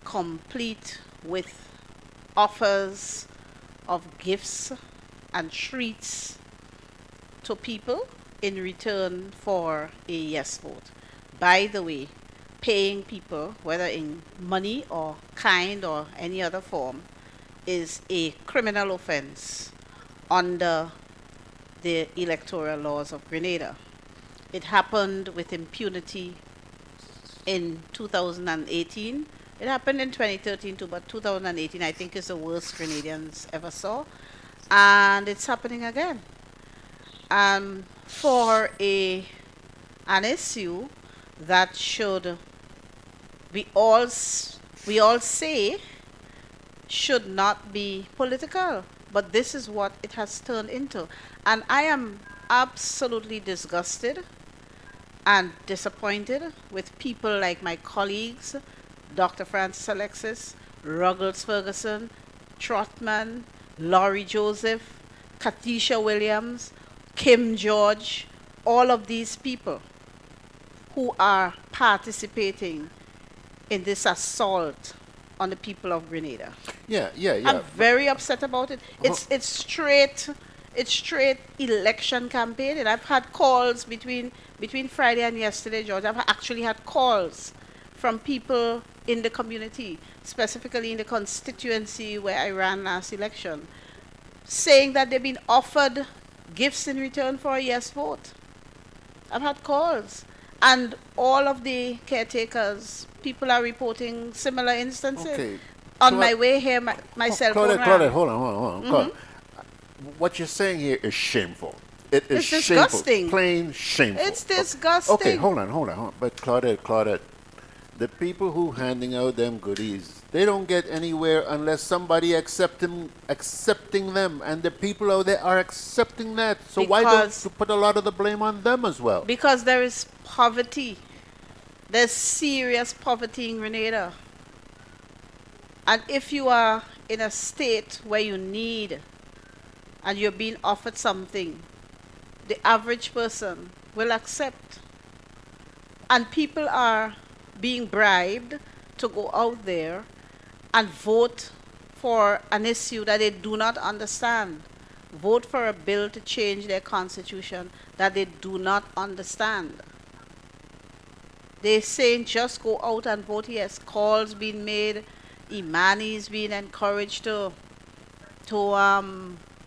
complete with offers of gifts and treats to people in return for a yes vote. By the way, paying people, whether in money or kind or any other form, is a criminal offense under the electoral laws of Grenada. It happened with impunity in 2018. It happened in 2013 too, but 2018 I think is the worst Grenadians ever saw. And it's happening again. For an issue that should we all say should not be political, but this is what it has turned into. And I am absolutely disgusted and disappointed with people like my colleagues, Dr. Francis Alexis, Ruggles Ferguson, Trotman, Laurie Joseph, Katisha Williams, Kim George, all of these people who are participating in this assault on the people of Grenada. Yeah. I'm very upset about it. It's straight It's straight election campaign, and I've had calls between Friday and yesterday, George. I've actually had calls from people in the community, specifically in the constituency where I ran last election, saying that they've been offered gifts in return for a yes vote. I've had calls. And all of the caretakers, people are reporting similar instances. Okay. On my way here, my cell phone Claudette, rang. hold on. Claudette, what you're saying here is shameful. It is It's shameful. disgusting. Plain shameful. It's disgusting. Okay, hold on. But Claudette, the people who handing out them goodies, they don't get anywhere unless somebody accepting them, and the people out there are accepting that. So why don't you put a lot of the blame on them as well? Because there is poverty. There's serious poverty in Grenada. And if you are in a state where you need and you're being offered something, the average person will accept. And people are being bribed to go out there and vote for an issue that they do not understand. Vote for a bill to change their constitution that they do not understand. They're saying just go out and vote yes. Calls being made. Imani's being encouraged to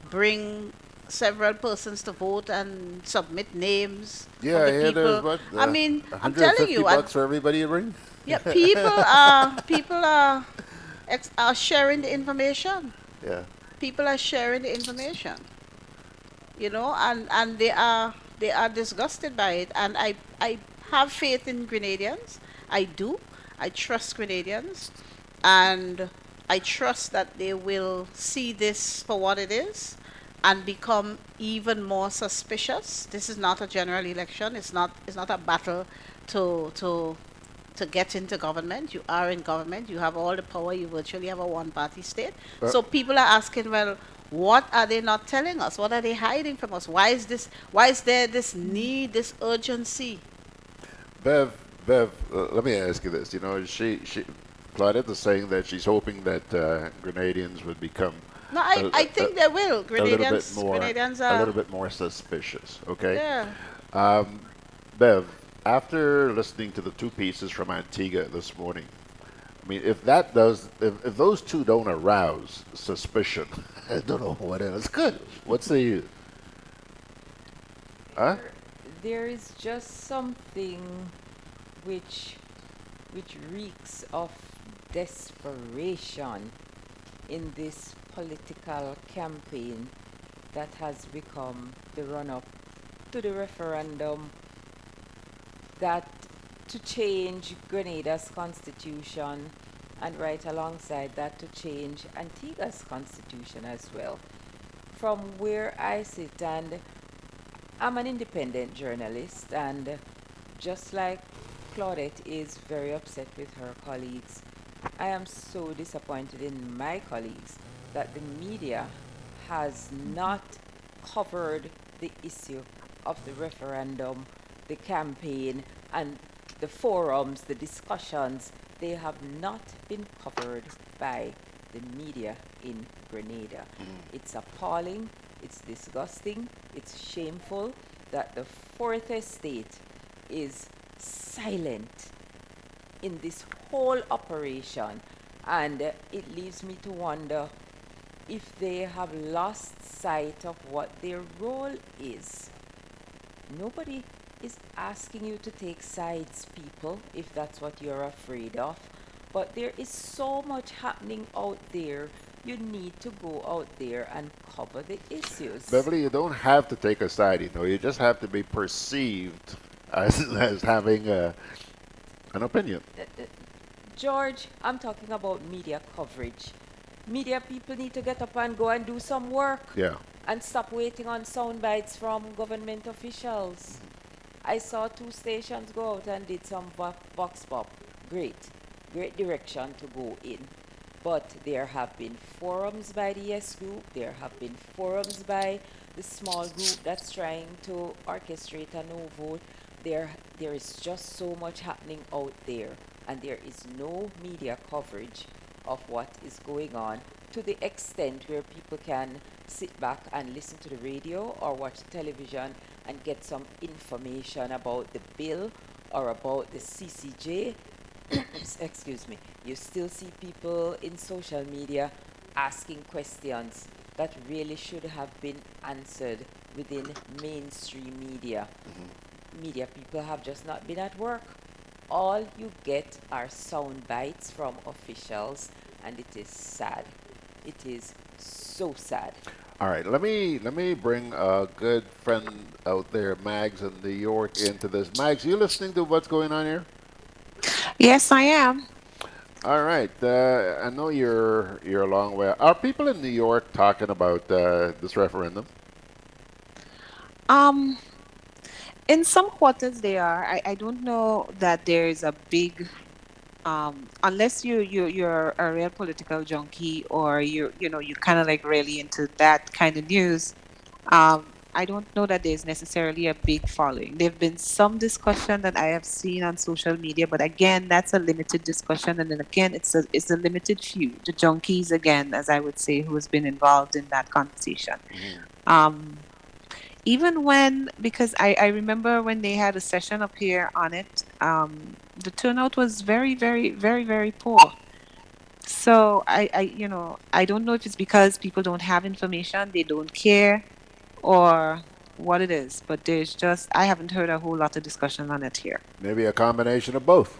bring several persons to vote and submit names of Yeah, the yeah, people. there's what? I mean, I'm telling you. $150 for everybody to ring? Yeah, people are sharing the information. Yeah. People are sharing the information. You know, and they are disgusted by it. And I have faith in Grenadians. I do. I trust Grenadians. And I trust that they will see this for what it is and become even more suspicious. This is not a general election. It's not a battle to get into government. You are in government. You have all the power. You virtually have a one-party state. So people are asking, well, what are they not telling us? What are they hiding from us? Why is there this need, this urgency? Bev, let me ask you this. You know, Claudette is saying that she's hoping that Grenadians would become No, I think they will. Grenadians are a little bit more suspicious. Okay. Yeah. Bev, after listening to the two pieces from Antigua this morning, I mean, if those two don't arouse suspicion, I don't know what else could. What say you? Huh? There is just something which reeks of desperation in this political campaign that has become the run-up to the referendum that to change Grenada's constitution, and right alongside that to change Antigua's constitution as well. From where I sit, and I'm an independent journalist, and just like Claudette is very upset with her colleagues, I am so disappointed in my colleagues that the media has not covered the issue of the referendum, the campaign, and the forums, the discussions. They have not been covered by the media in Grenada. It's appalling, it's disgusting, it's shameful that the Fourth Estate is silent in this whole operation, and it leaves me to wonder if they have lost sight of what their role is. Nobody is asking you to take sides, people, if that's what you're afraid of, but there is so much happening out there. You need to go out there and cover the issues. Beverly, you don't have to take a side, you know. You just have to be perceived as having an opinion. George, I'm talking about media coverage. Media people need to get up and go and do some work. Yeah. And stop waiting on sound bites from government officials. I saw 2 stations go out and did some vox pop. Great direction to go in. But there have been forums by the Yes Group. There have been forums by the small group that's trying to orchestrate a no vote. There is just so much happening out there, and there is no media coverage of what is going on to the extent where people can sit back and listen to the radio or watch television and get some information about the bill or about the CCJ, excuse me, you still see people in social media asking questions that really should have been answered within mainstream media. Media people have just not been at work. All you get are sound bites from officials, and it is sad. It is so sad. All right, let me bring a good friend out there, Mags in New York, into this. Mags, you listening to what's going on here? Yes, I am. All right, I know you're a long way. Are people in New York talking about this referendum? Um, in some quarters they are. I don't know that there is a big unless you're a real political junkie or you kind of like really into that kind of news. I don't know that there's necessarily a big following. There have been some discussion that I have seen on social media, but again, that's a limited discussion, and then again, it's a limited few, the junkies again, as I would say, who has been involved in that conversation. Um, Even when, because I remember when they had a session up here on it, the turnout was very, very, very, very poor. So I don't know if it's because people don't have information, they don't care, or what it is, but there's just, I haven't heard a whole lot of discussion on it here. Maybe a combination of both.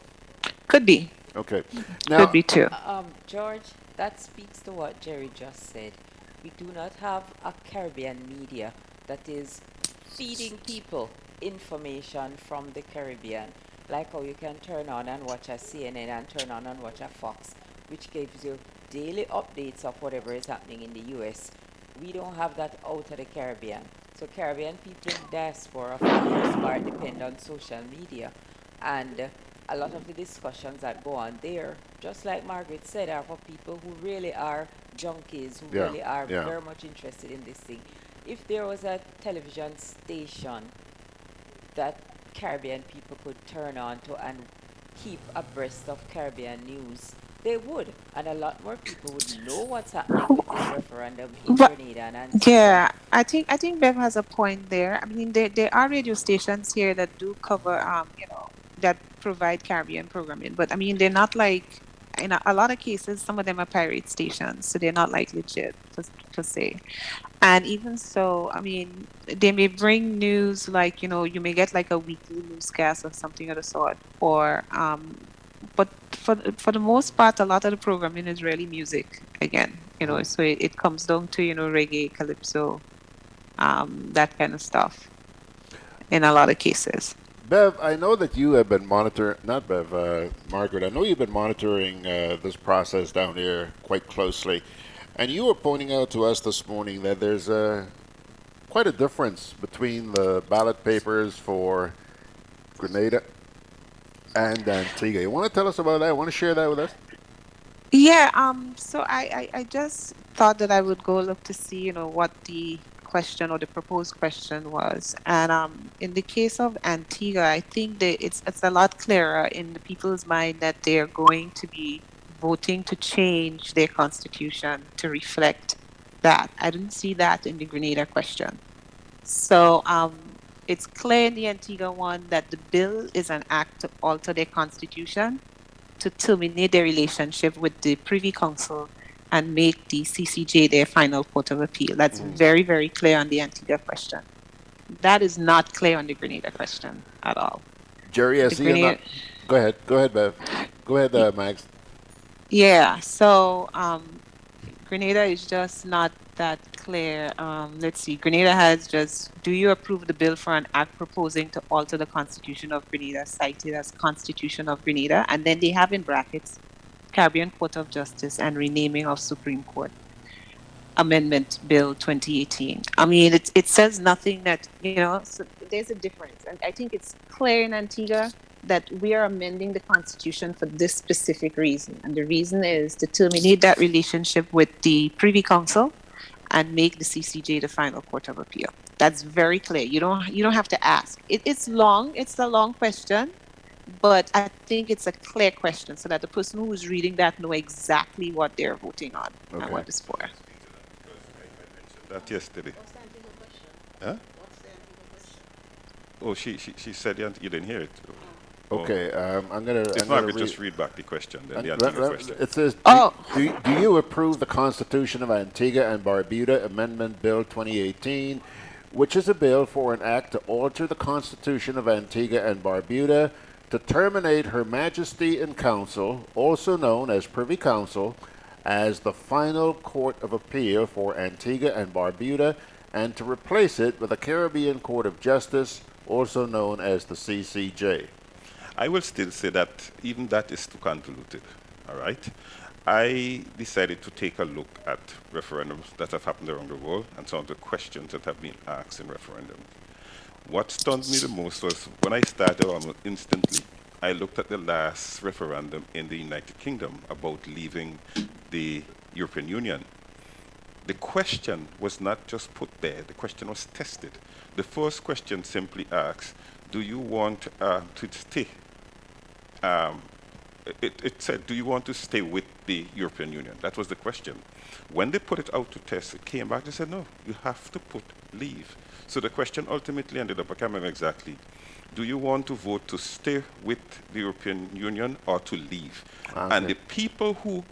Could be. Okay. Could be too. George, that speaks to what Jerry just said. We do not have a Caribbean media that is feeding people information from the Caribbean, like how you can turn on and watch a CNN and turn on and watch a Fox, which gives you daily updates of whatever is happening in the US. We don't have that out of the Caribbean. So Caribbean people in diaspora, for the most part, depend on social media. And a lot of the discussions that go on there, just like Margaret said, are for people who really are junkies, who really are very much interested in this thing. If there was a television station that Caribbean people could turn on to and keep abreast of Caribbean news, they would, and a lot more people would know what's happening with this referendum in But Grenada and Antigua. yeah, I think Bev has a point there. I mean, there are radio stations here that do cover, that provide Caribbean programming, but I mean, they're not like, in a lot of cases, some of them are pirate stations, so they're not like legit per se. And even so, I mean, they may bring news like, you may get like a weekly newscast or something of the sort, or but for the most part, a lot of the programming is really music again, so it comes down to, reggae, calypso, that kind of stuff in a lot of cases. Bev, I know that you have been not Bev, Margaret, I know you've been monitoring this process down here quite closely. And you were pointing out to us this morning that there's quite a difference between the ballot papers for Grenada and Antigua. You want to tell us about that? Want to share that with us? Yeah, so I just thought that I would go look to see, what the question or the proposed question was. And in the case of Antigua, I think that it's a lot clearer in the people's mind that they're going to be voting to change their constitution to reflect that. I didn't see that in the Grenada question. So it's clear in the Antigua one that the bill is an act to alter their constitution to terminate their relationship with the Privy Council and make the CCJ their final court of appeal. That's very, very clear on the Antigua question. That is not clear on the Grenada question at all. Jerry, I see you not. Go ahead, Bev. Go ahead, Max. Yeah, so Grenada is just not that clear. Let's see, Grenada has just, do you approve the bill for an act proposing to alter the Constitution of Grenada, cited as Constitution of Grenada, and then they have in brackets, Caribbean Court of Justice and renaming of Supreme Court Amendment Bill 2018. I mean, it says nothing that, so there's a difference. And I think it's clear in Antigua that we are amending the Constitution for this specific reason. And the reason is to terminate that relationship with the Privy Council and make the CCJ the final court of appeal. That's very clear. You don't have to ask. It's long. It's a long question, but I think it's a clear question so that the person who is reading that know exactly what they're voting on and what it's for. That yesterday. Huh? Oh, she said you didn't hear it. Okay, I'm gonna. If I'm not, gonna we just read back the question. Then the Uh, Antigua uh, question. It says, do you approve the Constitution of Antigua and Barbuda Amendment Bill 2018, which is a bill for an act to alter the Constitution of Antigua and Barbuda to terminate Her Majesty in Council, also known as Privy Council, as the final court of appeal for Antigua and Barbuda, and to replace it with a Caribbean Court of Justice, also known as the CCJ? I will still say that even that is too convoluted. All right. I decided to take a look at referendums that have happened around the world and some of the questions that have been asked in referendums. What stunned me the most was when I started almost instantly, I looked at the last referendum in the United Kingdom about leaving the European Union. The question was not just put there, the question was tested. The first question simply asks, do you want to stay? It said, do you want to stay with the European Union? That was the question. When they put it out to test, it came back, they said, no, you have to put leave. So the question ultimately ended up, I can't remember exactly, do you want to vote to stay with the European Union or to leave? Okay. And the people who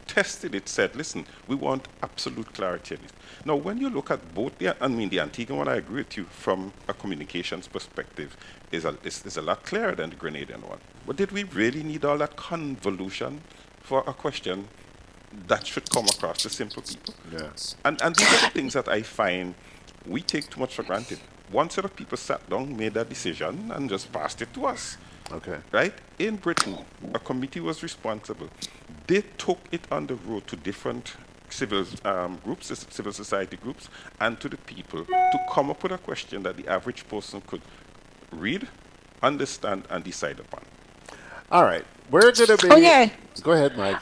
tested it said, listen, we want absolute clarity on it. Now, when you look at both the Antiguan one, I agree with you from a communications perspective, is a lot clearer than the Grenadian one. But did we really need all that convolution for a question that should come across to simple people? Yes. And these are the things that I find we take too much for granted. One set of people sat down, made a decision, and just passed it to us. Okay. Right? In Britain, a committee was responsible. They took it on the road to different civil groups, civil society groups, and to the people to come up with a question that the average person could read, understand, and decide upon. All right. We're going to be... Oh, yeah. Go ahead, Mike.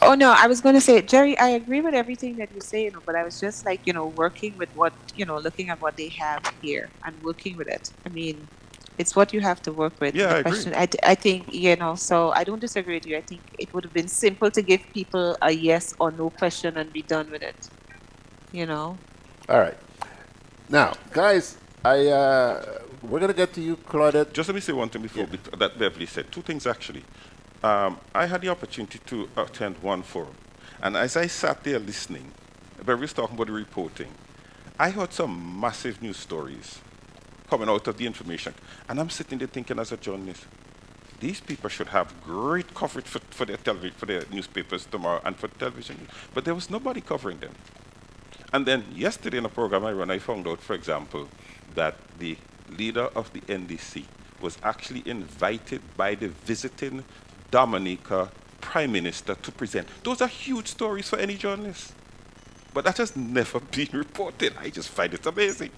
Oh no, I was going to say, Jerry, I agree with everything that you say, but I was just like, working with what, looking at what they have here and working with it. I mean, it's what you have to work with. Yeah, The I agree. question, I think, so I don't disagree with you. I think it would have been simple to give people a yes or no question and be done with it. All right. Now, guys, we're going to get to you, Claudette. Just let me say one thing before that Beverly said. Two things, actually. I had the opportunity to attend one forum. And as I sat there listening, Beverly was talking about the reporting. I heard some massive news stories coming out of the information. And I'm sitting there thinking as a journalist, these people should have great coverage for their television, for their newspapers tomorrow and for television. But there was nobody covering them. And then yesterday in a program I run, I found out, for example, that the leader of the NDC was actually invited by the visiting Dominica Prime Minister to present. Those are huge stories for any journalist. But that has never been reported. I just find it amazing.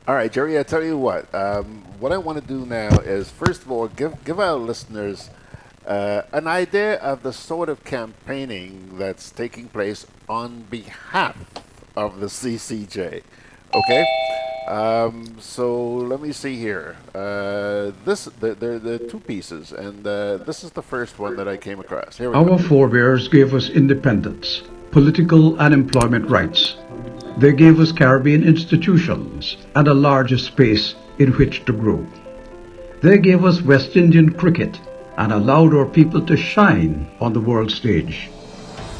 All right, Jerry, I tell you what I want to do now is, first of all, give our listeners an idea of the sort of campaigning that's taking place on behalf of the CCJ. Okay? So let me see here. There are two pieces, and this is the first one that I came across. Here we go. Our forebears gave us independence, political and employment rights. They gave us Caribbean institutions and a larger space in which to grow. They gave us West Indian cricket and allowed our people to shine on the world stage.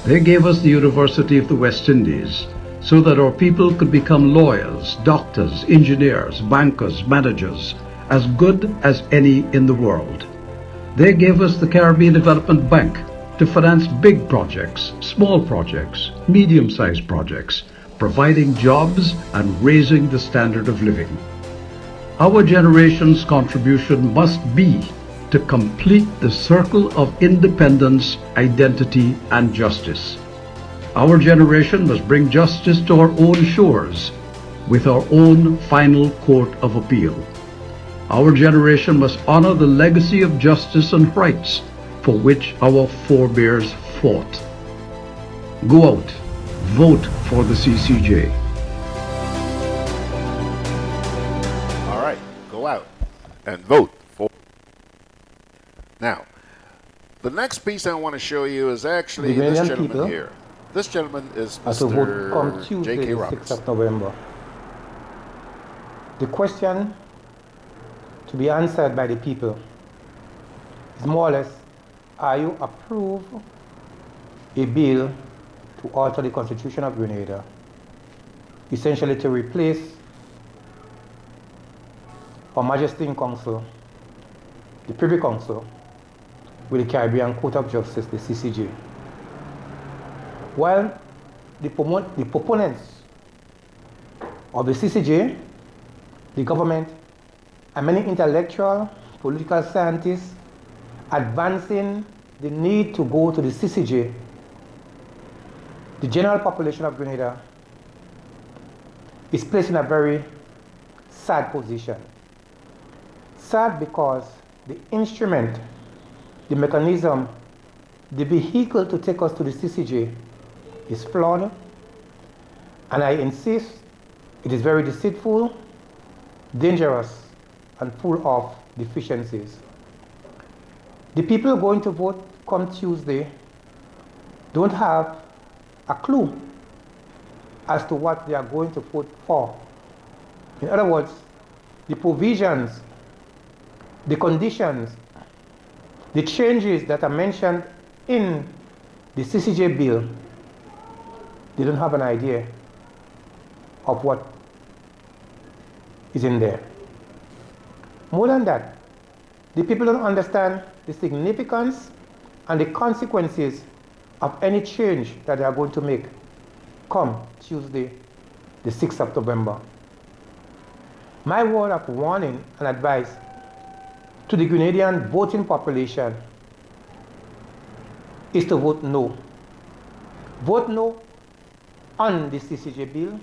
They gave us the University of the West Indies so that our people could become lawyers, doctors, engineers, bankers, managers, as good as any in the world. They gave us the Caribbean Development Bank to finance big projects, small projects, medium-sized projects, providing jobs and raising the standard of living. Our generation's contribution must be to complete the circle of independence, identity, and justice. Our generation must bring justice to our own shores with our own final court of appeal. Our generation must honor the legacy of justice and rights for which our forebears fought. Go out, vote for the CCJ. All right, go out and vote for Now, the next piece I want to show you is actually The this Grenadian gentleman people here. This gentleman is are to vote come Mr. Tuesday, J.K. the Roberts. 6th of November. The question to be answered by the people is more or less, are you approve a bill to alter the Constitution of Grenada, essentially to replace Her Majesty in Council, the Privy Council, with the Caribbean Court of Justice, the CCJ. While the proponents of the CCJ, the government, and many intellectual, political scientists advancing the need to go to the CCJ, the general population of Grenada is placed in a very sad position. Sad because the instrument, the mechanism, the vehicle to take us to the CCJ is flawed, and I insist it is very deceitful, dangerous, and full of deficiencies. The people going to vote come Tuesday don't have a clue as to what they are going to vote for. In other words, the provisions, the conditions, the changes that are mentioned in the CCJ bill, they don't have an idea of what is in there. More than that, the people don't understand the significance and the consequences of any change that they are going to make come Tuesday, the 6th of November. My word of warning and advice to the Grenadian voting population is to vote no. Vote no on the CCJ bill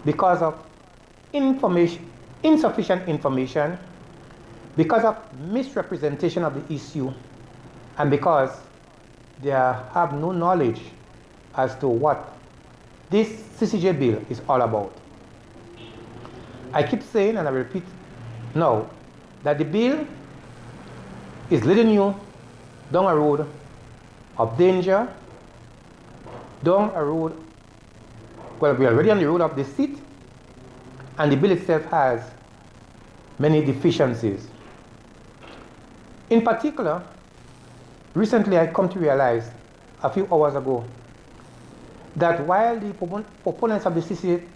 because of insufficient information, because of misrepresentation of the issue, and because they have no knowledge as to what this CCJ bill is all about. I keep saying, and I repeat now, that the bill is leading you down a road of danger, down a road, well, we are already on the road of deceit, and the bill itself has many deficiencies. In particular, recently I come to realize a few hours ago that while the proponents of the CCJ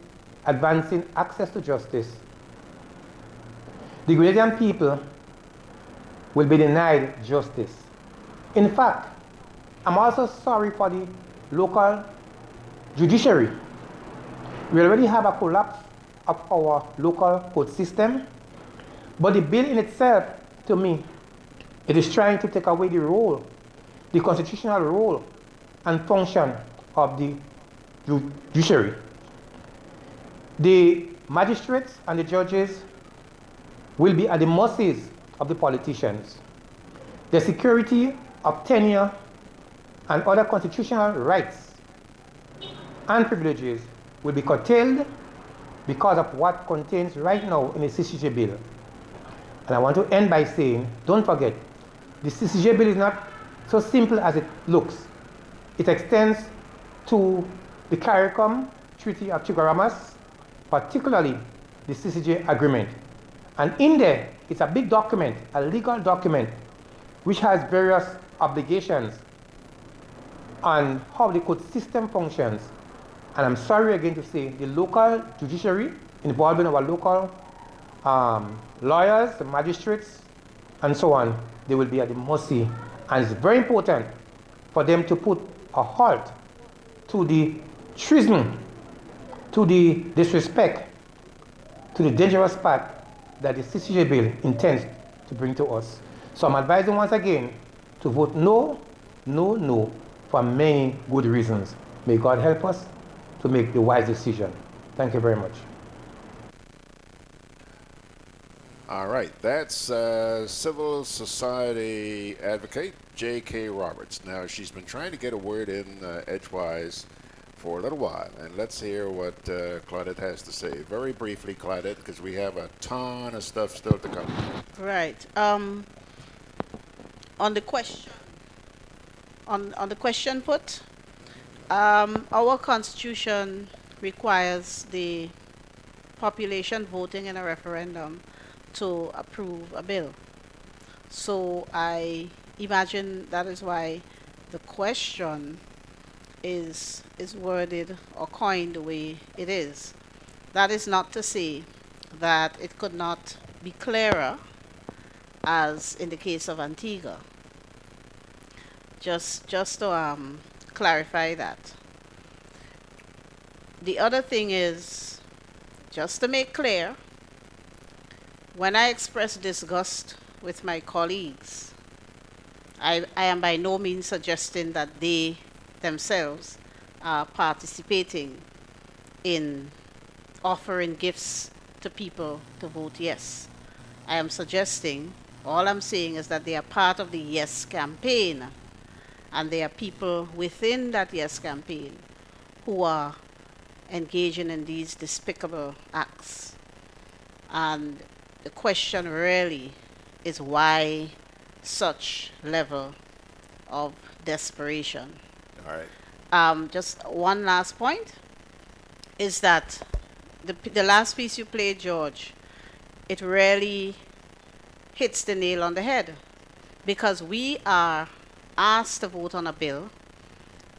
advancing access to justice, the Grenadian people will be denied justice. In fact, I'm also sorry for the local judiciary. We already have a collapse of our local court system, but the bill in itself, to me, it is trying to take away the role, the constitutional role and function of the judiciary. The magistrates and the judges will be at the mercies of the politicians. The security of tenure and other constitutional rights and privileges will be curtailed because of what contains right now in the CCJ bill. And I want to end by saying, don't forget, the CCJ bill is not so simple as it looks. It extends to the CARICOM Treaty of Chicaramas, particularly the CCJ agreement. And in there, it's a big document, a legal document, which has various obligations on how the court system functions. And I'm sorry again to say, the local judiciary, involvement of our local lawyers, the magistrates, and so on, they will be at the mercy. And it's very important for them to put a halt to the treason, to the disrespect, to the dangerous path that the CCJ bill intends to bring to us. So I'm advising once again to vote no, no, no, for many good reasons. May God help us to make the wise decision. Thank you very much. All right, that's civil society advocate J.K. Roberts. Now, she's been trying to get a word in edgewise for a little while, and let's hear what Claudette has to say. Very briefly, Claudette, because we have a ton of stuff still to come. Right. on the question, on the question put, our constitution requires the population voting in a referendum to approve a bill. So I imagine that is why the question is worded or coined the way it is. That is not to say that it could not be clearer, as in the case of Antigua. Just to clarify that. The other thing is, just to make clear, when I express disgust with my colleagues, I am by no means suggesting that they themselves are participating in offering gifts to people to vote yes. I am suggesting, all I'm saying is that they are part of the yes campaign, and there are people within that yes campaign who are engaging in these despicable acts. And the question really is, why such level of desperation? All right. Just one last point is that the last piece you played, George, it really hits the nail on the head, because we are asked to vote on a bill,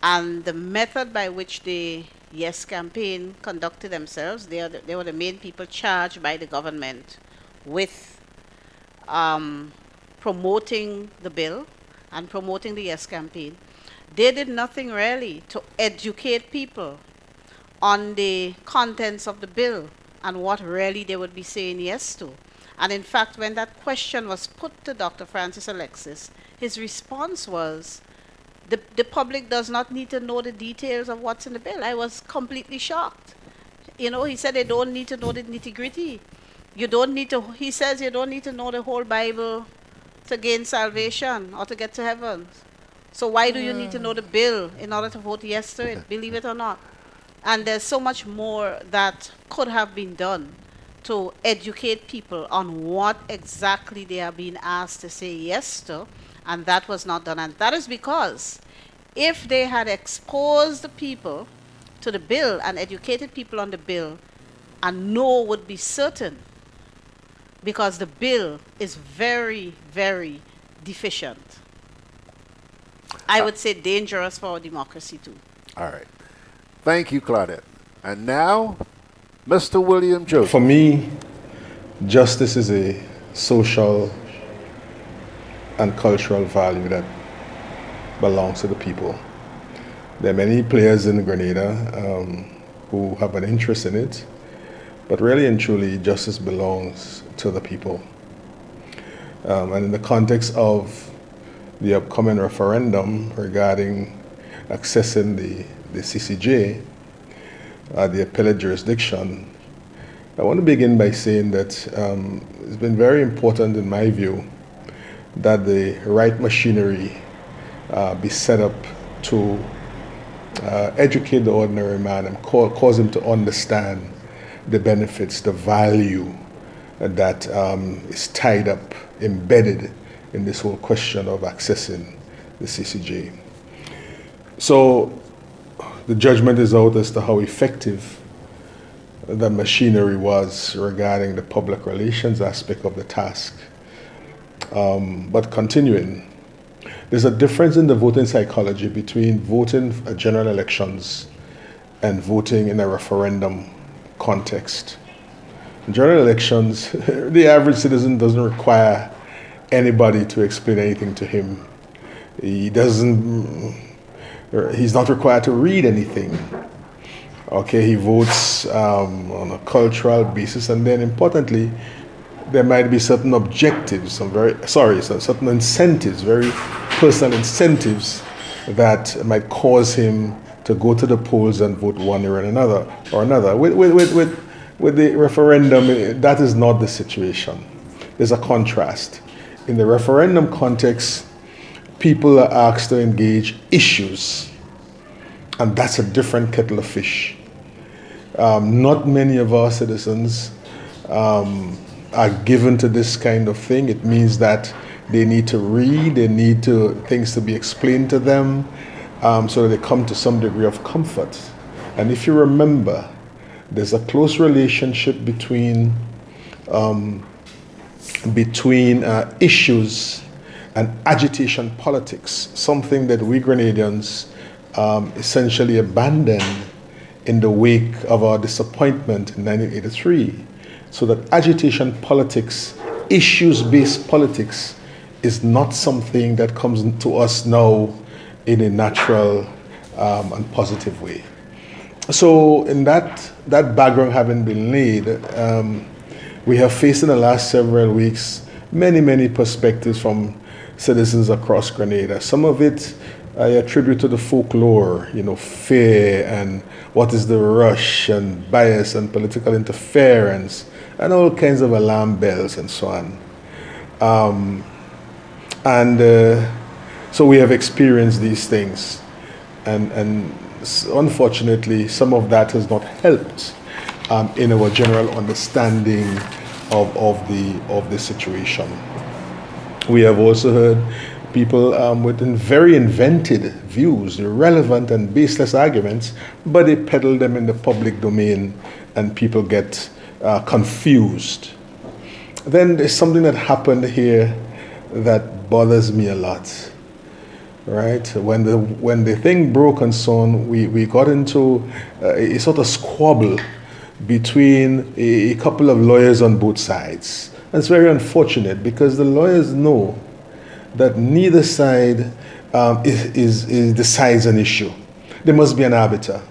and the method by which the Yes campaign conducted themselves, they were the main people charged by the government with promoting the bill and promoting the Yes campaign. They did nothing really to educate people on the contents of the bill and what really they would be saying yes to. And in fact, when that question was put to Dr. Francis Alexis, his response was, the public does not need to know the details of what's in the bill. I was completely shocked. You know, he said they don't need to know the nitty-gritty. You don't need to, he says you don't need to know the whole Bible to gain salvation or to get to heaven. So why do you need to know the bill in order to vote yes to it, believe it or not? And there's so much more that could have been done to educate people on what exactly they are being asked to say yes to, and that was not done. And that is because if they had exposed the people to the bill and educated people on the bill, and no would be certain, because the bill is very, very deficient. I would say dangerous for our democracy too. All right. Thank you, Claudette. And now, Mr. William Joseph. For me, justice is a social and cultural value that belongs to the people. There are many players in Grenada who have an interest in it, but really and truly, justice belongs to the people. And in the context of the upcoming referendum regarding accessing the CCJ, the appellate jurisdiction, I want to begin by saying that it's been very important in my view that the right machinery be set up to educate the ordinary man and cause him to understand the benefits, the value that is tied up, embedded in this whole question of accessing the CCJ. So the judgment is out as to how effective the machinery was regarding the public relations aspect of the task. But continuing, there's a difference in the voting psychology between voting at general elections and voting in a referendum context. In general elections, the average citizen doesn't require anybody to explain anything to him. He's not required to read anything. Okay, he votes on a cultural basis, and then importantly, there might be certain objectives, certain incentives, very personal incentives that might cause him to go to the polls and vote one way or another. With the referendum, that is not the situation. There's a contrast. In the referendum context, people are asked to engage issues, and that's a different kettle of fish. Not many of our citizens are given to this kind of thing. It means that They need to read. They need things to be explained to them, so that they come to some degree of comfort. And if you remember, there's a close relationship between issues and agitation politics, something that we Grenadians essentially abandoned in the wake of our disappointment in 1983. So that agitation politics, issues-based politics, is not something that comes to us now in a natural and positive way. So in that background having been laid, we have faced in the last several weeks many perspectives from citizens across Grenada. Some of it I attribute to the folklore, fear and what is the rush and bias and political interference and all kinds of alarm bells and so on. So we have experienced these things, and unfortunately, some of that has not helped in our general understanding of the situation. We have also heard people with very invented views, irrelevant and baseless arguments, but they peddle them in the public domain, and people get confused. Then there's something that happened here that bothers me a lot. Right? When the thing broke and so on, we got into a sort of squabble between a couple of lawyers on both sides. And it's very unfortunate because the lawyers know that neither side decides an issue. There must be an arbiter.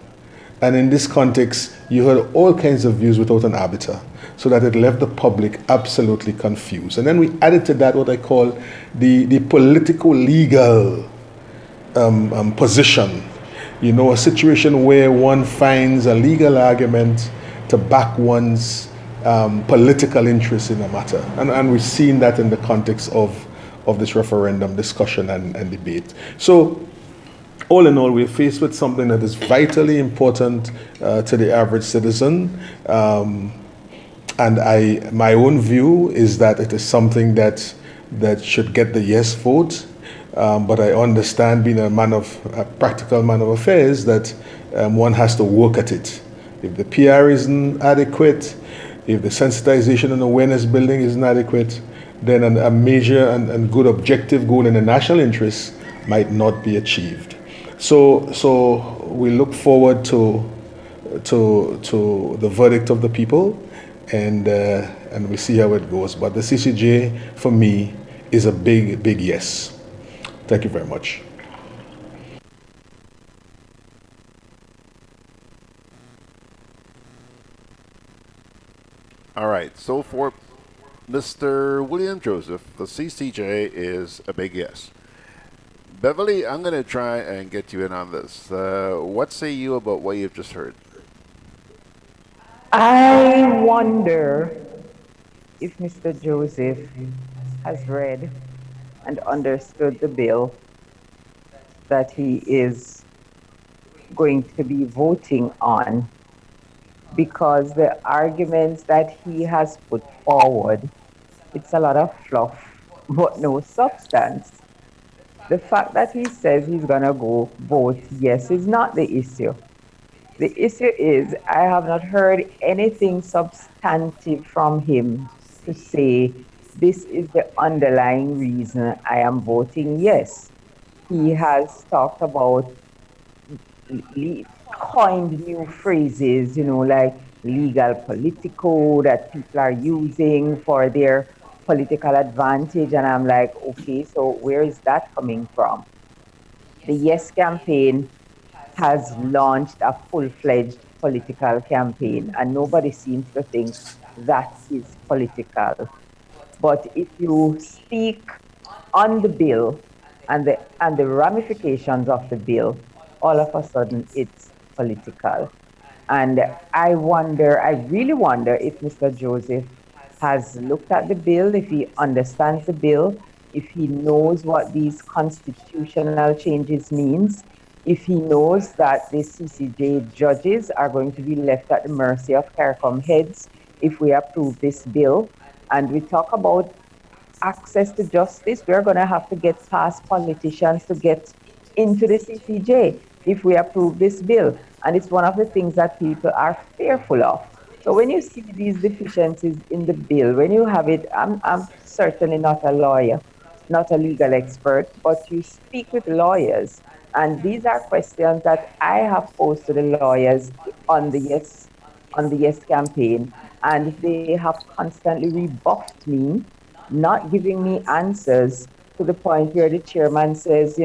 And in this context, you heard all kinds of views without an arbiter, so that it left the public absolutely confused. And then we added to that what I call the political legal position. A situation where one finds a legal argument to back one's political interest in a matter. And we've seen that in the context of this referendum discussion and debate. So all in all, we're faced with something that is vitally important to the average citizen. And my own view is that it is something that should get the yes vote. But I understand, being a practical man of affairs, that one has to work at it. If the PR isn't adequate, if the sensitization and awareness building isn't adequate, then a major and good objective goal in the national interest might not be achieved. So we look forward to the verdict of the people, and we see how it goes. But the CCJ, for me, is a big yes. Thank you very much. All right, so for Mr. William Joseph, the CCJ is a big yes. Beverly, I'm going to try and get you in on this. What say you about what you've just heard? I wonder if Mr. Joseph has read and understood the bill that he is going to be voting on, because the arguments that he has put forward, it's a lot of fluff, but no substance. The fact that he says he's going to go vote yes is not the issue. The issue is I have not heard anything substantive from him to say this is the underlying reason I am voting yes. He has talked about, coined new phrases, like legal politico that people are using for their political advantage. And I'm like, okay, so where is that coming from? The Yes campaign has launched a full-fledged political campaign, and nobody seems to think that is political. But if you speak on the bill and the ramifications of the bill, all of a sudden it's political. And I really wonder if Mr. Joseph has looked at the bill, if he understands the bill, if he knows what these constitutional changes means, if he knows that the CCJ judges are going to be left at the mercy of CARICOM heads if we approve this bill. And we talk about access to justice, we're going to have to get past politicians to get into the CCJ if we approve this bill. And it's one of the things that people are fearful of. So when you see these deficiencies in the bill, when you have it, I'm certainly not a lawyer, not a legal expert, but you speak with lawyers. And these are questions that I have posed to the lawyers on the Yes campaign. And they have constantly rebuffed me, not giving me answers to the point where the chairman says,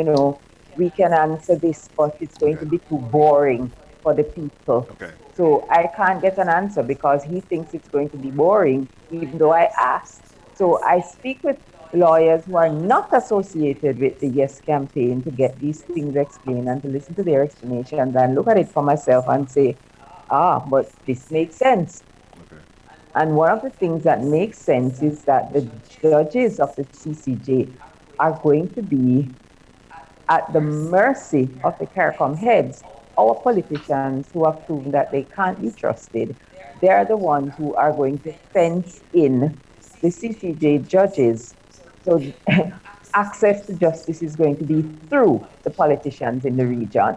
we can answer this, but it's going to be too boring for the people. Okay. So I can't get an answer because he thinks it's going to be boring, even though I asked. So I speak with lawyers who are not associated with the Yes campaign to get these things explained and to listen to their explanations and look at it for myself and say, but this makes sense. Okay. And one of the things that makes sense is that the judges of the CCJ are going to be at the mercy of the CARICOM heads, our politicians who have proven that they can't be trusted. They're the ones who are going to fence in the CCJ judges. So access to justice is going to be through the politicians in the region.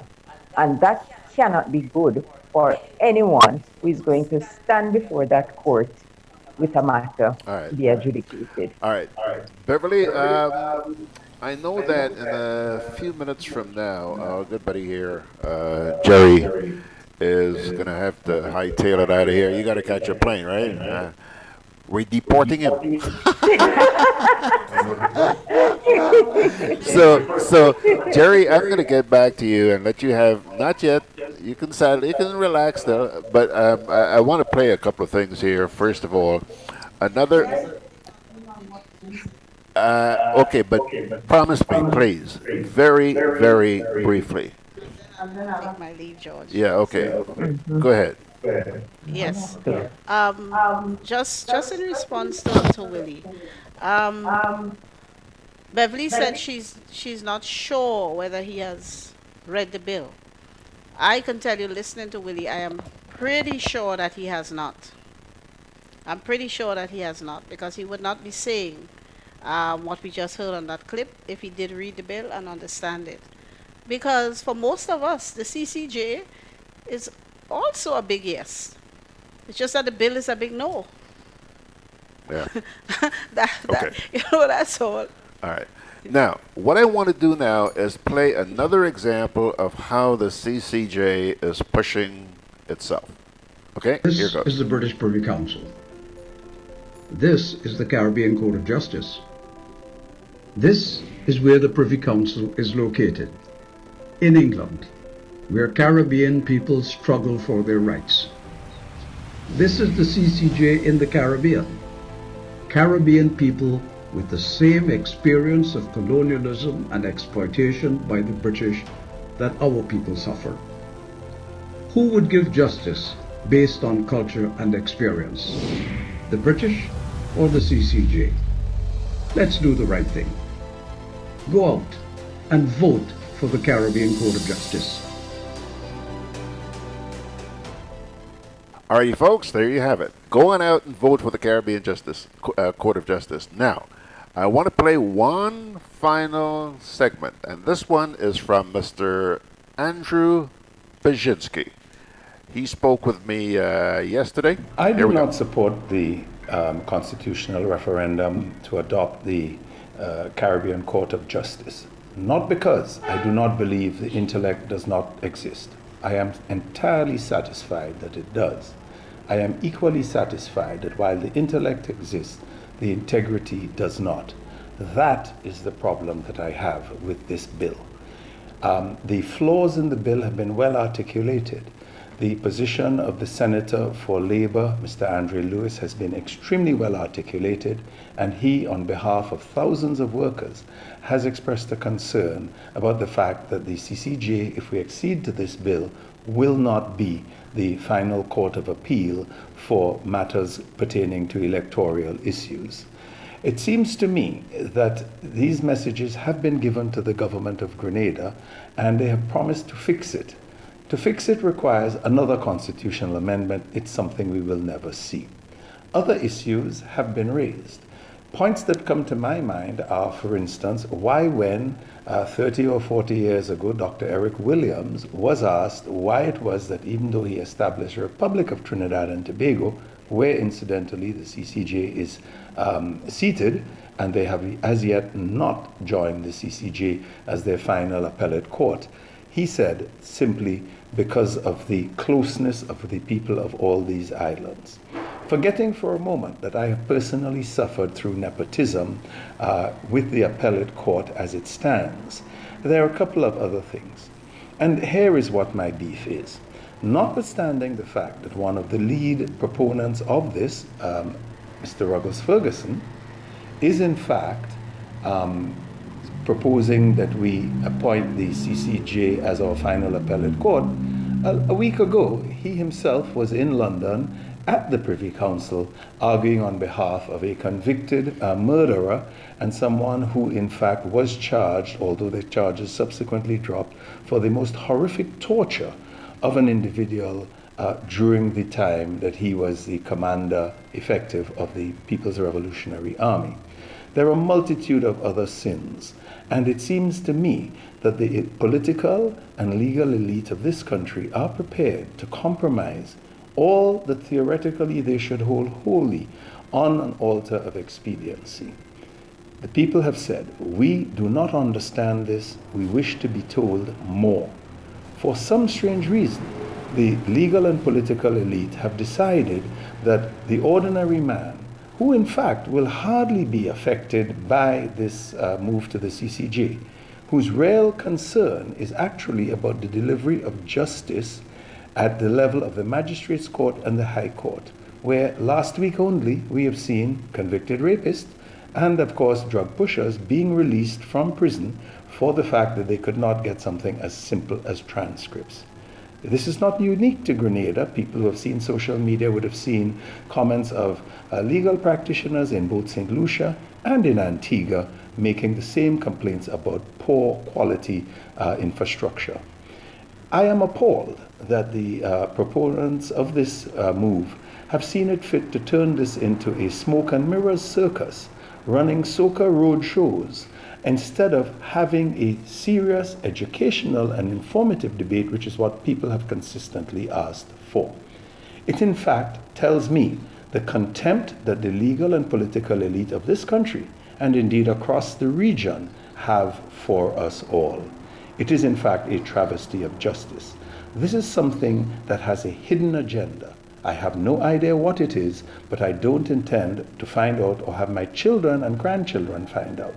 And that cannot be good for anyone who is going to stand before that court with a matter to be adjudicated. All right. Beverly, I know that in a few minutes from now, our good buddy here, Jerry, is going to have to hightail it out of here. You got to catch a plane, right? We're deporting him. so Jerry, I'm going to get back to you and let you have, not yet, you can relax though, but I want to play a couple of things here. First of all, another, okay, but promise me, please, very, very briefly. I'm going to take my leave, George. Yeah, okay. Go ahead. Yes. Just in response to Willie, Beverly said she's not sure whether he has read the bill. I can tell you, listening to Willie, I am pretty sure that he has not. I'm pretty sure that he has not, because he would not be saying what we just heard on that clip if he did read the bill and understand it. Because for most of us, the CCJ is also a big yes. It's just that the bill is a big no. Yeah. Okay. That's all. All right. Now, what I want to do now is play another example of how the CCJ is pushing itself. Okay? This Here goes. is the British Privy Council. This is the Caribbean Court of Justice. This is where the Privy Council is located, in England, where Caribbean people struggle for their rights. This is the CCJ in the Caribbean. Caribbean people with the same experience of colonialism and exploitation by the British that our people suffer. Who would give justice based on culture and experience? The British or the CCJ? Let's do the right thing. Go out and vote for the Caribbean Court of Justice. All right, folks, there you have it. Go on out and vote for the Caribbean Court of Justice. Now, I want to play one final segment, and this one is from Mr. Andrew Baczynski. He spoke with me yesterday. I do not support the constitutional referendum to adopt the Caribbean Court of Justice. Not because I do not believe the intellect does not exist. I am entirely satisfied that it does. I am equally satisfied that while the intellect exists, the integrity does not. That is the problem that I have with this bill. The flaws in the bill have been well articulated. The position of the Senator for Labour, Mr. Andre Lewis, has been extremely well articulated, and he, on behalf of thousands of workers, has expressed a concern about the fact that the CCJ, if we accede to this bill, will not be the final court of appeal for matters pertaining to electoral issues. It seems to me that these messages have been given to the government of Grenada, and they have promised to fix it. To fix it requires another constitutional amendment. It's something we will never see. Other issues have been raised. Points that come to my mind are, for instance, why when 30 or 40 years ago, Dr. Eric Williams was asked why it was that even though he established a Republic of Trinidad and Tobago, where incidentally the CCJ is seated, and they have as yet not joined the CCJ as their final appellate court, he said simply because of the closeness of the people of all these islands. Forgetting for a moment that I have personally suffered through nepotism with the appellate court as it stands, there are a couple of other things. And here is what my beef is. Notwithstanding the fact that one of the lead proponents of this, Mr. Ruggles Ferguson, is in fact proposing that we appoint the CCJ as our final appellate court, a week ago he himself was in London at the Privy Council arguing on behalf of a convicted murderer and someone who in fact was charged, although the charges subsequently dropped, for the most horrific torture of an individual during the time that he was the commander effective of the People's Revolutionary Army. There are a multitude of other sins, and it seems to me that the political and legal elite of this country are prepared to compromise all that theoretically they should hold holy on an altar of expediency. The people have said, we do not understand this, we wish to be told more. For some strange reason, the legal and political elite have decided that the ordinary man, who in fact will hardly be affected by this move to the CCJ, whose real concern is actually about the delivery of justice at the level of the Magistrates' Court and the High Court, where last week only we have seen convicted rapists and of course drug pushers being released from prison for the fact that they could not get something as simple as transcripts. This is not unique to Grenada. People who have seen social media would have seen comments of legal practitioners in both St. Lucia and in Antigua making the same complaints about poor quality infrastructure. I am appalled that the proponents of this move have seen it fit to turn this into a smoke and mirrors circus, running soca road shows, instead of having a serious educational and informative debate, which is what people have consistently asked for. It in fact tells me the contempt that the legal and political elite of this country, and indeed across the region, have for us all. It is in fact a travesty of justice. This is something that has a hidden agenda. I have no idea what it is, but I don't intend to find out or have my children and grandchildren find out.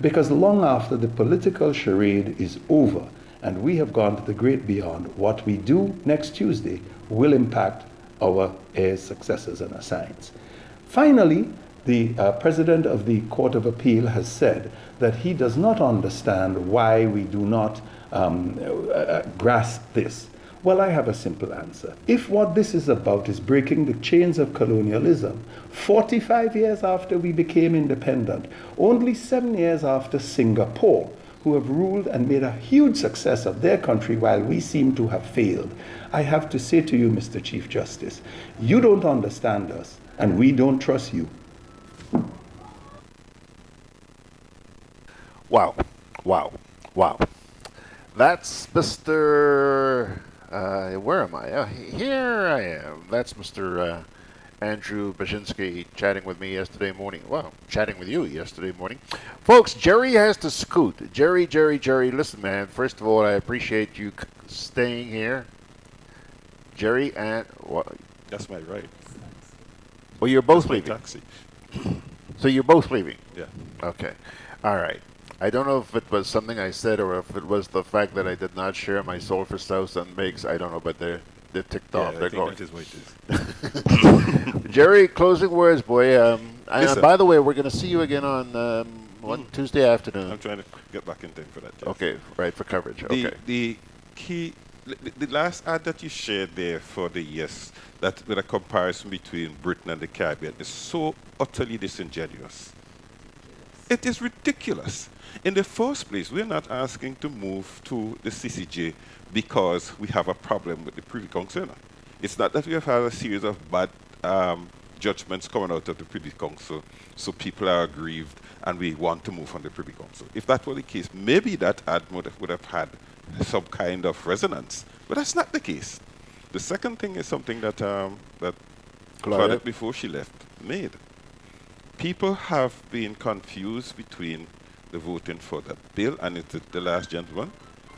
Because long after the political charade is over and we have gone to the great beyond, what we do next Tuesday will impact our heirs, successors, and assigns. Finally, the president of the Court of Appeal has said that he does not understand why we do not grasp this. Well, I have a simple answer. If what this is about is breaking the chains of colonialism, 45 years after we became independent, only 7 years after Singapore, who have ruled and made a huge success of their country while we seem to have failed, I have to say to you, Mr. Chief Justice, you don't understand us, and we don't trust you. Wow, wow, wow. That's Mr. Where am I? Oh, here I am. That's Mr. Andrew Baczynski chatting with me yesterday morning. Well, chatting with you yesterday morning. Folks, Jerry has to scoot. Jerry, listen, man. First of all, I appreciate you staying here. Jerry and... What? That's my right. Well, you're both leaving. Taxi. So you're both leaving? Yeah. Okay. All right. I don't know if it was something I said or if it was the fact that I did not share my sulfur sauce and makes. I don't know, but they're ticked off. They're going. That is what it is. Jerry, closing words, boy. Listen. By the way, we're going to see you again on Tuesday afternoon. I'm trying to get back in time for that. Jeff. Okay, right, for coverage. The, okay. The key, the last ad that you shared there for the yes, that with a comparison between Britain and the Caribbean is so utterly disingenuous. It is ridiculous. In the first place, we're not asking to move to the CCJ because we have a problem with the Privy Council. It's not that we have had a series of bad judgments coming out of the Privy Council, so people are aggrieved and we want to move on the Privy Council. If that were the case, maybe that ad would have had some kind of resonance, but that's not the case. The second thing is something that Claudette, before she left, made. People have been confused between the voting for that bill, and it's the last gentleman,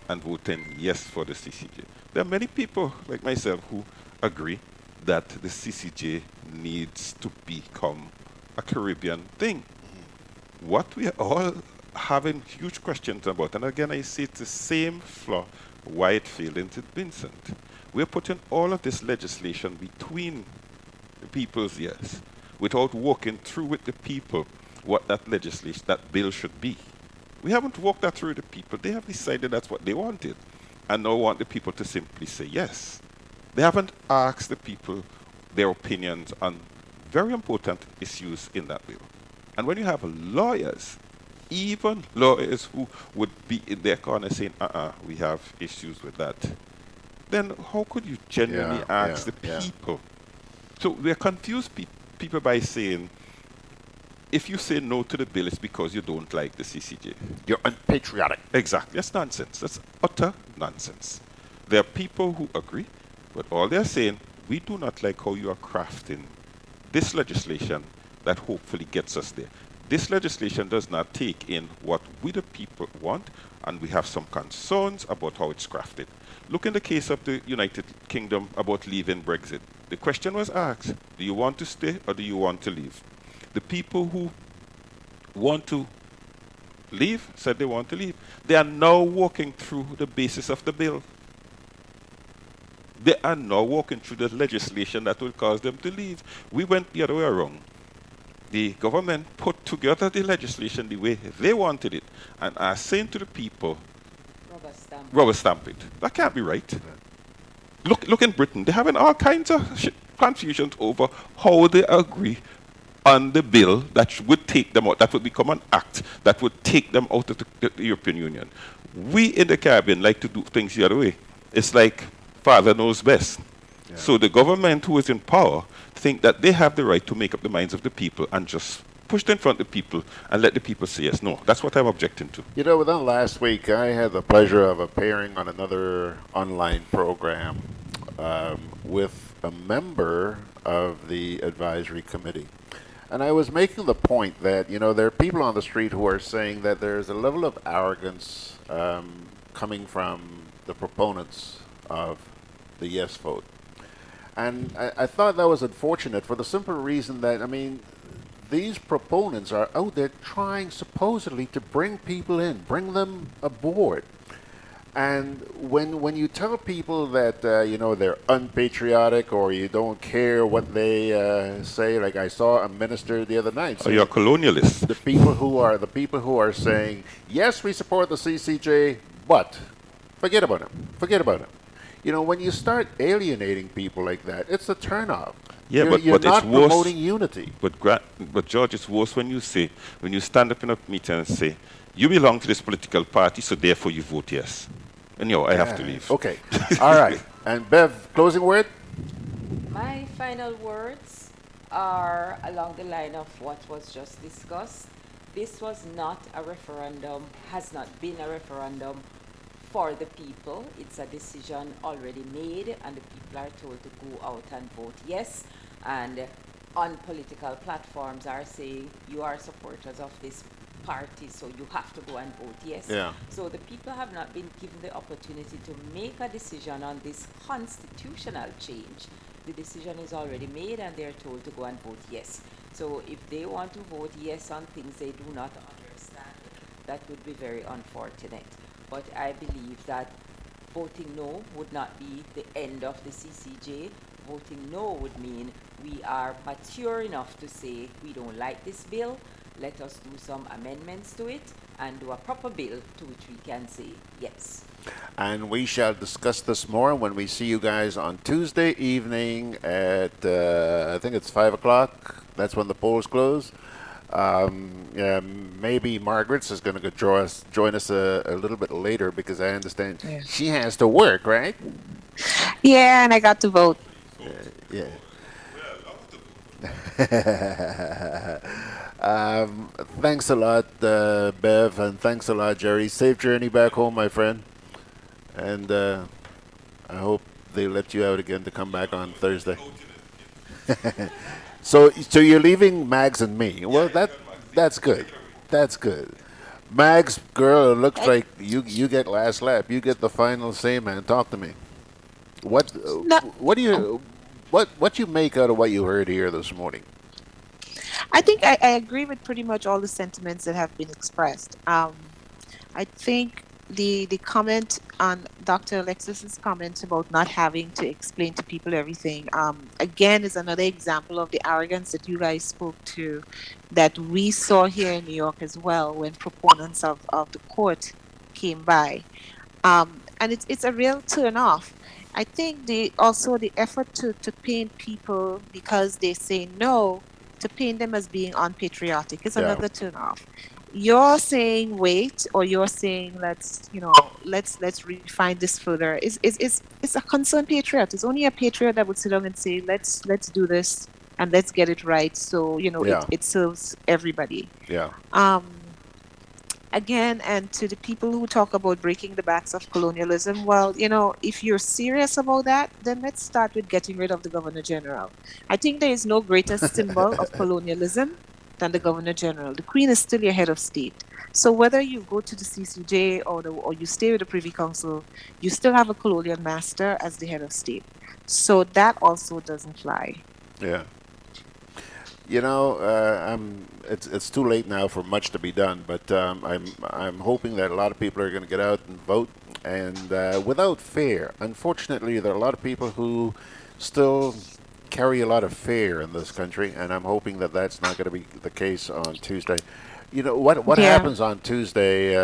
and voting yes for the CCJ. There are many people like myself who agree that the CCJ needs to become a Caribbean thing. What we are all having huge questions about, and again I say it's the same flaw why it failed in St. Vincent. We're putting all of this legislation between the people's ears without walking through with the people what that legislation, that bill should be. We haven't walked that through the people. They have decided that's what they wanted and now want the people to simply say yes. They haven't asked the people their opinions on very important issues in that bill. And when you have lawyers, even lawyers who would be in their corner saying, we have issues with that, then how could you genuinely ask the people? So we're confused people by saying, if you say no to the bill, it's because you don't like the CCJ. You're unpatriotic. Exactly. That's nonsense. That's utter nonsense. There are people who agree, but all they're saying, we do not like how you are crafting this legislation that hopefully gets us there. This legislation does not take in what we the people want, and we have some concerns about how it's crafted. Look in the case of the United Kingdom about leaving Brexit. The question was asked, do you want to stay or do you want to leave? The people who want to leave said they want to leave. They are now walking through the basis of the bill. They are now walking through the legislation that will cause them to leave. We went the other way around. The government put together the legislation the way they wanted it and are saying to the people, rubber stamp it. That can't be right. Look in Britain. They're having all kinds of confusions over how they agree on the bill that would take them out, that would become an act that would take them out of the European Union. We in the Caribbean like to do things the other way. It's like Father knows best. Yeah. So the government who is in power think that they have the right to make up the minds of the people and just push it in front of the people and let the people say yes. No, that's what I'm objecting to. You know, within last week, I had the pleasure of appearing on another online program with a member of the advisory committee. And I was making the point that, you know, there are people on the street who are saying that there's a level of arrogance coming from the proponents of the yes vote. And I thought that was unfortunate for the simple reason that, I mean, these proponents are out there trying supposedly to bring people in, bring them aboard. And when you tell people that, you know, they're unpatriotic or you don't care what they say, like I saw a minister the other night. Oh, you're a colonialist. The people who are saying, yes, we support the CCJ, but forget about him. Forget about him. You know, when you start alienating people like that, it's a turnoff. Yeah, you're but not it's worse. Promoting unity. But George, it's worse when you stand up in a meeting and say, you belong to this political party, so therefore you vote yes. And I have to leave. Okay. All right. And Bev, closing word? My final words are along the line of what was just discussed. This was not a referendum, has not been a referendum for the people. It's a decision already made, and the people are told to go out and vote yes. And on political platforms are saying you are supporters of this party, so you have to go and vote yes. Yeah. So the people have not been given the opportunity to make a decision on this constitutional change. The decision is already made and they're told to go and vote yes. So if they want to vote yes on things they do not understand, that would be very unfortunate. But I believe that voting no would not be the end of the CCJ. Voting no would mean we are mature enough to say we don't like this bill. Let us do some amendments to it and do a proper bill to which we can say yes. And we shall discuss this more when we see you guys on Tuesday evening at, I think it's 5 o'clock. That's when the polls close. Yeah, maybe Margaret's is going to join us a little bit later because I understand she has to work, right? Yeah, and I got to vote. Yeah. Thanks a lot, Bev, and thanks a lot, Jerry. Safe journey back home, my friend. And I hope they let you out again to come back on Thursday. So you're leaving Mags and me. Well, that's good. That's good. Mags, girl, it looks like you get last lap. You get the final say, man. Talk to me. What No, what do you what you make out of what you heard here this morning? I think I agree with pretty much all the sentiments that have been expressed. I think the comment on Dr. Alexis's comment about not having to explain to people everything, again, is another example of the arrogance that you guys spoke to, that we saw here in New York as well when proponents of the court came by. And it's a real turn off. I think the effort to paint people because they say no, to paint them as being unpatriotic is Yeah. another turn off. You're saying wait, or you're saying let's refine this further. Is a concerned patriot. It's only a patriot that would sit down and say let's do this and let's get it right. So Yeah. it serves everybody. Yeah. Again, and to the people who talk about breaking the backs of colonialism, well, if you're serious about that, then let's start with getting rid of the Governor General. I think there is no greater symbol of colonialism than the Governor General. The Queen is still your head of state. So whether you go to the CCJ or you stay with the Privy Council, you still have a colonial master as the head of state. So that also doesn't fly. Yeah. It's too late now for much to be done, but I'm hoping that a lot of people are going to get out and vote, and without fear. Unfortunately, there are a lot of people who still carry a lot of fear in this country, and I'm hoping that that's not going to be the case on Tuesday. What Yeah. happens on Tuesday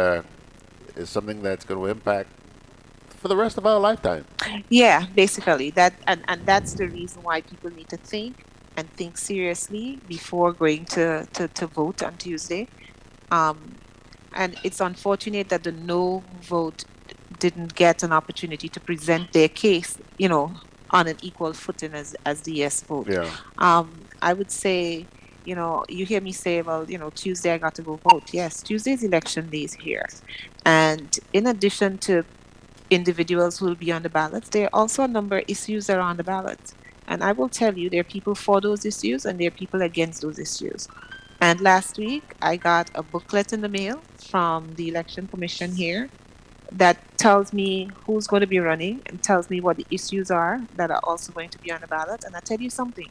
is something that's going to impact for the rest of our lifetime. Yeah, basically that, and that's the reason why people need to think and think seriously before going to vote on Tuesday. And it's unfortunate that the no vote didn't get an opportunity to present their case, on an equal footing as the yes vote. Yeah. I would say, you hear me say, well, Tuesday I got to go vote. Yes, Tuesday's election day is here. And in addition to individuals who will be on the ballots, there are also a number of issues that are on the ballot. And I will tell you, there are people for those issues and there are people against those issues. And last week, I got a booklet in the mail from the Election Commission here that tells me who's going to be running and tells me what the issues are that are also going to be on the ballot. And I tell you something,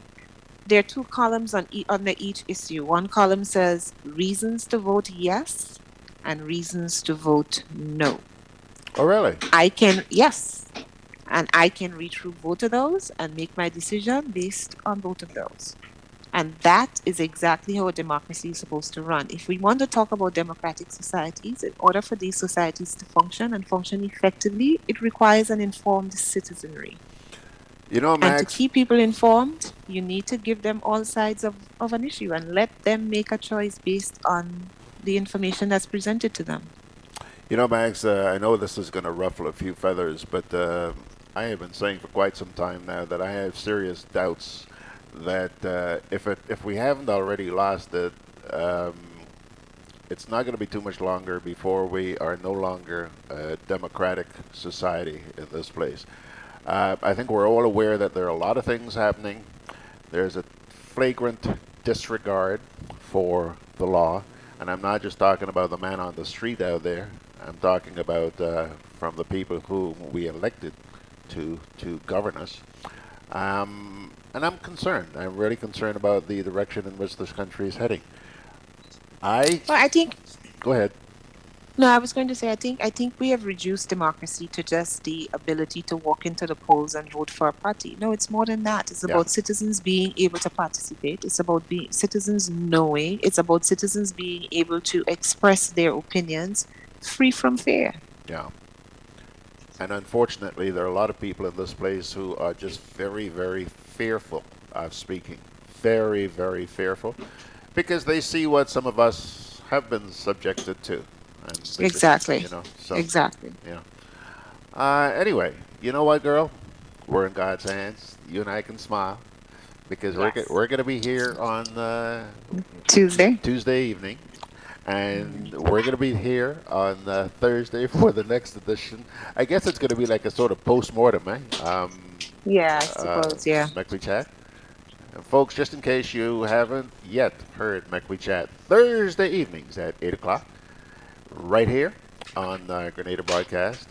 there are two columns under each issue. One column says reasons to vote yes and reasons to vote no. Oh, really? Yes. And I can read through both of those and make my decision based on both of those. And that is exactly how a democracy is supposed to run. If we want to talk about democratic societies, in order for these societies to function and function effectively, it requires an informed citizenry. And to Max, keep people informed, you need to give them all sides of an issue and let them make a choice based on the information that's presented to them. Max, I know this is going to ruffle a few feathers, but I have been saying for quite some time now that I have serious doubts that if we haven't already lost it, it's not going to be too much longer before we are no longer a democratic society in this place. I think we're all aware that there are a lot of things happening. There's a flagrant disregard for the law, and I'm not just talking about the man on the street out there. I'm talking about from the people who we elected to govern us. And I'm concerned. I'm really concerned about the direction in which this country is heading. I think. Go ahead. No, I was going to say, I think we have reduced democracy to just the ability to walk into the polls and vote for a party. No, it's more than that. It's about citizens being able to participate. It's about citizens knowing. It's about citizens being able to express their opinions free from fear. Yeah. And unfortunately, there are a lot of people in this place who are just very, very fearful of speaking. Very, very fearful. Because they see what some of us have been subjected to. And Exactly. So, Exactly. Yeah. Anyway, you know what, girl? We're in God's hands. You and I can smile. because Yes. we're going to be here on Tuesday evening, and we're going to be here on Thursday for the next edition. I guess it's going to be like a sort of post-mortem, eh? Yeah, I suppose, yeah. McWe Chat. And folks, just in case you haven't yet heard McWe Chat, Thursday evenings at 8 o'clock, right here on Grenada Broadcast.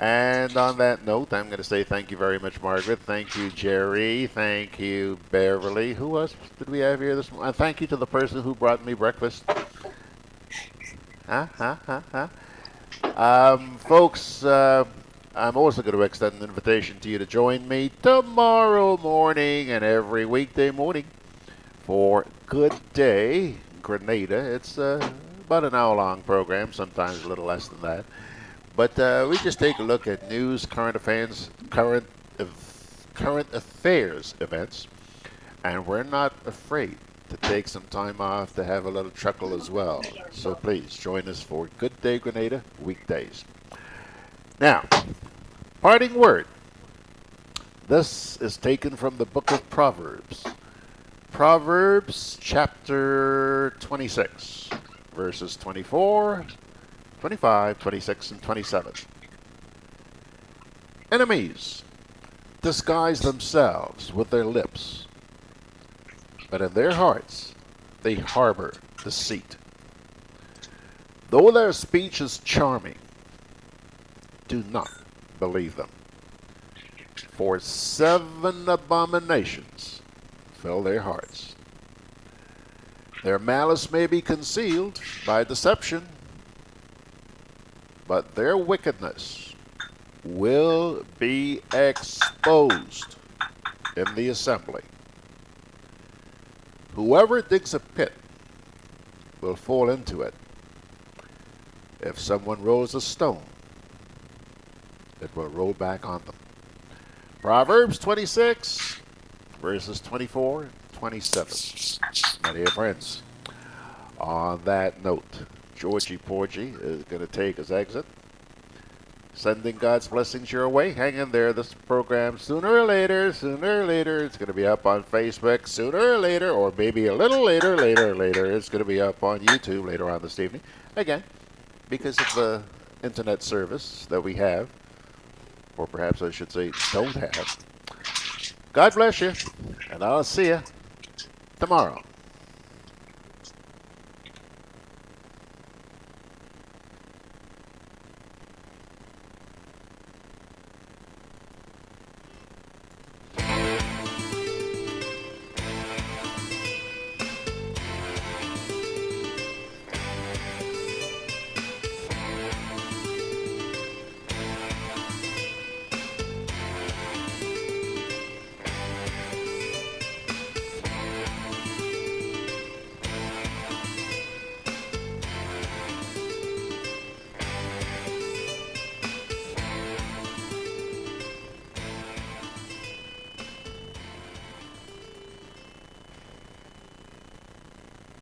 And on that note, I'm going to say thank you very much, Margaret. Thank you, Jerry. Thank you, Beverly. Who else did we have here this morning? Thank you to the person who brought me breakfast. Folks, I'm also going to extend an invitation to you to join me tomorrow morning and every weekday morning for Good Day Grenada. It's about an hour-long program, sometimes a little less than that. But we just take a look at news, current affairs events, and we're not afraid to take some time off to have a little chuckle as well. So please join us for Good Day Grenada weekdays. Now, parting word. This is taken from the book of Proverbs. Proverbs chapter 26, verses 24, 25, 26, and 27. Enemies disguise themselves with their lips, but in their hearts they harbor deceit. Though their speech is charming, do not believe them. For 7 abominations fill their hearts. Their malice may be concealed by deception, but their wickedness will be exposed in the assembly. Whoever digs a pit will fall into it. If someone rolls a stone, it will roll back on them. Proverbs 26, verses 24 and 27. My dear friends, on that note, Georgie Porgy is going to take his exit. Sending God's blessings your way. Hang in there. This program, sooner or later, it's going to be up on Facebook. Sooner or later, or maybe a little later, it's going to be up on YouTube later on this evening. Again, because of the internet service that we have, or perhaps I should say don't have. God bless you, and I'll see you tomorrow.